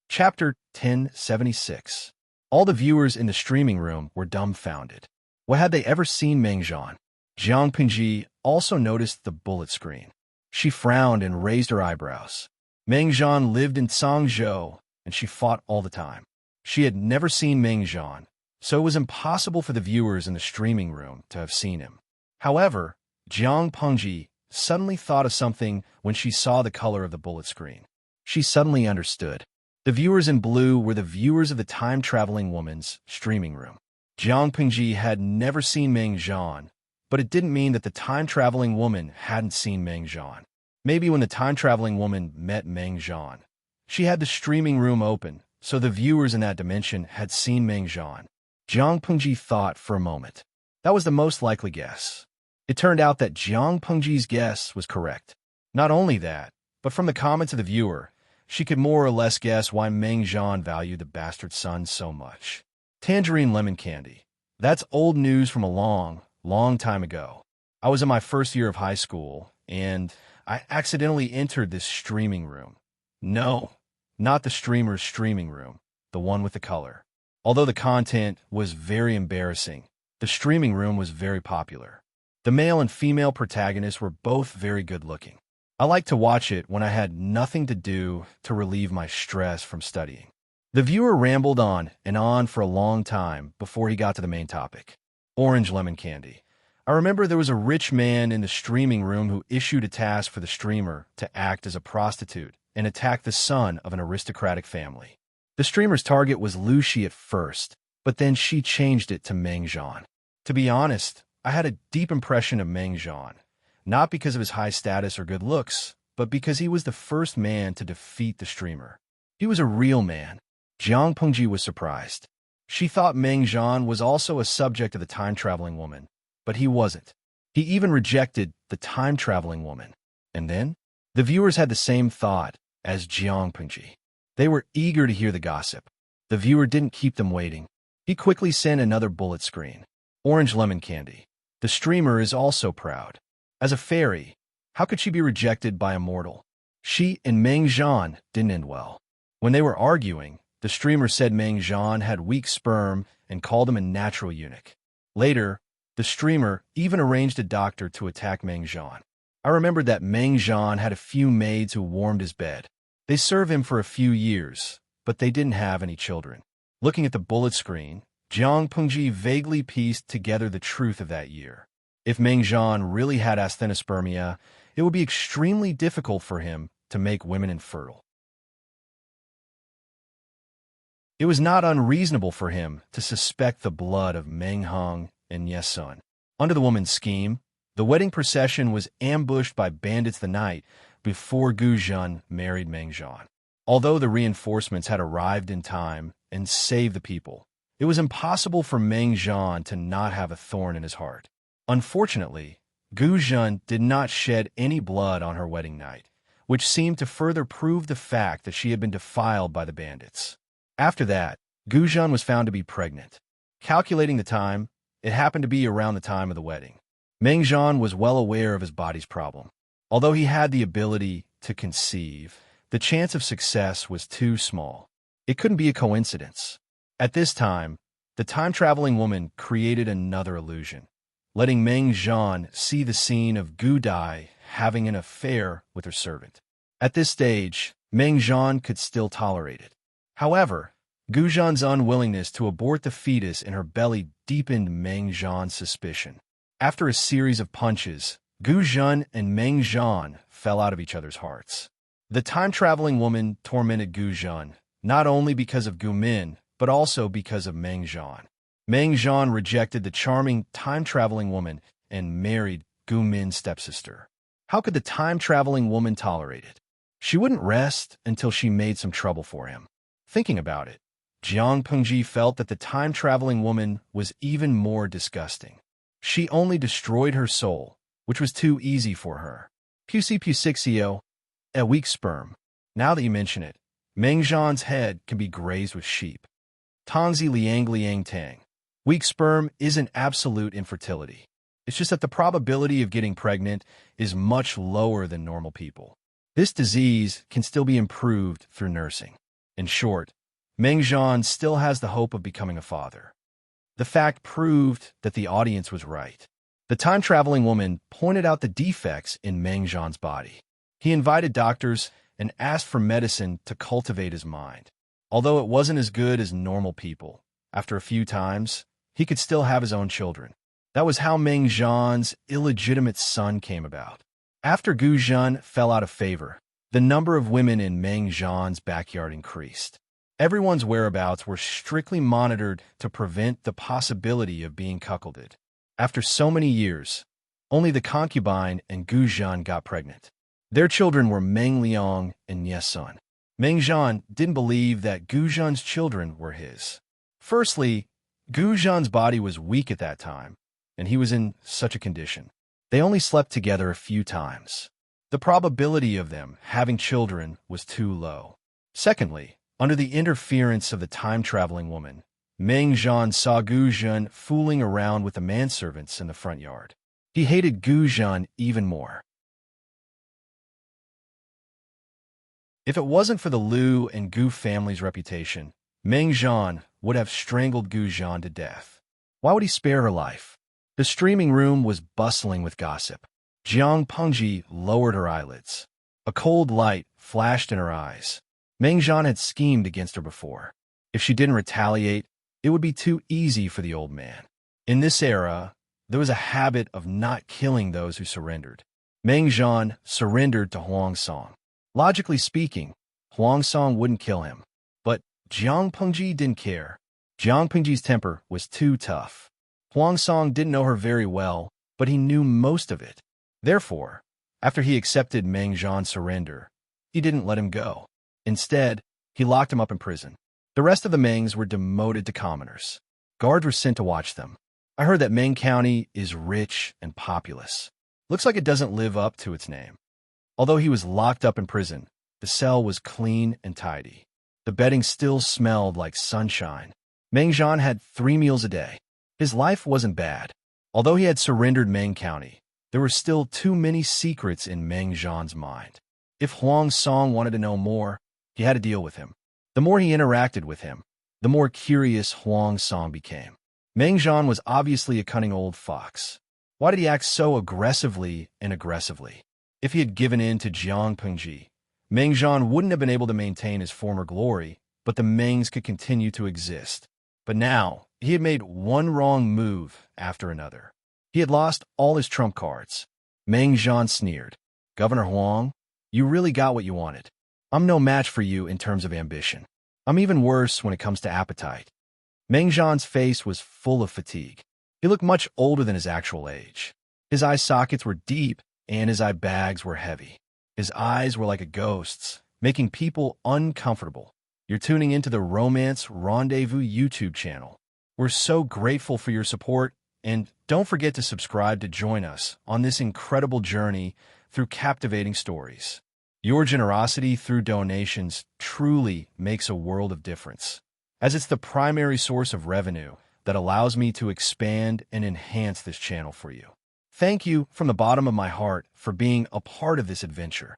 Chapter 1076. All the viewers in the streaming room were dumbfounded. What had they ever seen Meng Zhan? Jiang Pengji also noticed the bullet screen. She frowned and raised her eyebrows. Meng Zhan lived in Cangzhou, and she fought all the time. She had never seen Meng Zhan, so it was impossible for the viewers in the streaming room to have seen him. However, Jiang Pengji suddenly thought of something when she saw the color of the bullet screen. She suddenly understood. The viewers in blue were the viewers of the time-traveling woman's streaming room. Jiang Pengji had never seen Meng Zhan, but it didn't mean that the time-traveling woman hadn't seen Meng Zhan. Maybe when the time-traveling woman met Meng Zhan, she had the streaming room open, so the viewers in that dimension had seen Meng Zhan. Jiang Pengji thought for a moment. That was the most likely guess. It turned out that Jiang Pengji's guess was correct. Not only that, but from the comments of the viewer, she could more or less guess why Meng Zhan valued the bastard son so much. Tangerine lemon candy. That's old news from a long, long time ago. I was in my first year of high school, and I accidentally entered this streaming room. No, not the streamer's streaming room, the one with the color. Although the content was very embarrassing, the streaming room was very popular. The male and female protagonists were both very good-looking. I liked to watch it when I had nothing to do to relieve my stress from studying. The viewer rambled on and on for a long time before he got to the main topic. Orange lemon candy. I remember there was a rich man in the streaming room who issued a task for the streamer to act as a prostitute and attack the son of an aristocratic family. The streamer's target was Lucy at first, but then she changed it to Meng Zhan. To be honest, I had a deep impression of Meng Zhan, not because of his high status or good looks, but because he was the first man to defeat the streamer. He was a real man. Jiang Pengji was surprised. She thought Meng Zhan was also a subject of the time-traveling woman, but he wasn't. He even rejected the time-traveling woman. And then, the viewers had the same thought as Jiang Pengji. They were eager to hear the gossip. The viewer didn't keep them waiting. He quickly sent another bullet screen. Orange lemon candy. The streamer is also proud. As a fairy, how could she be rejected by a mortal? She and Meng Zhan didn't end well. When they were arguing, the streamer said Meng Zhan had weak sperm and called him a natural eunuch. Later, the streamer even arranged a doctor to attack Meng Zhan. I remembered that Meng Zhan had a few maids who warmed his bed. They served him for a few years, but they didn't have any children. Looking at the bullet screen, Jiang Pengji vaguely pieced together the truth of that year. If Meng Zhan really had asthenospermia, it would be extremely difficult for him to make women infertile. It was not unreasonable for him to suspect the blood of Meng Hong and Yesun. Under the woman's scheme, the wedding procession was ambushed by bandits the night before Gu Zhen married Meng Zhan. Although the reinforcements had arrived in time and saved the people, it was impossible for Meng Zhan to not have a thorn in his heart. Unfortunately, Gu Zhen did not shed any blood on her wedding night, which seemed to further prove the fact that she had been defiled by the bandits. After that, Gu Zhen was found to be pregnant. Calculating the time, it happened to be around the time of the wedding. Meng Zhan was well aware of his body's problem. Although he had the ability to conceive, the chance of success was too small. It couldn't be a coincidence. At this time, the time-traveling woman created another illusion, letting Meng Zhan see the scene of Gu Dai having an affair with her servant. At this stage, Meng Zhan could still tolerate it. However, Gu Zhen's unwillingness to abort the fetus in her belly deepened Meng Zhan's suspicion. After a series of punches, Gu Zhen and Meng Zhan fell out of each other's hearts. The time-traveling woman tormented Gu Zhen, not only because of Gu Min, but also because of Meng Zhan. Meng Zhan rejected the charming time-traveling woman and married Gu Min's stepsister. How could the time-traveling woman tolerate it? She wouldn't rest until she made some trouble for him. Thinking about it, Jiang Pengji felt that the time-traveling woman was even more disgusting. She only destroyed her soul, which was too easy for her. Pusi Pusixio, a weak sperm. Now that you mention it, Meng Zhan's head can be grazed with sheep. Tangzi Liang Liang Tang. Weak sperm isn't absolute infertility. It's just that the probability of getting pregnant is much lower than normal people. This disease can still be improved through nursing. In short, Meng Zhan still has the hope of becoming a father. The fact proved that the audience was right. The time-traveling woman pointed out the defects in Meng Zhan's body. He invited doctors and asked for medicine to cultivate his mind. Although it wasn't as good as normal people, after a few times, he could still have his own children. That was how Meng Zhan's illegitimate son came about. After Gu Zhen fell out of favor, the number of women in Meng Zhan's backyard increased. Everyone's whereabouts were strictly monitored to prevent the possibility of being cuckolded. After so many years, only the concubine and Gu Zhen got pregnant. Their children were Meng Liang and Yesun. Meng Zhan didn't believe that Gu Zhen's children were his. Firstly, Gu Zhen's body was weak at that time, and he was in such a condition. They only slept together a few times. The probability of them having children was too low. Secondly, under the interference of the time-traveling woman, Meng Zhan saw Gu Zhen fooling around with the manservants in the front yard. He hated Gu Zhen even more. If it wasn't for the Liu and Gu family's reputation, Meng Zhan would have strangled Gu Zhen to death. Why would he spare her life? The streaming room was bustling with gossip. Jiang Pengji lowered her eyelids. A cold light flashed in her eyes. Meng Zhan had schemed against her before. If she didn't retaliate, it would be too easy for the old man. In this era, there was a habit of not killing those who surrendered. Meng Zhan surrendered to Huang Song. Logically speaking, Huang Song wouldn't kill him. But Jiang Pengji didn't care. Jiang Pengji's temper was too tough. Huang Song didn't know her very well, but he knew most of it. Therefore, after he accepted Meng Zhan's surrender, he didn't let him go. Instead, he locked him up in prison. The rest of the Mengs were demoted to commoners. Guards were sent to watch them. I heard that Meng County is rich and populous. Looks like it doesn't live up to its name. Although he was locked up in prison, the cell was clean and tidy. The bedding still smelled like sunshine. Meng Zhan had 3 meals a day. His life wasn't bad. Although he had surrendered Meng County, there were still too many secrets in Meng Zhan's mind. If Huang Song wanted to know more, he had to deal with him. The more he interacted with him, the more curious Huang Song became. Meng Zhan was obviously a cunning old fox. Why did he act so aggressively? If he had given in to Jiang Pengji, Meng Zhan wouldn't have been able to maintain his former glory, but the Mengs could continue to exist. But now, he had made one wrong move after another. He had lost all his trump cards. Meng Zhan sneered. Governor Huang, you really got what you wanted. I'm no match for you in terms of ambition. I'm even worse when it comes to appetite. Meng Zhan's face was full of fatigue. He looked much older than his actual age. His eye sockets were deep, and his eye bags were heavy. His eyes were like a ghost's, making people uncomfortable. You're tuning into the Romance Rendezvous YouTube channel. We're so grateful for your support, and don't forget to subscribe to join us on this incredible journey through captivating stories. Your generosity through donations truly makes a world of difference, as it's the primary source of revenue that allows me to expand and enhance this channel for you. Thank you from the bottom of my heart for being a part of this adventure.